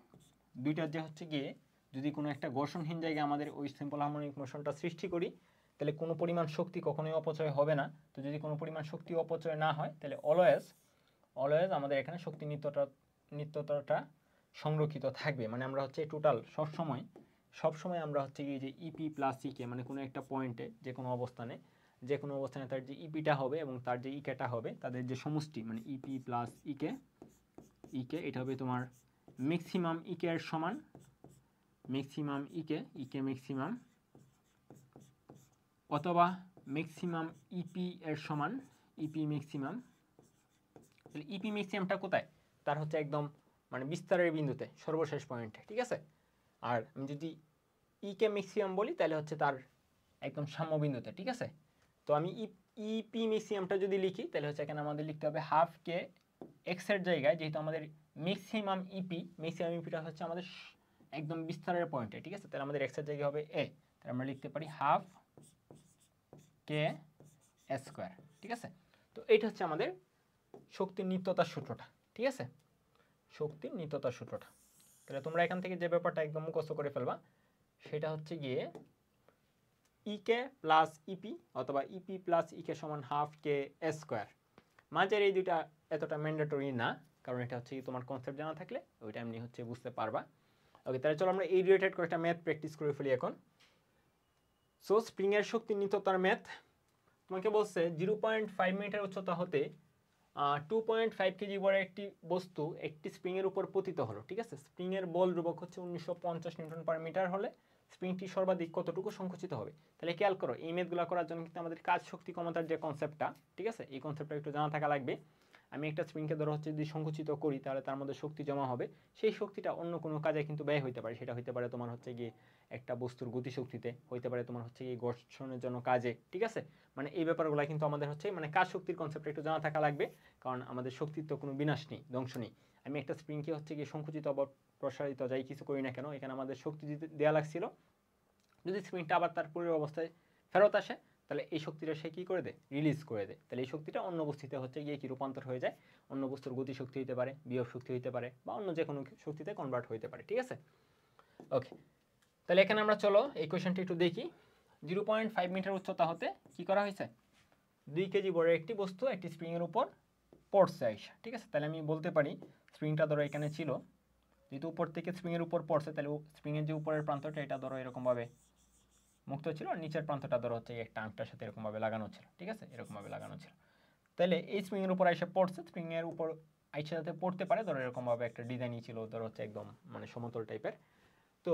Speaker 1: দুইটার যে হচ্ছে গিয়ে যদি কোনো একটা ঘর্ষণহীন জায়গায় আমাদের ওই সিম্পল হারমোনিক মোশনটা সৃষ্টি করি, তাহলে কোনো পরিমাণ শক্তি কখনোই অপচয় হবে না। তো যদি কোনো পরিমাণ শক্তি অপচয় না হয় তাহলে অলওয়েজ আমাদের এখানে শক্তি নিত্যতাটা সংরক্ষিত থাকবে। মানে আমরা হচ্ছে টোটাল সবসময় আমরা হচ্ছে কি যে ইপি প্লাস ইকে, মানে কোনো একটা পয়েন্টে যে কোনো অবস্থানে তার যে ইপিটা হবে এবং তার যে ইকেটা হবে, তাদের যে সমষ্টি, মানে ইপি প্লাস ইকে এটা হবে তোমার ম্যাক্সিমাম ইকে এর সমান, ম্যাক্সিমাম ইকে ম্যাক্সিমাম, অথবা ম্যাক্সিমাম ইপি এর সমান ইপি ম্যাক্সিমাম। তাহলে ইপি ম্যাক্সিমামটা কোথায়, তার হচ্ছে একদম মানে বিস্তারের বিন্দুতে সর্বশেষ পয়েন্টে, ঠিক আছে। আর আমি যদি ইকে ম্যাক্সিমাম বলি তাহলে হচ্ছে তার একদম সাম্য বিন্দুতে, ঠিক আছে। তো আমি ইপি ম্যাক্সিমামটা যদি লিখি তাহলে হচ্ছে এখানে আমাদের লিখতে হবে হাফ কে এক্স এর জায়গায়, যেহেতু আমাদের ম্যাক্সিমাম ইপিটা হচ্ছে আমাদের একদম বিস্তারের পয়েন্টে, ঠিক আছে। তাহলে আমাদের এক্স এর জায়গায় হবে এ, তাহলে আমরা লিখতে পারি হাফ কে স্কোয়ার, ঠিক আছে। তো এইটা হচ্ছে আমাদের শক্তির নিত্যতার সূত্রটা, ঠিক আছে, শক্তির নিত্যতার সূত্রটা। তাহলে তোমরা এখান থেকে যে ব্যাপারটা একদম মুখস্থ করে ফেলবা সেটা হচ্ছে গিয়ে ইকে প্লাস ইপি অথবা ইপি প্লাস ইকে সমান হাফ কে স্কোয়ার। মাঝের এই দুইটা এতটা ম্যান্ডেটরি না, কারণ এটা হচ্ছে তোমার কনসেপ্ট জানা থাকলে ওইটা এমনি হচ্ছে বুঝতে পারবা। ওকে, তাহলে চলো আমরা এই রিলেটেড কয়েকটা ম্যাথ প্র্যাকটিস করে ফেলি এখন। সো স্প্রিংয়ের শক্তি নিত্যতার ম্যাথ তোমাকে বলছে 0.5 মিটার উচ্চতা হতে 2.5 কেজি বড় একটি বস্তু একটি স্প্রিংয়ের উপর পতিত হলো, ঠিক আছে। স্প্রিংয়ের বল ধ্রুবক হচ্ছে 1950 নিউটন পার মিটার হলে স্প্রিংটি সর্বাধিক কতটুকু সংকুচিত হবে। তাহলে খেয়াল করো, এই ম্যাথগুলো করার জন্য কিন্তু আমাদের কাজ শক্তি ক্ষমতার যে কনসেপ্টটা, ঠিক আছে, এই কনসেপ্টটা একটু জানা থাকা লাগবে। আমি একটা স্প্রিংকে ধরো হচ্ছে যদি সংকুচিত করি তাহলে তার মধ্যে শক্তি জমা হবে, সেই শক্তিটা অন্য কোনো কাজে কিন্তু ব্যয় হতে পারে। সেটা হতে পারে তোমার হচ্ছে গিয়ে একটা বস্তুর গতিশক্তিতে, হইতে পারে তোমার হচ্ছে গিয়ে ঘর্ষণের জন্য কাজে, ঠিক আছে। মানে এই ব্যাপারগুলো কিন্তু আমাদের হচ্ছে মানে কাজ শক্তির কনসেপ্টটা একটু জানা থাকা লাগবে, কারণ আমাদের শক্তির তো কোনো বিনাশ নেই, ধ্বংস নেই। আমি একটা স্প্রিংকে হচ্ছে গিয়ে সংকুচিত বা প্রসারিত যাই কিছু করি না কেন, এখানে আমাদের শক্তি দেওয়া লাগছিল। যদি স্প্রিংটা আবার তার পূর্বের অবস্থায় ফেরত আসে তাহলে এই শক্তিটা সে কী করে দেয়, রিলিজ করে দেয়। তাহলে এই শক্তিটা অন্য বস্তুতে হচ্ছে গিয়ে কি রূপান্তর হয়ে যায়, অন্য বস্তুর গতি শক্তি হতে পারে, বিভব শক্তি হতে পারে, বা অন্য যে কোনো শক্তিতে কনভার্ট হতে পারে, ঠিক আছে। ওকে, তাহলে এখানে আমরা চলো এই কোয়েশনটা একটু দেখি। 0.5 মিটার উচ্চতা হতে কি করা হয়েছে, 2 কেজি বড় একটি বস্তু একটি স্প্রিংয়ের উপর পড়ছে আইসা, ঠিক আছে। তাহলে আমি বলতে পারি স্প্রিংটা ধরো এখানে ছিল, যেহেতু উপর থেকে স্প্রিংয়ের উপর পড়ছে তাহলে স্প্রিংয়ের যে উপরের প্রান্তটা এটা ধরো এরকমভাবে মুক্ত ছিল, আর নিচের প্রান্তটা ধরো হচ্ছে একটা আংটার সাথে এরকমভাবে লাগানো ছিল, ঠিক আছে, এরকমভাবে লাগানো ছিল। তাহলে এই স্প্রিংয়ের উপর এসে পড়ছে, স্প্রিংয়ের উপর আইসা যাতে পড়তে পারে ধরো এরকমভাবে একটা ডিজাইনই ছিল, ধরো হচ্ছে একদম মানে সমতল টাইপের। তো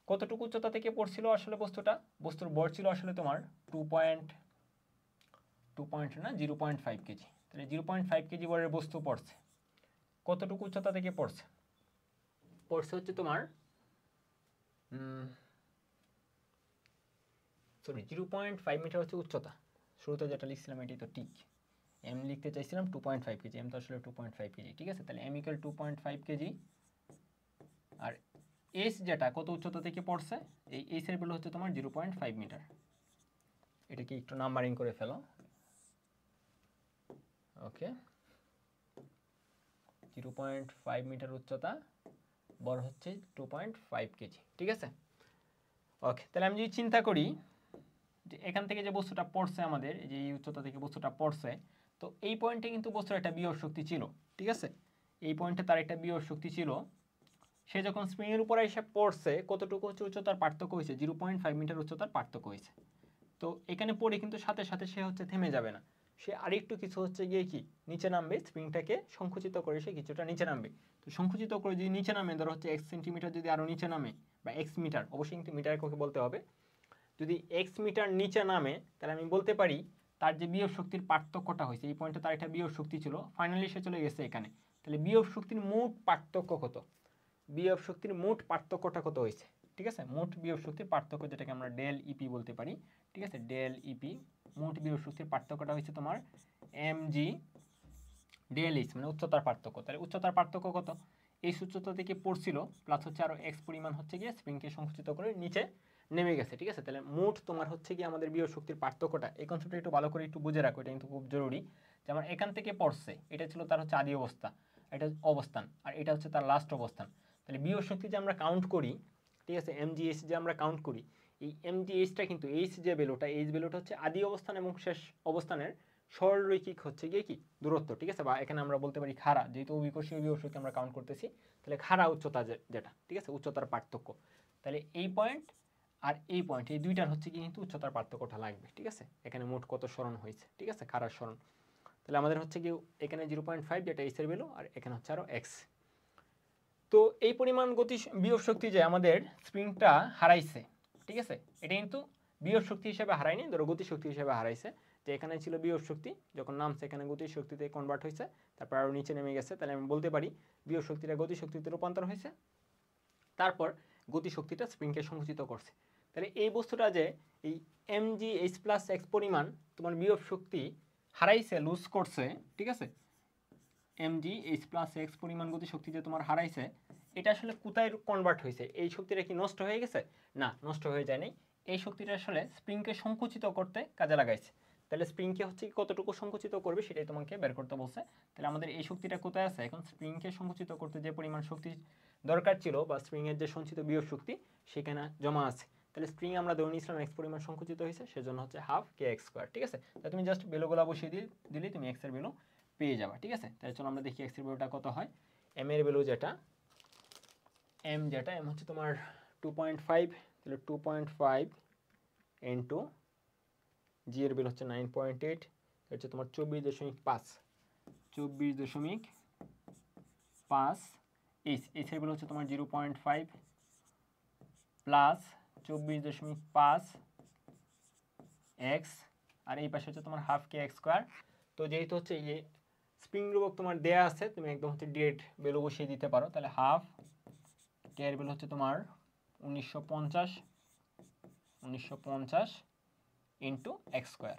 Speaker 1: কতটুকু উচ্চতা থেকে পড়ছিল আসলে বস্তুটা, বস্তুর ভর ছিল আসলে তোমার 0.5 কেজি। তাহলে 0.5 কেজি ভরের বস্তু পড়ছে, কতটুকু উচ্চতা থেকে পড়ছে, পড়ছে হচ্ছে তোমার 0.5 মিটার হচ্ছে উচ্চতা। শুরুতে যেটা লিখছিলাম এটি তো ঠিক, এম লিখতে চাইছিলাম 2.5 কেজি, এম তো আসলে 2.5 কেজি, ঠিক আছে। তাহলে এম ইকুয়াল 2.5 কেজি, আর এস যেটা কত উচ্চতা থেকে পড়ছে, এই এস এর ভ্যালু হচ্ছে তোমার 0.5 মিটার। এটাকে একটু নাম্বারিং করে ফেলো। ওকে, 0.5 মিটার উচ্চতা, বড় হচ্ছে 2.5 কেজি, ঠিক আছে। ওকে, তাহলে আমি যদি চিন্তা করি যে এখান থেকে যে বস্তুটা পড়ছে আমাদের, এই যে এই উচ্চতা থেকে বস্তুটা পড়ছে, তো এই পয়েন্টে কিন্তু বস্তুর একটা বিভব শক্তি ছিল, ঠিক আছে। এই পয়েন্টে তার একটা বিভব শক্তি ছিল। সে যখন স্প্রিংয়ের উপরে এসে পড়ছে, কতটুকু হচ্ছে উচ্চতার পার্থক্য হয়েছে, 0.5 মিটার উচ্চতার পার্থক্য হয়েছে। তো এখানে পড়ে কিন্তু সাথে সাথে সে হচ্ছে থেমে যাবে না, সে আরেকটু কিছু হচ্ছে গিয়ে কি নিচে নামবে, স্প্রিংটাকে সংকুচিত করে সে কিছুটা নিচে নামবে। তো সংকুচিত করে যদি নিচে নামে, ধরো হচ্ছে 1 সেন্টিমিটার যদি আরও নিচে নামে, বা এক্স মিটার, অবশ্যই কিন্তু মিটার কাউকে বলতে হবে, যদি এক্স মিটার নিচে নামে তাহলে আমি বলতে পারি তার যে বিভব শক্তির পার্থক্যটা হয়েছে, এই পয়েন্টে তার একটা বিভব শক্তি ছিল, ফাইনালি সে চলে গেছে এখানে। তাহলে বিভব শক্তির মোট পার্থক্য কত, বিভব শক্তির মোট পার্থক্যটা কত হয়েছে, ঠিক আছে। মোট বিভব শক্তির পার্থক্য যেটাকে আমরা ডেল ইপি বলতে পারি, ঠিক আছে, ডেল ইপি, মোট বিভব শক্তির পার্থক্যটা হয়েছে তোমার এম জি ডেল এইচ, মানে উচ্চতার পার্থক্য। তাহলে উচ্চতার পার্থক্য কত, এই উচ্চতা থেকে পড়ছিল প্লাস হচ্ছে আরও এক্স পরিমাণ হচ্ছে গিয়ে স্প্রিংকে সংকুচিত করে নিচে নেমে গেছে, ঠিক আছে। তাহলে মোট তোমার হচ্ছে গিয়ে আমাদের বিভব শক্তির পার্থক্যটা, এই কনসেপ্টটা একটু ভালো করে একটু বুঝে রাখো, এটা কিন্তু খুব জরুরি। যেমন এখান থেকে পড়ছে, এটা ছিল তার হচ্ছে আদি অবস্থা, এটা অবস্থান, আর এটা হচ্ছে তার লাস্ট অবস্থান। তাহলে বিভব শক্তি যে আমরা কাউন্ট করি, ঠিক আছে, এমজিএইচ যে আমরা কাউন্ট করি, এই এমজিএইচটা কিন্তু এইচ যে ভ্যালুটা, এইচ ভ্যালুটা হচ্ছে আদি অবস্থান এবং শেষ অবস্থানের সরলরৈখিক হচ্ছে গিয়ে কি দূরত্ব, ঠিক আছে। বা এখানে আমরা বলতে পারি খাড়া, যেহেতু অভিকর্ষীয় বিভব শক্তি আমরা কাউন্ট করতেছি, তাহলে খাড়া উচ্চতা যেটা, ঠিক আছে, উচ্চতার পার্থক্য। তাহলে এই পয়েন্ট আর এই পয়েন্ট, এই দুইটার হচ্ছে কি কিন্তু উচ্চতার পার্থক্যটা লাগবে, ঠিক আছে। এখানে মোট কত সরণ হয়েছে, ঠিক আছে, খাড়ার সরণ। তাহলে আমাদের হচ্ছে কি এখানে 0.5 যেটা এস এর ভ্যালু, আর এখানে হচ্ছে আরও এক্স। তো এই পরিমাণ গতি বিভব শক্তি যে আমাদের স্প্রিংটা হারাইছে, ঠিক আছে, এটা কিন্তু বিভব শক্তি হিসেবে হারায়নি, ধরো গতি শক্তি হিসেবে হারাইছে। যে এখানে ছিল বিভব শক্তি, যখন নামছে এখানে গতি শক্তিতে কনভার্ট হয়েছে, তারপর আরও নিচে নেমে গেছে। তাহলে আমি বলতে পারি বিভব শক্তিটা গতি শক্তিতে রূপান্তর হয়েছে, তারপর গতি শক্তিটা স্প্রিংকে সংকুচিত করছে। তাহলে এই বস্তুটা যে এই m g h plus x পরিমাণ তোমার বিভব শক্তি হারাইছে, লুজ করছে, ঠিক আছে, m g h plus x পরিমাণ গতি শক্তি যে তোমার হারাইছে, এটা আসলে কোথায় কনভার্ট হয়েছে, এই শক্তিটা কি নষ্ট হয়ে গেছে, না, নষ্ট হয়ে যায়নি। এই শক্তিটা আসলে স্প্রিংকে সংকুচিত করতে কাজে লাগাইছে। তাহলে স্প্রিংকে হচ্ছে কতটুকু সংকুচিত করবে সেটাই তোমাকে বের করতে বলছে। তাহলে আমাদের এই শক্তিটা কোথায় আছে, এখন স্প্রিংকে সংকুচিত করতে যে পরিমাণ শক্তি দরকার ছিল, বা স্প্রিংয়ের যে সঞ্চিত বিভব শক্তি সেখানে জমা আছে। তাহলে স্প্রিং আমরা ধরে নিয়েছিলাম এক্স পরিমাণ সংকুচিত হয়েছে, সেজন্য হচ্ছে হাফ কে এক্স স্কোয়ার, ঠিক আছে। তাহলে তুমি জাস্ট ভ্যালুগুলো বসিয়ে দিলেই তুমি এক্স এর ভ্যালু পেয়ে যাবা, ঠিক আছে। তাহলে চলো আমরা দেখি এক্স এর ভ্যালুটা কত হয়। এম এর ভ্যালু যেটা এম যেটা এম হচ্ছে তোমার 2.5, তাহলে 2.5 ইন্টু জি এর বিল হচ্ছে 9.8, হচ্ছে তোমার 24.5, 24.5 এইচ এর বিল হচ্ছে তোমার 0.5 প্লাস 24.5 এক্স, আর এই পাশে হচ্ছে তোমার হাফ কে এক্স স্কোয়ার। তো যেহেতু হচ্ছে এই স্প্রিং ধ্রুবক তোমার দেয়া আছে, তুমি একদম হচ্ছে ডিরেক্ট ভ্যালু বসিয়ে দিতে পারো। তাহলে হাফ কে এর ভ্যালু হচ্ছে তোমার 1950 ইন্টু এক্স স্কোয়ার।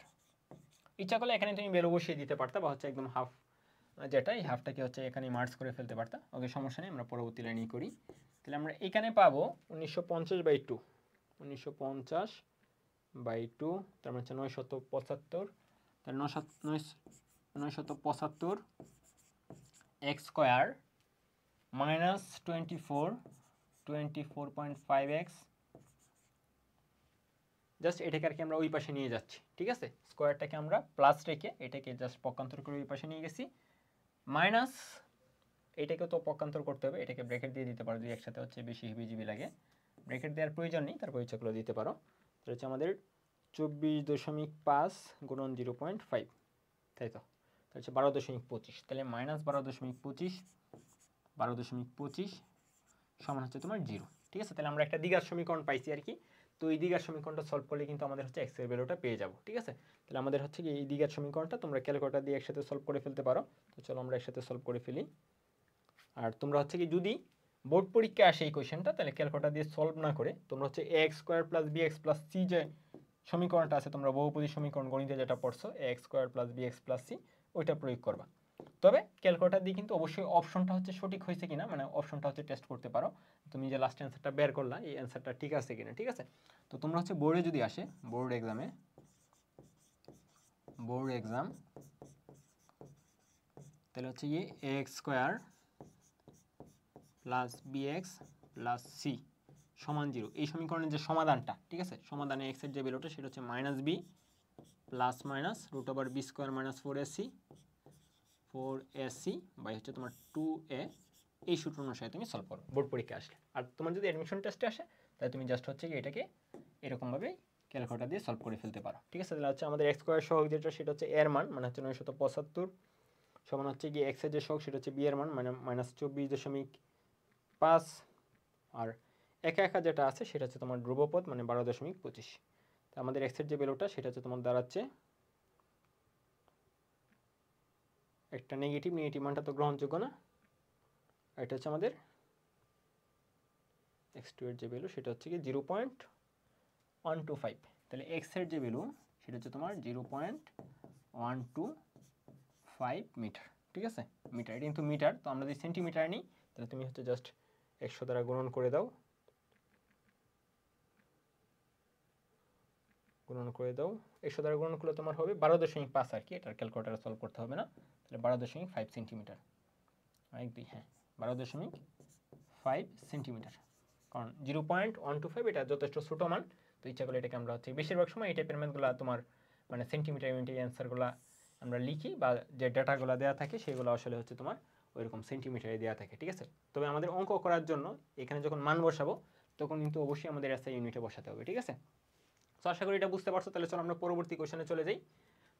Speaker 1: ইচ্ছা করলে এখানে তুমি ভ্যালু বসিয়ে দিতে পারতা, বা হচ্ছে একদম হাফ যেটা এই হাফটাকে হচ্ছে এখানে মার্জ করে ফেলতে পারতা। ওকে, সমস্যা নেই, আমরা পরবর্তী লাইনেই করি। তাহলে আমরা এখানে পাবো 1950/2, 1950/2, তার মানে হচ্ছে 975, তাহলে 975 x square minus 24.5 x. Just এটাকে আর কি আমরা ওই পাশে নিয়ে যাচ্ছি, ঠিক আছে। স্কোয়ারটাকে আমরা প্লাস রেখে এটাকে জাস্ট পক্ষান্তর করে ওই পাশে নিয়ে গেছি, মাইনাস এটাকেও তো পক্ষান্তর করতে হবে, এটাকে ব্র্যাকেট দিয়ে দিতে পারো যদি একসাথে হচ্ছে বেশি হিবিজিবি লাগে। ব্র্যাকেট দেওয়ার প্রয়োজন নেই, তারপর ইচ্ছাগুলো দিতে পারো। তো হচ্ছে আমাদের 24.5 গুণন 0.5, তাই তো হচ্ছে 12.25, তাহলে মাইনাস 12.25 সমান হচ্ছে তোমার 0, ঠিক আছে। তাহলে আমরা একটা দ্বিঘাত সমীকরণ পাইছি আর কি। তো এই দ্বিঘাত সমীকরণটা সলভ করলে কিন্তু আমাদের হচ্ছে এক্স এর ভ্যালুটা পেয়ে যাবো, ঠিক আছে। তাহলে আমাদের হচ্ছে কি এই দ্বিঘাত সমীকরণটা তোমরা ক্যালকুলেটর দিয়ে একসাথে সলভ করে ফেলতে পারো। তো চলো আমরা একসাথে সলভ করে ফেলি। আর তোমরা হচ্ছে কি যদি বোর্ড পরীক্ষায় আসে এই কোয়েশ্চেনটা, তাহলে ক্যালকুলেটর দিয়ে সলভ না করে তোমরা হচ্ছে x square plus b x plus c যে সমীকরণটা আছে, তোমরা বহুপদী সমীকরণ গণিতে যেটা পড়ছো, x square plus b x plus c, ওইটা প্রয়োগ করবা। তবে ক্যালকুলেটর দিয়ে কিন্তু অবশ্যই অপশনটা হচ্ছে সঠিক হয়েছে কিনা, মানে অপশনটা হচ্ছে টেস্ট করতে পারো তুমি যে লাস্ট অ্যান্সারটা বের করলা এই অ্যান্সারটা ঠিক আছে কিনা, ঠিক আছে। তো তোমরা হচ্ছে বোর্ডে যদি আসে, বোর্ড এক্সাম, তাহলে হচ্ছে গিয়ে x square plus b x plus c সমান 0, এই সমীকরণের যে সমাধানটা, ঠিক আছে, সমাধানে এক্সের যে ভ্যালুটা সেটা হচ্ছে minus b plus minus root over b square minus 4ac by হচ্ছে তোমার 2a, এই সূত্র অনুসারে তুমি সলভ করো বোর্ড পরীক্ষা আসলে। আর তোমার যদি অ্যাডমিশন টেস্টে আসে তাহলে তুমি জাস্ট হচ্ছে কি এটাকে এরকমভাবে ক্যালকুলেটর দিয়ে সলভ করে ফেলতে পারো, ঠিক আছে। তাহলে হচ্ছে আমাদের এক্স স্কোয়ার সহগ যেটা সেটা হচ্ছে এর মান, মানে হচ্ছে 975 সমান হচ্ছে গিয়ে এক্সের যে সহগ সেটা হচ্ছে বি এর মান, মানে মাইনাস 24.5, আর একা একা যেটা আছে সেটা হচ্ছে তোমার ধ্রুবপদ, মানে 12.25। তো আমাদের এক্সের যে ভ্যালুটা সেটা হচ্ছে তোমার দাঁড়াচ্ছে একটা নেগেটিভ মানটা তো গ্রহণযোগ্য না, এটা হচ্ছে আমাদের x2 এর যে ভ্যালু সেটা হচ্ছে কি 0.125, তাহলে x এর যে ভ্যালু সেটা হচ্ছে তোমার 0.125 মিটার, ঠিক আছে। মিটার, এটা কিন্তু মিটার, তো আমরা যদি সেন্টিমিটার নিই তাহলে তুমি হচ্ছে জাস্ট 100 দ্বারা গুণন করে দাও, 100 দ্বারা গুণন করলে তোমার হবে 12.5 আর কি, এটার ক্যালকুলেটরে সলভ করতে হবে না। তাহলে 12.5 সেন্টিমিটার, 1 2 হ্যাঁ 12.5 সেন্টিমিটার, কারণ 0.125 এটা যথেষ্ট ছোটো মান। তো ইচ্ছা করলে এটাকে আমরা হচ্ছে বেশিরভাগ সময় এই টাইপের ম্যাথগুলো তোমার মানে সেন্টিমিটার ইউনিটে অ্যান্সারগুলো আমরা লিখি, বা যে ডাটাগুলো দেওয়া থাকে সেগুলো আসলে হচ্ছে তোমার ওইরকম সেন্টিমিটারে দেওয়া থাকে, ঠিক আছে। তবে আমাদের অঙ্ক করার জন্য এখানে যখন মান বসাবো তখন কিন্তু অবশ্যই আমাদের এসআই ইউনিটে বসাতে হবে, ঠিক আছে। তো আশা করি এটা বুঝতে পারছো। তাহলে চলো আমরা পরবর্তী কোশ্চেনে চলে যাই।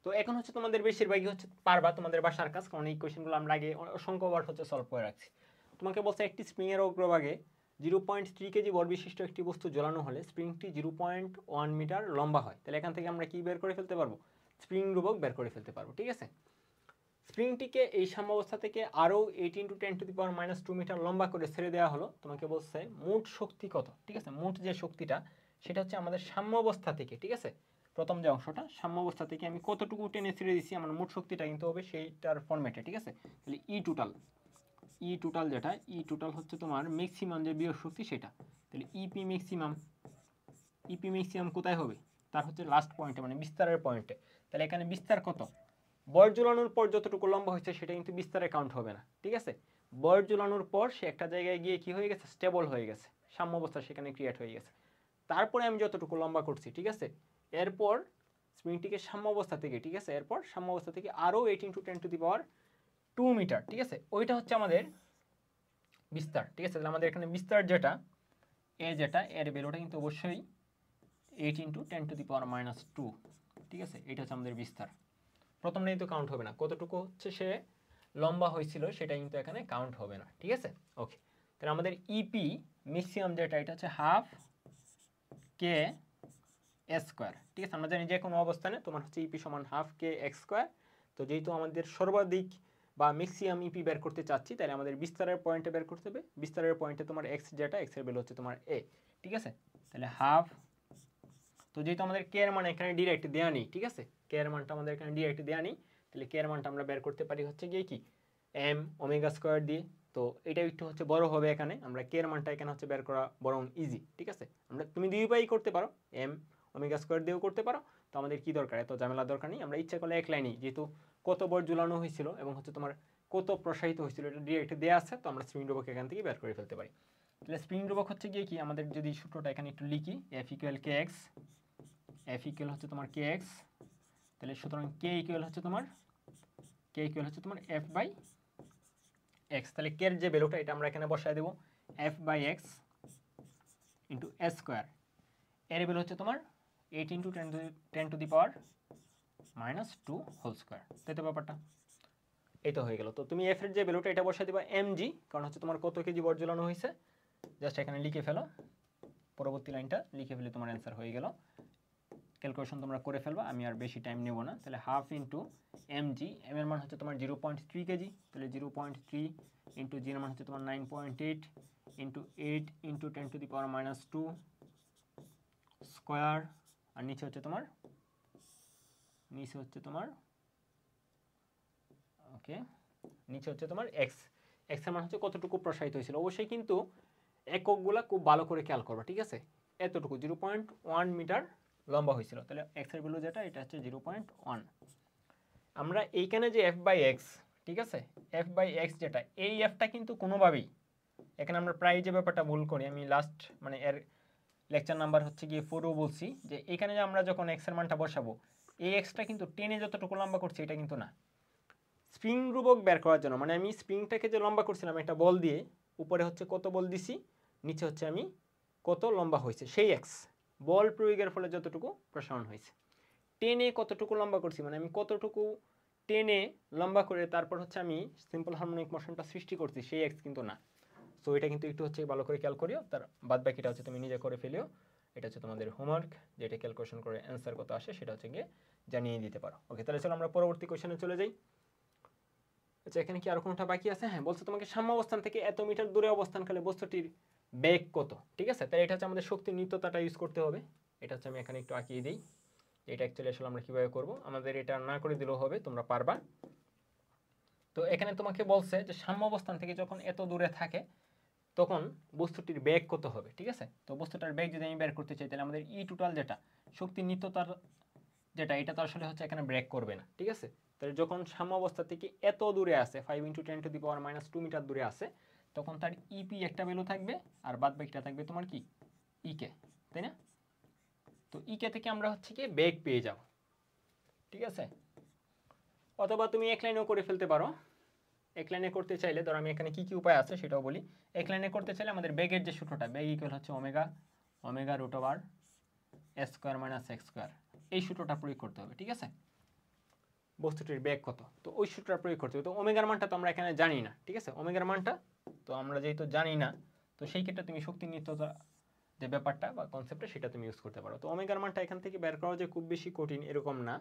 Speaker 1: তো এখন হচ্ছে তোমাদের বেশিরভাগই হচ্ছে পারবা তোমাদের বাসার কাজ, কারণ এই কোশ্চেনগুলো আমরা আগে অসংখ্যবার হচ্ছে সলভ করে রাখছি। তোমাকে বলছে একটি স্প্রিংয়ের অগ্রভাগে 0.3 কেজি ভর বিশিষ্ট একটি বস্তু ঝোলানো হলে স্প্রিংটি 0.1 মিটার লম্বা হয়। তাহলে এখান থেকে আমরা কি বের করে ফেলতে পারবো? স্প্রিং ধ্রুবক বের করে ফেলতে পারবো, ঠিক আছে। স্প্রিংটিকে এই সাম্যাবস্থা থেকে আরও 8×10⁻² মিটার লম্বা করে ছেড়ে দেওয়া হলো। তোমাকে বলছে মোট শক্তি কত, ঠিক আছে। মোট যে শক্তিটা সেটা হচ্ছে আমাদের সাম্যাবস্থা থেকে, ঠিক আছে, প্রথম যে অংশটা সাম্যাবস্থা থেকে আমি কতটুকু টেনে ছেড়ে দিচ্ছি, আমার মোট শক্তিটা কিন্তু হবে সেইটার ফরম্যাটে, ঠিক আছে। তাহলে ই টোটাল যেটা হচ্ছে তোমার ম্যাক্সিমাম যে বিয়োগ শক্তি সেটা। তাহলে ইপি ম্যাক্সিমাম কোথায় হবে? তার হচ্ছে লাস্ট পয়েন্টে, মানে বিস্তারের পয়েন্টে। তাহলে এখানে বিস্তার কত? বর ঝুলানোর পর যতটুকু লম্বা হয়েছে সেটা কিন্তু বিস্তারে কাউন্ট হবে না, ঠিক আছে। বর ঝুলানোর পর সে একটা জায়গায় গিয়ে কি হয়ে গেছে? স্টেবল হয়ে গেছে, সাম্যাবস্থা সেখানে ক্রিয়েট হয়ে গেছে। তারপরে আমি যতটুকু লম্বা করছি, ঠিক আছে, এরপর স্প্রিংটিকে সাম্যাবস্থা থেকে, ঠিক আছে, এরপর সাম্যাবস্থা থেকে আরও 8×10⁻² মিটার, ঠিক আছে, ওইটা হচ্ছে আমাদের বিস্তার, ঠিক আছে। তাহলে আমাদের এখানে বিস্তার যেটা এর ভ্যালুটা কিন্তু অবশ্যই 8 × 10⁻², ঠিক আছে। এটা হচ্ছে আমাদের বিস্তার। প্রথম নেই তো কাউন্ট হবে না, কতটুকু হচ্ছে সে লম্বা হয়েছিল সেটা কিন্তু এখানে কাউন্ট হবে না, ঠিক আছে। ওকে, তাহলে আমাদের ইপি ম্যাক্সিমাম যেটা এটা হচ্ছে হাফ কে স্কোয়ার, ঠিক আছে। আমরা জানি যে কোনো অবস্থানে তোমার হচ্ছে ইপি সমান হাফ কে এক্স স্কোয়ার। তো যেহেতু আমাদের সর্বাধিক বা ম্যাক্সিমাম ইপি বের করতে চাচ্ছি, তাহলে আমাদের বিস্তারের পয়েন্টে বের করতে হবে। বিস্তারের পয়েন্টে তোমার এক্স যেটা, এক্স এর ভ্যালু হচ্ছে তোমার এ, ঠিক আছে। তাহলে হাফ, তো যেহেতু আমাদের কে এর মান এখানে ডিরেক্ট দেওয়া নেই, ঠিক আছে, কে এর মানটা আমাদের এখানে ডিরেক্ট দেওয়া নেই, তাহলে কে এর মানটা আমরা বের করতে পারি হচ্ছে গিয়ে কি এম ওমেগা স্কোয়ার দিয়ে। তো এটা একটু হচ্ছে বড় হবে, এখানে আমরা কে এর মানটা এখানে হচ্ছে বের করা বরং ইজি, ঠিক আছে। আমরা তুমি দুই উপায়ই করতে পারো, এম ওমেগা স্কোয়ার দিয়েও করতে পারো। তো আমাদের কি দরকার, এত ঝামেলা দরকার নেই। আমরা ইচ্ছা করলে এক লাইনেই, যেহেতু কত বর ঝুলানো হয়েছিল এবং হচ্ছে তোমার কত প্রসারিত হয়েছিল এটা ডিরেক্ট দেওয়া আছে, তো আমরা স্প্রিং ধ্রুবক এখান থেকে বের করে ফেলতে পারি। তাহলে স্প্রিং ধ্রুবক হচ্ছে গিয়ে কি, আমাদের যদি সূত্রটা এখানে একটু লিখি, এফ ইকুয়াল কে এক্স, এফ ইকুয়াল হচ্ছে তোমার কে এক্স, তাহলে সুতরাং কে ইকুয়াল হচ্ছে তোমার এফ বাই এক্স। তাহলে কে এর যে ভ্যালুটা এটা আমরা এখানে বসায় দেবো, f by x into s square. এর ভ্যালু হচ্ছে তোমার 8 × 10⁻² হোল স্কোয়ার, তাই তো ব্যাপারটা। এই তো হয়ে গেল। তো তুমি এফ এর যে ভ্যালুটা এটা বসায় দেবা এমজি, কারণ হচ্ছে তোমার কত কেজি বর ঝুলানো হয়েছে, জাস্ট এখানে লিখে ফেলো, পরবর্তী লাইনটা লিখে ফেলে তোমার অ্যান্সার হয়ে গেল। ক্যালকুলেশন তোমরা করে ফেলবা, আমি আর বেশি টাইম নেব না। তাহলে হাফ ইন্টু এমজি, এম এর মান হচ্ছে তোমার 0.3 কেজি, তাহলে 0.3 ইন্টু জি এর মান হচ্ছে তোমার 9.8 ইন্টু 8 ইন্টু 10⁻² স্কোয়ার, আর নিচে হচ্ছে তোমার ওকে, নিচে হচ্ছে তোমার এক্স। এক্স এর মান হচ্ছে কতটুকু প্রসারিত হয়েছিল। অবশ্যই কিন্তু এককগুলা খুব ভালো করে খেয়াল করবা, ঠিক আছে। এতটুকু 0.1 মিটার লম্বা হয়েছিল, তাহলে এক্স এর ভ্যালু যেটা এটা হচ্ছে 0.1। আমরা এইখানে যে এফ বাই এক্স, ঠিক আছে, এফ বাই এক্স যেটা, এই এফটা কিন্তু কোনোভাবেই, এখানে আমরা প্রায় যে ব্যাপারটা ভুল করি, আমি লাস্ট মানে এর লেকচার নাম্বার হচ্ছে গিয়ে 4ও বলছি, যে এখানে যে আমরা যখন এক্স এর মানটা বসাবো, এই এক্সটা কিন্তু টেনে যতটুকু লম্বা করছে এটা কিন্তু না। স্প্রিং ধ্রুবক বের করার জন্য, মানে আমি স্প্রিংটাকে যে লম্বা করছিলাম একটা বল দিয়ে, উপরে হচ্ছে কত বল দিছি, নিচে হচ্ছে আমি কত লম্বা হয়েছে সেই এক্স, বল প্রয়োগের ফলে যতটুকু প্রসারণ হয়েছে। টেনে কতটুকু লম্বা করছি, মানে আমি কতটুকু টেনে লম্বা করে তারপর হচ্ছে আমি সিম্পল হারমোনিক মোশনটা সৃষ্টি করছি, সেই এক্স কিন্তু না। সো এটা কিন্তু একটু হচ্ছে ভালো করে খেয়াল করিও, তার বাদ বাকিটা হচ্ছে তুমি নিজে করে ফেলিও। এটা হচ্ছে তোমাদের হোমওয়ার্ক, যেটা ক্যালকুলেশন করে অ্যান্সার কত আসে সেটা হচ্ছে গিয়ে জানিয়ে দিতে পারো। ওকে, তাহলে চলো আমরা পরবর্তী কোয়েশ্চেনে চলে যাই। আচ্ছা, এখানে কি আরো কোনটা বাকি আছে? হ্যাঁ, বলছে তোমাকে সাম্য অবস্থান থেকে এত মিটার দূরে অবস্থানকালে বস্তুটির বেগ কত, ঠিক আছে। তাহলে এটা হচ্ছে আমাদের শক্তির নিত্যতাটা ইউজ করতে হবে। এটা হচ্ছে আমি এখানে একটু আঁকিয়ে দিই, এটা অ্যাকচুয়ালি আসলে আমরা কীভাবে করব, আমাদের এটা না করে দিলেও হবে, তোমরা পারবা। তো এখানে তোমাকে বলছে যে সাম্য অবস্থান থেকে যখন এত দূরে থাকে তখন বস্তুটির বেগ কত হবে, ঠিক আছে। তো বস্তুটার বেগ যদি আমি বের করতে চাই, তাহলে আমাদের ই টোটাল যেটা শক্তির নিত্যতার যেটা, এটা তো আসলে হচ্ছে এখানে ব্রেক করবে না, ঠিক আছে। তাহলে যখন সাম্য অবস্থা থেকে এত দূরে আসে, 5 × 10⁻² মিটার দূরে আসে, তখন তার ইপি একটা ভ্যালু থাকবে আর বাদ বাকিটা থাকবে তোমার কি ইকে, তাই না। তো ইকে থেকে আমরা হচ্ছে কি বেগ পেয়ে যাব, ঠিক আছে। অথবা তুমি এক লাইনেও করে ফেলতে পারো। এক লাইনে করতে চাইলে ধরো আমি এখানে কি কি উপায় আছে সেটাও বলি। এক লাইনে করতে চাইলে আমাদের বেগের যে সূত্রটা, বেগ ইকুয়াল হচ্ছে ওমেগা √(s² - x²), এই সূত্রটা প্রয়োগ করতে হবে, ঠিক আছে। বস্তুটির বেগ কত, তো ওই সূত্রটা প্রয়োগ করতে হবে। তো ওমেগার মানটা তো আমরা এখানে জানি না, ঠিক আছে। ওমেগার মানটা তো আমরা যেহেতু জানি না, তো সেই ক্ষেত্রে তুমি শক্তির নিত্যতা যে ব্যাপারটা বা কনসেপ্টটা সেটা তুমি ইউজ করতে পারো। তো ওমেগার মানটা এখান থেকে বের করা যে খুব বেশি কঠিন এরকম না,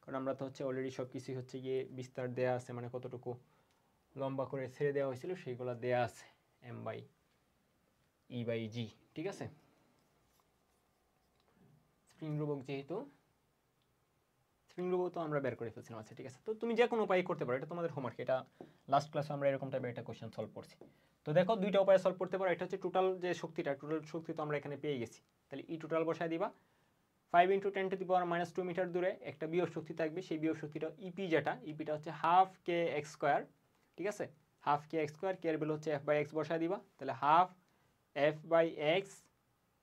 Speaker 1: কারণ আমরা তো হচ্ছে অলরেডি সব কিছুই হচ্ছে গিয়ে বিস্তার দেওয়া আছে, মানে কতটুকু লম্বা করে ছেড়ে দেওয়া হয়েছিল সেইগুলো দেওয়া আছে m/e/g, ঠিক আছে। স্প্রিং ধ্রুবক যেহেতু স্প্রিং ধ্রুবক তো আমরা বের করে ফেলছিলাম, আচ্ছা ঠিক আছে। তো তুমি যে কোনো উপায় করতে পারো, এটা তোমাদের হোমওয়ার্ক, এটা লাস্ট ক্লাসে আমরা এরকম টাইপের একটা কোশ্চেন সলভ করছি। তো দেখো দুইটা উপায়ে সলভ করতে পারো। এটা হচ্ছে টোটাল যে শক্তিটা, টোটাল শক্তি তো আমরা এখানে পেয়ে গেছি, তাহলে ই টোটাল বসায় দিবা। 5 × 10⁻² মিটার দূরে একটা বিয়োগ শক্তি থাকবে, সেই বিয়োগ শক্তিটা ইপি যেটা, ইপিটা হচ্ছে হাফ কে x², ঠিক আছে। হাফ কে x², কে এর ভ্যালু হচ্ছে f/x বসায় দিবা, তাহলে হাফ f/x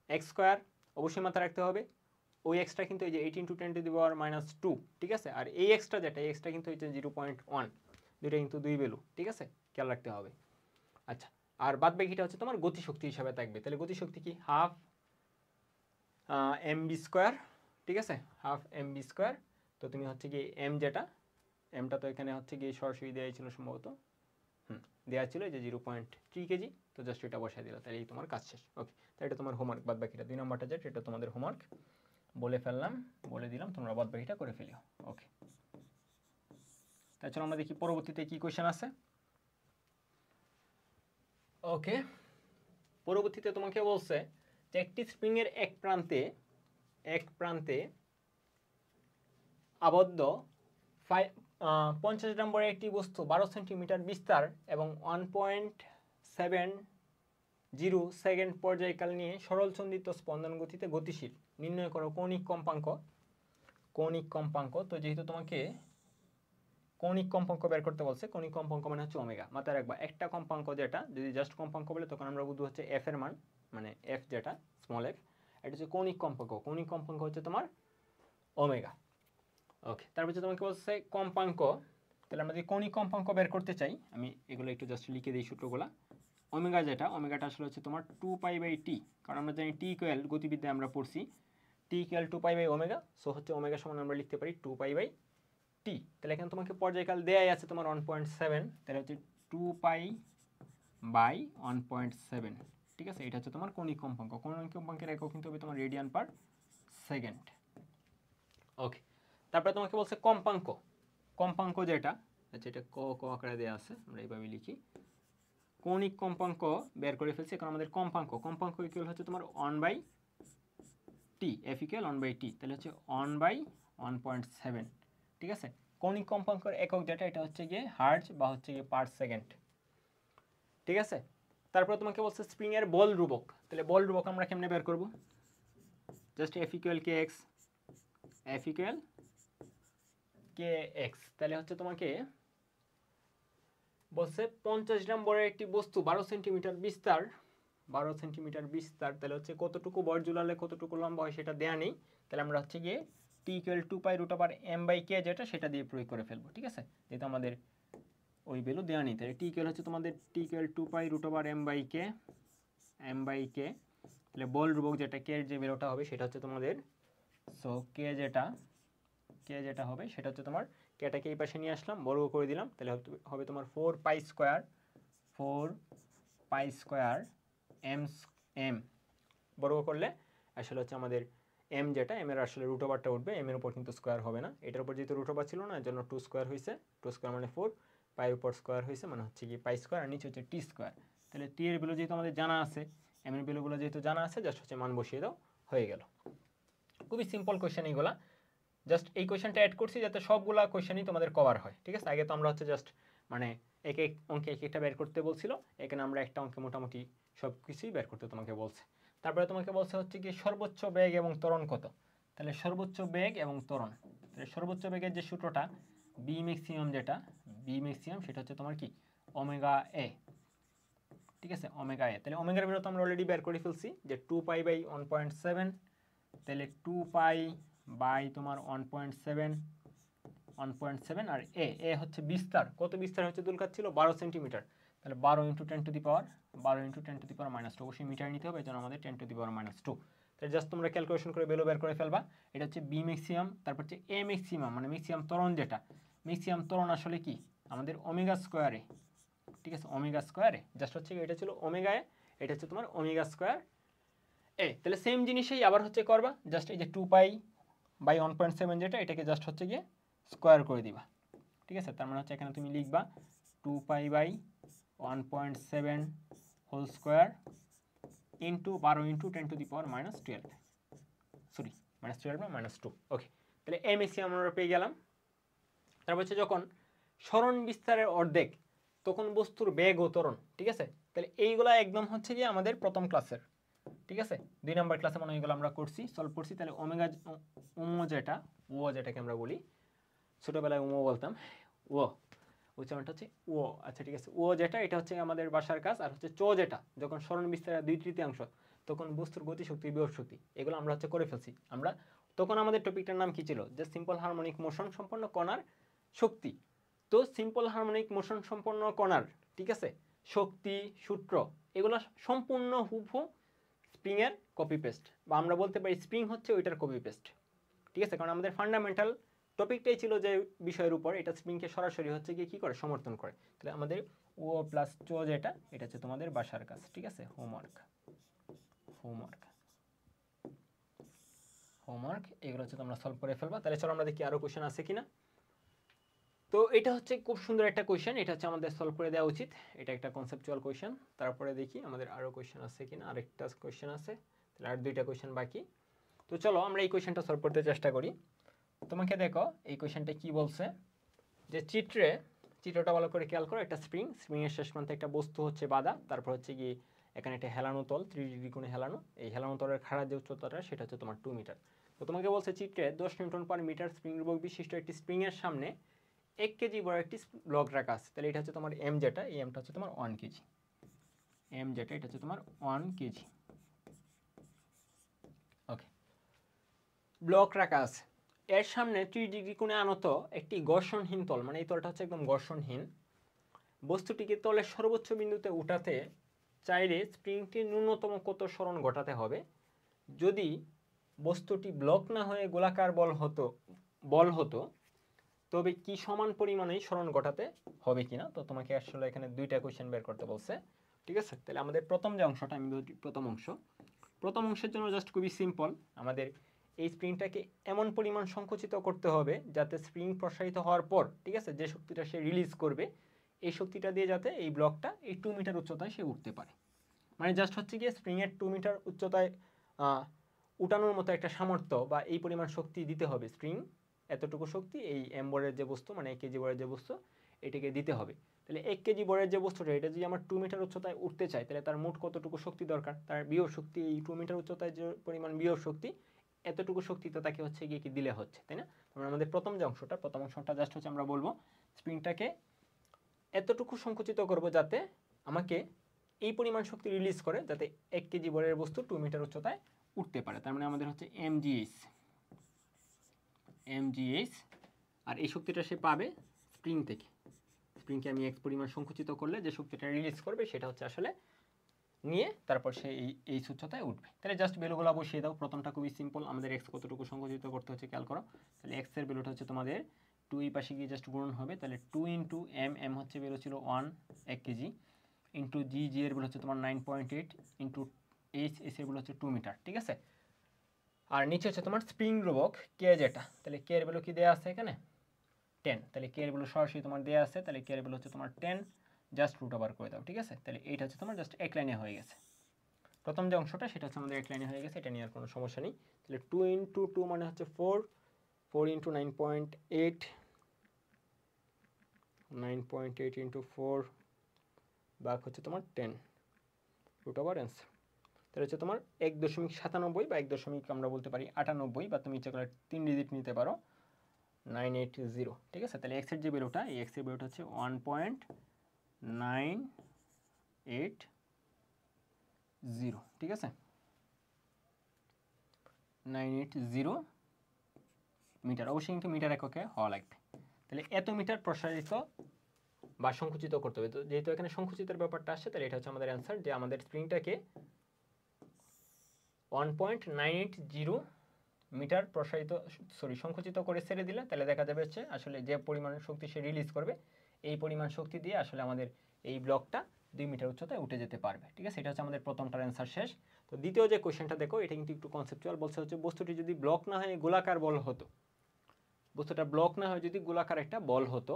Speaker 1: x², অবশ্যই মাথায় রাখতে হবে ওই এক্সটা কিন্তু এই যে 8 × 10⁻², ঠিক আছে। আর এই এক্সটা যেটা, এই এক্সটা কিন্তু হচ্ছে 0.1, দুইটা কিন্তু দুই ভ্যালু, ঠিক আছে, খেয়াল রাখতে হবে। আচ্ছা, আর বাদ বাকিটা হচ্ছে তোমার গতিশক্তি হিসাবে থাকবে। তাহলে গতিশক্তি কি হাফ mv স্কোয়ার, ঠিক আছে, হাফ mv স্কোয়ার। তো তুমি হচ্ছে কি এম যেটা, এমটা তো এখানে হচ্ছে কি সরাসরি দেওয়া ছিল সম্ভবত, দেওয়া ছিল যে 0.3 কেজি। তো জাস্ট এটা বসাই দিল, তাহলে এই তোমার কাজ শেষ। ওকে, তাহলে এটা তোমার হোমওয়ার্ক। বাদ বাকিটা 2 নম্বরটা যেটা, এটা তোমাদের হোমওয়ার্ক বলে ফেললাম, বলে দিলাম, তোমরা বাদ বাকিটা করে ফেলিও। ওকে, তাই চলো আমরা দেখি পরবর্তীতে কি কোয়েশ্চেন আছে। ওকে, পরবর্তীতে তোমাকে বলছে যে একটি স্প্রিং এর এক প্রান্তে আবদ্ধ 50 নম্বরের একটি বস্তু 12 সেন্টিমিটার বিস্তার এবং 1.70 সেকেন্ড পর্যায়কাল নিয়ে সরলচন্দিত স্পন্দন গতিতে গতিশীল, নির্ণয় করো কৌণিক কম্পাঙ্ক। তো যেহেতু তোমাকে কৌণিক কম্পাঙ্ক বের করতে বলছে, কৌণিক কম্পাঙ্ক মানে হচ্ছে ওমেগা। মাথায় রাখবা একটা কম্পাঙ্ক যেটা যদি জাস্ট কম্পাঙ্ক বলে তখন আমরা বুঝবো হচ্ছে এফ এর মান, মানে এফ যেটা স্মল এফ, এটা হচ্ছে কৌণিক কম্পাঙ্ক। কৌণিক কম্পাঙ্ক হচ্ছে তোমার ওমেগা। ওকে, তারপর হচ্ছে তোমাকে বলছে কম্পাঙ্ক। তাহলে আমরা যদি কৌণিক কম্পাঙ্ক বের করতে চাই, আমি এগুলো একটু জাস্ট লিখে দিই সূত্রগুলো। ওমেগা যেটা, ওমেগাটা আসলে হচ্ছে তোমার 2π/t, কারণ আমরা জানি টি ইকুয়াল, গতিবিদ্যায় আমরা পড়ছি টি ইকুয়াল 2π/ওমেগা। সো হচ্ছে ওমেগা সমান আমরা লিখতে পারি 2π/t। তাহলে এখানে তোমাকে পর্যায়কাল দেয়াই আছে তোমার 1.7, তাহলে হচ্ছে 2π/1.7, ঠিক আছে। এটা হচ্ছে তোমার কৌণিক কম্পাঙ্ক। কৌণিক কম্পাঙ্কের একক কিন্তু হবে তোমার রেডিয়ান পার সেকেন্ড। ওকে, তারপরে তোমাকে বলছে কম্পাঙ্ক যেটা, আচ্ছা এটা ক আকারে দেওয়া আছে, আমরা এইভাবে লিখি। কৌণিক কম্পাঙ্ক বের করে ফেলছি, এখন আমাদের কম্পাঙ্ক ইকুয়াল হচ্ছে তোমার 1/t, f ইকুয়াল 1/t, তাহলে হচ্ছে 1/1.7, ঠিক আছে। কৌণিক কম্পাঙ্কের একক যেটা, এটা হচ্ছে গিয়ে হার্জ বা হচ্ছে গিয়ে পার সেকেন্ড, ঠিক আছে। তারপরে তোমাকে বলছে স্প্রিং এর বল ধ্রুবক। তাহলে বল ধ্রুবক আমরা কেমনে বের করব? Just f equal kx, f equal kx। তাহলে হচ্ছে তোমাকে বলছে 50 নম্বরের একটি বস্তু 12 সেন্টিমিটার বিস্তার, তাহলে হচ্ছে কতটুকু বল ঝুলালে কতটুকু লম্বা হয় সেটা দেয়া নেই। তাহলে আমরা হচ্ছে গিয়ে t ইকুয়াল 2π√m/k যেটা, সেটা দিয়ে প্রয়োগ করে ফেলবো, ঠিক আছে। যেহেতু আমাদের ওই ভ্যালু দেওয়া নেই, তাহলে t ইকুয়াল হচ্ছে তোমাদের t ইকুয়াল 2π√m/k, তাহলে বল ধ্রুবক যেটা k এর যে ভ্যালুটা হবে সেটা হচ্ছে তোমাদের, সো k যেটা হবে সেটা হচ্ছে তোমার, কেটাকে এই পাশে নিয়ে আসলাম, বর্গ করে দিলাম, তাহলে হবে তোমার 4π স্কোয়ার m বর্গ করলে আসলে হচ্ছে আমাদের m যেটা, m এর আসলে রুট ওভারটা উঠবে, m এর উপর কিন্তু স্কোয়ার হবে না। এটার উপর যেহেতু রুট ওভার ছিল না, এর জন্য 2 স্কোয়ার হয়েছে, 2 স্কোয়ার মানে 4, পায়ের উপর স্কোয়ার হয়েছে মানে হচ্ছে কি পাই স্কোয়ার, আর নিচে হচ্ছে টি স্কোয়ার। তাহলে টি এর ভ্যালু যেহেতু আমাদের জানা আছে, m এর ভ্যালুগুলো যেহেতু জানা আছে, জাস্ট হচ্ছে মান বসিয়ে দাও, হয়ে গেল। খুবই সিম্পল কোয়েশ্চেন এইগুলা। জাস্ট এই কোয়েশ্চেনটা অ্যাড করছি যাতে সবগুলা কোয়েশ্চেনই তোমাদের কভার হয়, ঠিক আছে। আগে তো আমরা হচ্ছে জাস্ট মানে এক অঙ্কে এক একটা বের করতে বলছিল, এখানে আমরা একটা অঙ্কে মোটামুটি সব কিছুই বের করতে তোমাকে বলছে। তারপরে তোমাকে বলছে হচ্ছে কি সর্বোচ্চ বেগ এবং ত্বরণ কত। তাহলে সর্বোচ্চ বেগ এবং ত্বরণ, তাহলে সর্বোচ্চ বেগের যে সূত্রটা বি ম্যাক্সিমাম যেটা, সেটা হচ্ছে তোমার কি ওমেগা এ, ঠিক আছে, ওমেগা এ। তাহলে ওমেগার ভ্যালু তো আমরা অলরেডি বের করে ফেলছি যে 2π/1.7, তাহলে 2π বাই তোমার 1.7 আর এ হচ্ছে বিস্তার, কত বিস্তার হচ্ছে দুলকাত ছিল 12 সেন্টিমিটার, তাহলে 12 × 10⁻², অবশ্যই মিটার নিতে হবে, এই জন্য আমাদের 10⁻²। তাহলে জাস্ট তোমরা ক্যালকুলেশন করে ভ্যালু বের করে ফেলবা। এটা হচ্ছে বি ম্যাক্সিমাম, তারপর হচ্ছে এ ম্যাক্সিমাম, মানে ম্যাক্সিমাম ত্বরণ যেটা, ম্যাক্সিমাম ত্বরণ আসলে কি আমাদের ওমেগা স্কোয়ারে, ঠিক আছে, ওমেগা স্কোয়ারে। জাস্ট হচ্ছে এটা ছিল ওমেগা এ, এটা হচ্ছে তোমার ওমেগা স্কোয়ার এ। তাহলে সেম জিনিসই আবার হচ্ছে করবা, জাস্ট এই যে 2π/1.7 যেটা, এটাকে জাস্ট হচ্ছে গিয়ে স্কোয়ার করে দিবা, ঠিক আছে। তার মানে হচ্ছে এখানে তুমি লিখবা 2π/1.7 হোল স্কোয়ার ইন্টু 12 × 10⁻², সরি -12 না -2। ওকে, তাহলে এ ম্যাক্সিমাম আমরা পেয়ে গেলাম। তারপর হচ্ছে যখন সরণ বিস্তারের অর্ধেক তখন বস্তুর বেগ ও ত্বরণ, ঠিক আছে। তাহলে এইগুলা একদম হচ্ছে গিয়ে আমাদের প্রথম ক্লাসের, ঠিক আছে। 2 নম্বর ক্লাসে মনে হয় এগুলো আমরা করছি, সলভ করছি। তাহলে ওমেগা যেটাকে আমরা বলি, ছোটবেলায় ওমো বলতাম, উচ্চারণটা হচ্ছে ও, আচ্ছা ঠিক আছে। যেটা, এটা হচ্ছে আমাদের বাসার কাজ। আর হচ্ছে যেটা, যখন সরণ বিস্তারের 2/3 তখন বস্তুর গতিশক্তি বিভব শক্তি, এগুলো আমরা হচ্ছে করে ফেলছি। আমরা তখন আমাদের টপিকটার নাম কি ছিল, যে সিম্পল হারমোনিক মোশন সম্পন্ন কণার শক্তি। তো সিম্পল হারমোনিক মোশন সম্পন্ন কণার, ঠিক আছে, শক্তি, সূত্র এগুলো সম্পূর্ণ হুবহু স্প্রিংয়ের কপি পেস্ট, বা আমরা বলতে পারি স্প্রিং হচ্ছে ওইটার কপি পেস্ট। ঠিক আছে, কারণ আমাদের ফান্ডামেন্টাল টপিকটাই ছিল যে বিষয়ের উপর, এটা স্প্রিংকে সরাসরি হচ্ছে গিয়ে কী করে সমর্থন করে। তাহলে আমাদের ও প্লাস চো যেটা, এটা হচ্ছে তোমাদের বাসার কাজ। ঠিক আছে, হোমওয়ার্ক এগুলো হচ্ছে তোমরা সলভ করে ফেলবা। তাহলে চলো আমরা দেখি আরও কোয়েশ্চেন আছে কিনা। তো এটা হচ্ছে খুব সুন্দর একটা কোয়েশ্চেন, এটা হচ্ছে আমাদের সলভ করে দেওয়া উচিত। এটা একটা কনসেপচুয়াল কোয়েশ্চেন। তারপরে দেখি আমাদের আরও কোয়েশ্চেন আছে কিনা। আরেকটা কোয়েশ্চেন আছে, তাহলে আর দুইটা কোয়েশ্চেন বাকি। তো চলো আমরা এই কোয়েশ্চেনটা সলভ করতে চেষ্টা করি। তোমাকে দেখো এই কোয়েশ্চেনটা কি বলছে, যে চিত্রটা ভালো করে খেয়াল করো। একটা স্প্রিংয়ের শেষ প্রান্তে একটা বস্তু হচ্ছে বাঁধা, তারপর হচ্ছে কি এখানে একটা হেলানো তল 3 ডিগ্রি কোণে হেলানো। এই হেলানো তলের খাড়া যে উচ্চতাটা সেটা হচ্ছে তোমার 2 মিটার। তো তোমাকে বলছে চিত্রে 10 নিউটন পার মিটার স্প্রিং রোধক বিশিষ্ট একটি স্প্রিংয়ের সামনে 1 কেজি বড় একটি ব্লক রাখা আছে। তাহলে এটা হচ্ছে তোমার এম, যেটা এই এমটা হচ্ছে তোমার 1 কেজি। এম যেটা এটা হচ্ছে তোমার 1 কেজি। ওকে, ব্লক রাখা আছে, এর সামনে 30 ডিগ্রি কোণে আনত একটি ঘর্ষণহীন তল, মানে এই তলটা হচ্ছে একদম ঘর্ষণহীন। বস্তুটিকে তলের সর্বোচ্চ বিন্দুতে উঠাতে চাইলে স্প্রিংটির ন্যূনতম কত সরণ ঘটাতে হবে? যদি বস্তুটি ব্লক না হয়ে গোলাকার বল হতো তবে কি সমান পরিমাণেই সরণ ঘটাতে হবে কিনা। তো তোমাকে আসলে এখানে দুইটা কোয়েশ্চেন বের করতে বলছে। ঠিক আছে, তাহলে আমাদের প্রথম যে অংশটা, আমি বলছি প্রথম অংশের জন্য জাস্ট খুবই সিম্পল। আমাদের এই স্প্রিংটাকে এমন পরিমাণ সংকুচিত করতে হবে যাতে স্প্রিং প্রসারিত হওয়ার পর, ঠিক আছে, যে শক্তিটা সে রিলিজ করবে এই শক্তিটা দিয়ে যাতে এই ব্লকটা এই 2 মিটার উচ্চতায় সে উঠতে পারে। মানে জাস্ট হচ্ছে গিয়ে স্প্রিংয়ের 2 মিটার উচ্চতায় উঠানোর মতো একটা সামর্থ্য বা এই পরিমাণ শক্তি দিতে হবে। স্প্রিং এতটুকু শক্তি এই এমবরের যে বস্তু, মানে 1 কেজি বরের যে বস্তু, এটাকে দিতে হবে। তাহলে 1 কেজি বরের যে বস্তুটা, এটা যদি আমার 2 মিটার উচ্চতায় উঠতে চাই, তাহলে তার মোট কতটুকু শক্তি দরকার? তার বিভব শক্তি, এই 2 মিটার উচ্চতায় যে পরিমাণ বিভব শক্তি, এতটুকু শক্তি তো তাকে হচ্ছে গিয়ে কি দিলে হচ্ছে, তাই না? তারপরে আমাদের প্রথম অংশটা জাস্ট হচ্ছে আমরা বলবো স্প্রিংটাকে এতটুকু সংকুচিত করব যাতে আমাকে এই পরিমাণ শক্তি রিলিজ করে, যাতে 1 কেজি বরের বস্তু 2 মিটার উচ্চতায় উঠতে পারে। তার মানে আমাদের হচ্ছে এমজিএইচ, আর এই শক্তিটা সে পাবে স্প্রিং থেকে। স্প্রিংকে আমি এক্স পরিমাণ সংকুচিত করলে যে শক্তিটা রিলিজ করবে সেটা হচ্ছে আসলে নিয়ে তারপর সে এই উচ্চতায় উঠবে। তাহলে জাস্ট ভ্যালুগুলো বসিয়ে দাও। প্রথমটা খুবই সিম্পল, আমাদের এক্স কতটুকু সংকুচিত করতে হচ্ছে খেয়াল করো। তাহলে এক্স এর ভ্যালুটা হচ্ছে তোমাদের 2, এই পাশে গিয়ে জাস্ট গুণন হবে। তাহলে 2 ইন্টু এম হচ্ছে ভ্যালু ছিল 1 কেজি, ইন্টু জি এর ভ্যালু হচ্ছে তোমার 9.8, ইন্টু এস এর ভ্যালু হচ্ছে 2 মিটার। ঠিক আছে, আর নিচে হচ্ছে তোমার স্প্রিং রোধক কে যেটা, তাহলে কে এর ভ্যালু কি দেওয়া আছে এখানে 10। তাহলে কে এর ভ্যালু সরাসরি তোমার দেওয়া আছে, তাহলে কে এর ভ্যালু হচ্ছে তোমার 10, জাস্ট রুট ওভার করে দাও। ঠিক আছে, তাহলে এইটা হচ্ছে তোমার জাস্ট এক লাইনে হয়ে গেছে। প্রথম যে অংশটা সেটা হচ্ছে আমাদের এক লাইনে হয়ে গেছে, এটা নিয়ে আর কোনো সমস্যা নেই। তাহলে 2 ইন্টু 2 মানে হচ্ছে 4, 4 ইন্টু 9.8, 9.8 ইন্টু 4 ভাগ হচ্ছে তোমার 10, রুট ওভার অ্যান্সার। তাহলে হচ্ছে তোমার 1.97 বা 1. আমরা বলতে পারি 98, বা তুমি ইচ্ছা করে 3 ডিজিট নিতে পারো, 980। ঠিক আছে, তাহলে এক্সের যে ভ্যালুটা, এই এক্সের ভ্যালুটা হচ্ছে 1.980। ঠিক আছে, 980 মিটার, অবশ্যই কিন্তু মিটার এককে হওয়া লাগবে। তাহলে এত মিটার প্রসারিত বা সংকুচিত করতে হবে। তো যেহেতু এখানে সংকুচিতের ব্যাপারটা আসছে, তাহলে এটা হচ্ছে আমাদের অ্যান্সার, যে আমাদের স্প্রিংটাকে 1.980 মিটার সংকুচিত করে ছেড়ে দিলে তাহলে দেখা যাবে হচ্ছে আসলে যে পরিমাণ শক্তি সে রিলিজ করবে এই পরিমাণ শক্তি দিয়ে আসলে আমাদের এই ব্লকটা 2 মিটার উচ্চতায় উঠে যেতে পারবে। ঠিক আছে, এটা হচ্ছে আমাদের প্রথমটার অ্যান্সার শেষ। তো দ্বিতীয় যে কোয়েশ্চেনটা দেখো, এটা কিন্তু একটু কনসেপচুয়াল। বলছে হচ্ছে বস্তুটি যদি ব্লক না হয়ে গোলাকার বল হতো, বস্তুটা ব্লক না হয়ে যদি গোলাকার একটা বল হতো,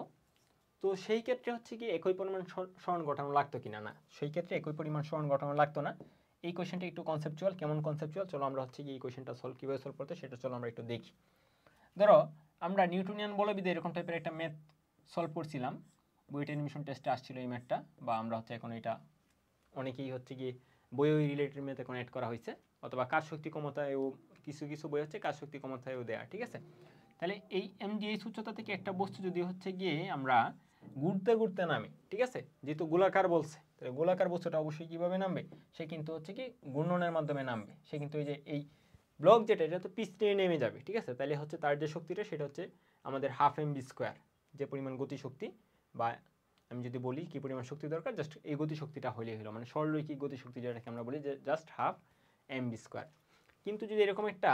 Speaker 1: তো সেই ক্ষেত্রে হচ্ছে কি একই পরিমাণ সরণ ঘটানো লাগতো কিনা? না, সেই ক্ষেত্রে একই পরিমাণ সরণ ঘটানো লাগতো না। এই কোয়েশ্চেনটা একটু কনসেপচুয়াল। কেমন কনসেপচুয়াল? চলো আমরা হচ্ছে কি এই কোয়েশ্চেনটা কীভাবে সলভ করতে সেটা চলো আমরা একটু দেখি। ধরো আমরা নিউটনিয়ান বলবিদ্যা এরকম টাইপের একটা ম্যাথ সলভ করছিলাম, বইটা অ্যাডমিশন টেস্টে আসছিল এই ম্যাথটা, বা আমরা হচ্ছে এখন এটা অনেকেই হচ্ছে কি বইও রিলেটেড ম্যাথ এখন অ্যাড করা হয়েছে, অথবা কাজ শক্তি ক্ষমতায়ও কিছু বই হচ্ছে কাজ শক্তি ক্ষমতায়ও দেয়া। ঠিক আছে, তাহলে এই এমজিএইচ উচ্চতা থেকে একটা বস্তু যদি হচ্ছে গিয়ে আমরা ঘুরতে নামে, ঠিক আছে, যেহেতু গোলাকার বলছে, তাহলে গোলাকার বস্তুটা অবশ্যই কীভাবে নামবে? সে কিন্তু হচ্ছে কি ঘূর্ণনের মাধ্যমে নামবে। সে কিন্তু এই ব্লক যেটা, এটা তো পিছনে নেমে যাবে। ঠিক আছে, তাহলে হচ্ছে তার যে শক্তিটা সেটা হচ্ছে আমাদের 12 mv², যে পরিমাণ গতিশক্তি বা আমি যদি বলি কী পরিমাণ শক্তি দরকার, জাস্ট এই গতিশক্তিটা হলেই হলো, মানে সরলরৈখিক গতিশক্তি যেটাকে আমরা বলি যে জাস্ট হাফ mv স্কোয়ার। কিন্তু যদি এরকম একটা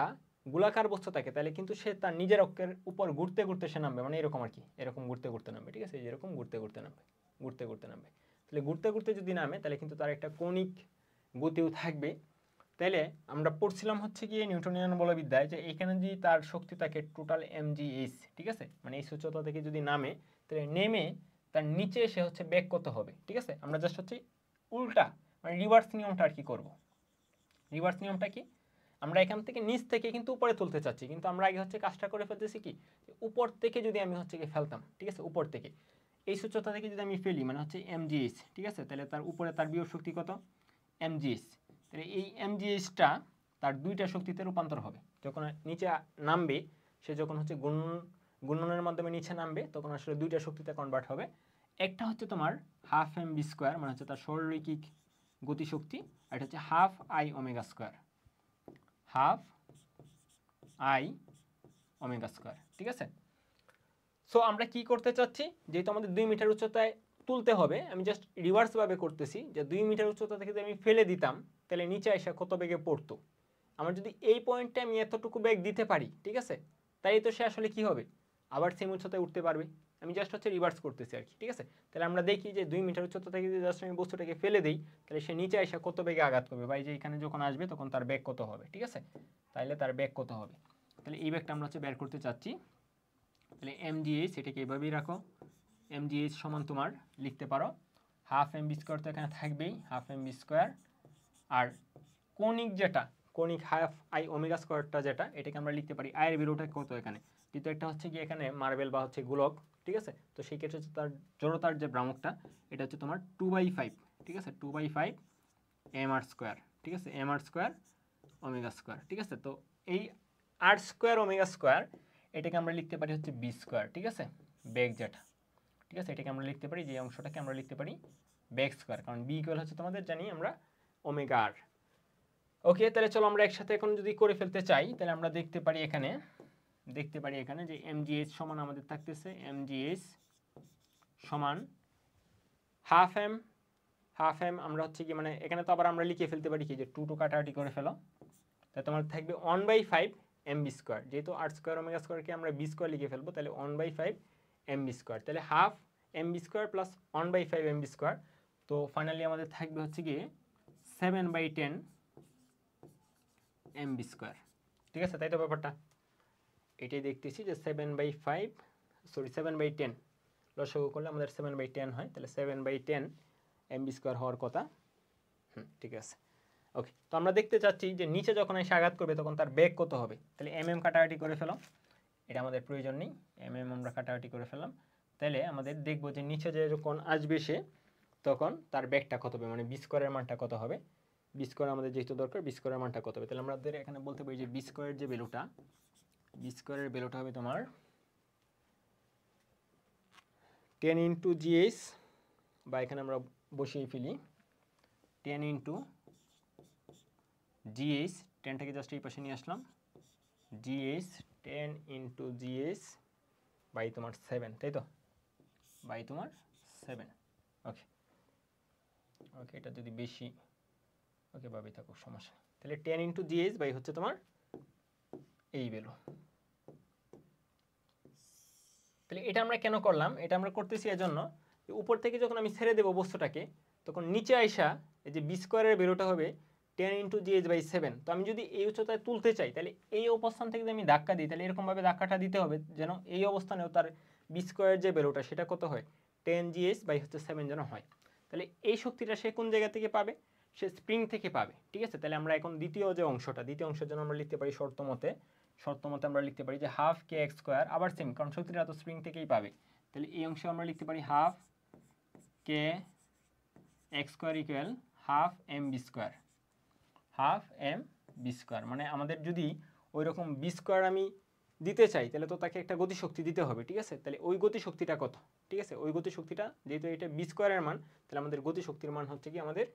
Speaker 1: গোলাকার বস্তু থাকে তাহলে কিন্তু সে তার নিজের অক্ষের উপর ঘুরতে ঘুরতে সে নামবে, মানে এরকম আর কি, এরকম ঘুরতে ঘুরতে নামবে, ঠিক আছে, এরকম ঘুরতে ঘুরতে নামবে, ঘুরতে ঘুরতে নামবে। তাহলে ঘুরতে ঘুরতে যদি নামে তাহলে কিন্তু তার একটা কৌণিক গতিও থাকবে। তাইলে আমরা পড়ছিলাম হচ্ছে গিয়ে নিউটনিয়ান বলবিদ্যায় যে এখানে যদি তার শক্তি থাকে টোটাল mgh, ঠিক আছে, মানে এই উচ্চতা থেকে যদি নামে তাহলে নেমে তার নিচে এসে হচ্ছে বেগ কত হবে, ঠিক আছে। আমরা জাস্ট হচ্ছে উল্টা মানে রিভার্স নিয়মটা আর কি করব। রিভার্স নিয়মটা কি, আমরা এখান থেকে নিচ থেকে কিন্তু উপরে তুলতে চাচ্ছি, কিন্তু আমরা আগে হচ্ছে কাজটা করে ফেলতেছি কি, উপর থেকে যদি আমি হচ্ছে কি ফেলতাম, ঠিক আছে, উপর থেকে এই উচ্চতা থেকে যদি আমি ফেলি মানে হচ্ছে mgh, ঠিক আছে, তাহলে তার উপরে তার বিয়োগ শক্তি কত mgh। তাহলে এই mgh-টা তার দুইটা শক্তিতে রূপান্তর হবে। যখন নিচে নামবে সে যখন হচ্ছে গুণনের মাধ্যমে নিচে নামবে তখন আসলে দুইটা শক্তিতে কনভার্ট হবে। একটা হচ্ছে তোমার হাফ mv স্কোয়ার মানে হচ্ছে তার সরলরৈখিক গতিশক্তি, আর এটা হচ্ছে half I omega square, half I omega square, ঠিক আছে। সো আমরা কি করতে চাচ্ছি, যেহেতু আমাদের 2 মিটার উচ্চতায় তুলতে হবে, আমি জাস্ট রিভার্সভাবে করতেছি যে 2 মিটার উচ্চতা থেকে যদি আমি ফেলে দিতাম তাহলে নিচে এসে কত বেগে পড়তো। আমার যদি এই পয়েন্টে আমি এতটুকু বেগ দিতে পারি, ঠিক আছে, তাই তো সে আসলে কি হবে, আবার সেম উচ্চতায় উঠতে পারবে। আমি জাস্ট হচ্ছে রিভার্স করতেছি আর কি, ঠিক আছে। তাহলে আমরা দেখি যে 2 মিটার উচ্চতা থেকে যদি জাস্ট আমি বস্তুটাকে ফেলে দিই তাহলে সে নিচে এসে কত বেগে আঘাত করবে, বা এই যে এখানে যখন আসবে তখন তার বেগ কত হবে, ঠিক আছে, তাহলে তার বেগ কত হবে। তাহলে এই বেগটা আমরা হচ্ছে বের করতে চাচ্ছি। তাহলে mgh এটাকে এভাবেই রাখো, mgh সমান তোমার লিখতে পারো হাফ mv স্কোয়ার, তো এখানে থাকবেই হাফ mv স্কোয়ার, আর কৌণিক যেটা কৌণিক হাফ আই ওমেগা স্কোয়ারটা যেটা, এটাকে আমরা লিখতে পারি আয়ের বিরোধটা কত এখানে, যেহেতু একটা হচ্ছে কি এখানে মার্বেল বা হচ্ছে গোলক, ঠিক আছে, তো সেই ক্ষেত্রে হচ্ছে তার জড়তার যে ভ্রামকটা এটা হচ্ছে তোমার 2/5, ঠিক আছে, 2/5 mr স্কোয়ার, ঠিক আছে, mr স্কোয়ার ওমেগা স্কোয়ার, ঠিক আছে। তো এই আর স্কোয়ার ওমেগা স্কোয়ার এটাকে আমরা লিখতে পারি হচ্ছে বি স্কোয়ার, ঠিক আছে, বেগ যেটা, ঠিক আছে, এটাকে আমরা লিখতে পারি, যে অংশটাকে আমরা লিখতে পারি বেগ স্কোয়ার, কারণ বি ইকুয়াল হচ্ছে তোমাদের জানি আমরা ওমেগা আর। ওকে, তাহলে চলো আমরা একসাথে এখন যদি করে ফেলতে চাই তাহলে আমরা দেখতে পারি এখানে যে mgh সমান আমাদের থাকতেছে mgh সমান হাফ এম আমরা হচ্ছে কি মানে এখানে তো আবার আমরা লিখে ফেলতে পারি কি যে 2 কাটাকাটি করে ফেলো, তাহলে তোমার থাকবে 1/5 mv স্কোয়ার, যেহেতু আর স্কোয়ার ওমেগা স্কোয়ারকে আমরা বি স্কোয়ার লিখে ফেলবো, তাহলে 1/5 mv স্কোয়ার, তাহলে half mv square plus 1/5 mv square, তো ফাইনালি আমাদের থাকবে হচ্ছে গিয়ে 7/10 mv স্কোয়ার, ঠিক আছে, তাই তো ব্যাপারটা। এটাই দেখতেছি যে 7/10 লসাগু করলে আমাদের 7/10 হয়, তাহলে 7/10 mv স্কোয়ার হওয়ার কথা। ঠিক আছে, ওকে। তো আমরা দেখতে চাচ্ছি যে নিচে যখন এসে আঘাত করবে তখন তার বেগ কত হবে, তাহলে কাটাকাটি করে ফেলাম, এটা আমাদের প্রয়োজন নেই, আমরা কাটাকাটি করে ফেললাম। তাহলে আমাদের দেখবো যে নিচে যে যখন আসবে সে তখন তার বেগটা কত হবে, মানে বি স্কোয়ারের মানটা কত হবে, বি স্কোয়ার আমাদের যেহেতু দরকার বি স্কোয়ারের মানটা কত হবে, তাহলে আমাদের এখানে বলতে পারি যে বি স্কোয়ারের যে ভ্যালুটা, বি স্কোয়ারের ভ্যালুটা হবে তোমার 10 ইন্টু জিএস, বা এখানে আমরা বসিয়ে ফেলি 10 ইন্টু জিএস, 10টাকে জাস্ট এই পাশে নিয়ে আসলাম, জিএস 10 ইন্টু জিএস বাই তোমার 7, তাই তো, বাই তোমার 7। ওকে ওকে, এটা যদি বেশি ওকে ভাবেই থাকুক সমস্যা, তাহলে 10 ইন্টু জিএস বাই হচ্ছে তোমার এই ভ্যালু। তাহলে এটা আমরা কেন করলাম, এটা আমরা করতেছি এজন্য যে উপর থেকে যখন আমি ছেড়ে দেবো বস্তুটাকে তখন নিচে আইসা এই যে বি স্কোয়ারের ভ্যালুটা হবে 10 ইন্টু জিএস বাই 7। তো আমি যদি এই উচ্চতায় তুলতে চাই তাহলে এই অবস্থান থেকে যদি আমি ধাক্কা দিই তাহলে এরকমভাবে ধাক্কাটা দিতে হবে যেন এই অবস্থানেও তার বি স্কোয়ারের যে ভ্যালুটা সেটা কত হয় 10 জিএস বাই হচ্ছে 7 যেন হয়। তাহলে এই শক্তিটা সে কোন জায়গা থেকে পাবে, সে স্প্রিং থেকে পাবে, ঠিক আছে। তাহলে আমরা এখন দ্বিতীয় অংশের জন্য আমরা লিখতে পারি শর্ত মতে আমরা লিখতে পারি যে হাফ কে এক্স স্কোয়ার, আবার সেম কারণ শক্তিটা তো স্প্রিং থেকেই পাবে, তাহলে এই অংশে আমরা লিখতে পারি half k x square equal half m v square, half m v square. মানে আমাদের যদি ওই রকম বি স্কোয়ার আমি দিতে চাই তাহলে তো তাকে একটা গতিশক্তি দিতে হবে, ঠিক আছে। তাহলে ওই গতিশক্তিটা কত, ঠিক আছে, ওই গতিশক্তিটা যেহেতু এটা বি স্কোয়ারের মান তাহলে আমাদের গতিশক্তির মান হচ্ছে কি আমাদের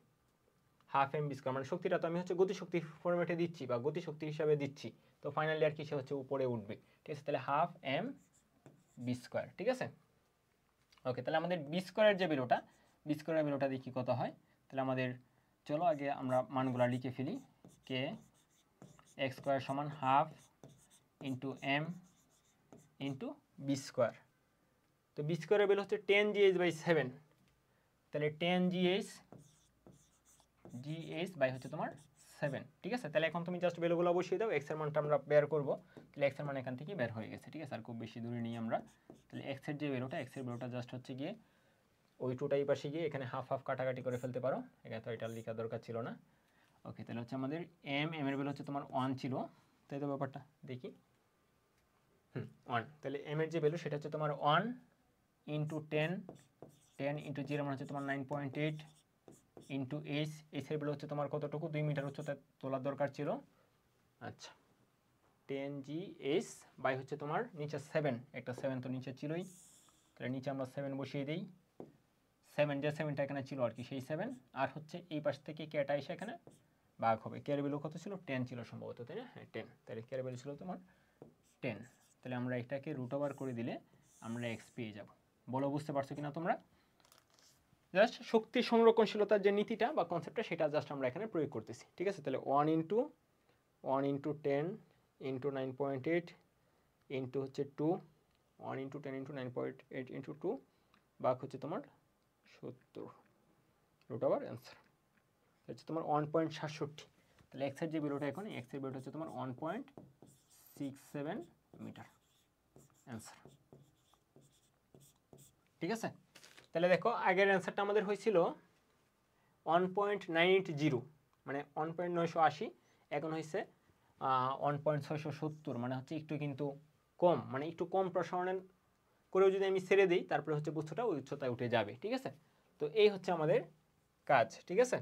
Speaker 1: হাফ এম বি স্কোয়ার, মানে শক্তিটা তো আমি হচ্ছে গতিশক্তি ফরম্যাটে দিচ্ছি বা গতিশক্তি হিসাবে দিচ্ছি, তো ফাইনালি আর কি সে হচ্ছে উপরে উঠবে, ঠিক আছে। তাহলে হাফ এম বি স্কোয়ার, ঠিক আছে, ওকে, তাহলে আমাদের বি স্কোয়ারের যে ভ্যালুটা, বি স্কোয়ারের ভ্যালুটা দেখি কত হয়। তাহলে আমাদের চলো আগে আমরা মানগুলো লিখে ফেলি। কে এক্স স্কোয়ার সমান half into m into b square. তো বি স্কোয়ারের ভ্যালু হচ্ছে 10gh/7, তাহলে 10gh বাই হচ্ছে তোমার 7, ঠিক আছে। তাহলে এখন তুমি জাস্ট ভ্যালুগুলো বসিয়ে দাও, এক্স এর মানটা আমরা বের করব। তাহলে এক্স এর মান এখান থেকে বের হয়ে গেছে, ঠিক আছে, আর খুব বেশি দূরে নিই আমরা। তাহলে এক্স এর যে ভ্যালুটা, এক্স এর ভ্যালুটা জাস্ট হচ্ছে গিয়ে ওই টুটাই পাশে গিয়ে এখানে হাফ হাফ কাটাকাটি করে ফেলতে পারো, এখানে তো এটা লেখা দরকার ছিল না। ওকে, তাহলে হচ্ছে আমাদের এম এর ভ্যালু হচ্ছে তোমার 1 ছিল, তাই তো ব্যাপারটা দেখি। 1, তাহলে এম এর যে ভ্যালু সেটা হচ্ছে তোমার 1 ইন্টু 10, 10 ইন্টু 0 মানে হচ্ছে তোমার 9.8 ইন্টু এইচ, এইচের ভ্যালু হচ্ছে তোমার কতটুকু, 2 মিটার উচ্চতা তোলার দরকার ছিল। আচ্ছা, 10gh বাই হচ্ছে তোমার নিচে 7, একটা 7 তো নিচে ছিলই, তাহলে নিচে আমরা 7 বসিয়ে দিই। 7 যে 7টা এখানে ছিল আর কি, সেই 7, আর হচ্ছে এই পাশ থেকে কেটা এসে এখানে ভাগ হবে। কেয়ার ভ্যালু কত ছিল, 10 ছিল সম্ভবত, তাই না? হ্যাঁ 10, তাহলে কেয়ার ভ্যালু ছিল তোমার 10। তাহলে আমরা এটাকে রুট ওভার করে দিলে আমরা এক্স পেয়ে যাব। বলো বুঝতে পারছো কিনা তোমরা? জাস্ট শক্তি সংরক্ষণশীলতার যে নীতিটা বা কনসেপ্টটা সেটা জাস্ট আমরা এখানে প্রয়োগ করতেছি, ঠিক আছে। তাহলে 1 ইন্টু 10 ইন্টু 9.8 ইন্টু হচ্ছে 2, 1 ইন্টু 10 ইন্টু 9.8 ইন্টু 2 ভাগ হচ্ছে তোমার 70, রুট ওভার অ্যান্সার হচ্ছে তোমার 1.67। তাহলে এক্সের যে ভ্যালুটা, এখন এক্সের ভ্যালুটা হচ্ছে তোমার 1.67 মিটার, অ্যান্সার, ঠিক আছে। তাহলে দেখো আগের অ্যান্সারটা আমাদের হয়েছিল 1.980, মানে 1.980, এখন হয়েছে 1.670, মানে হচ্ছে একটু কিন্তু কম, মানে একটু কম প্রসারণ করেও যদি আমি ছেড়ে দিই তারপরে হচ্ছে বস্তুটা ওই উচ্চতায় উঠে যাবে, ঠিক আছে। তো এই হচ্ছে আমাদের কাজ, ঠিক আছে।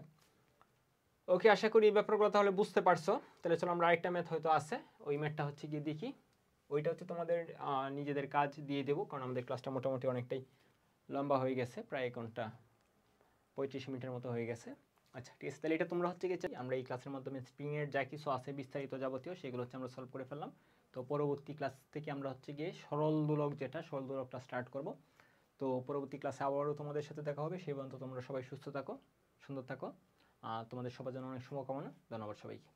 Speaker 1: ওকে, আশা করি এই ব্যাপারগুলো তাহলে বুঝতে পারছো। তাহলে চলো আমরা আরেকটা ম্যাথ হয়তো আছে, ওই ম্যাথটা হচ্ছে গিয়ে দেখি। ওইটা হচ্ছে তোমাদের নিজেদের কাজ দিয়ে দেবো, কারণ আমাদের ক্লাসটা মোটামুটি অনেকটাই লম্বা হয়ে গেছে, প্রায় 1 ঘন্টা 35 মিনিটের মতো হয়ে গেছে। আচ্ছা ঠিক আছে, তাহলে এটা তোমরা হচ্ছে গিয়ে আমরা এই ক্লাসের মাধ্যমে স্প্রিংয়ের যা কিছু আছে বিস্তারিত যাবতীয় সেগুলো হচ্ছে আমরা সলভ করে ফেললাম। তো পরবর্তী ক্লাস থেকে আমরা হচ্ছে গিয়ে সরল দোলক, যেটা সরল দোলকটা স্টার্ট করব। তো পরবর্তী ক্লাসে আবারও তোমাদের সাথে দেখা হবে। সেই পর্যন্ত তোমরা সবাই সুস্থ থাকো, সুন্দর থাকো। তোমাদের সবার জন্য অনেক শুভকামনা। ধন্যবাদ সবাইকে।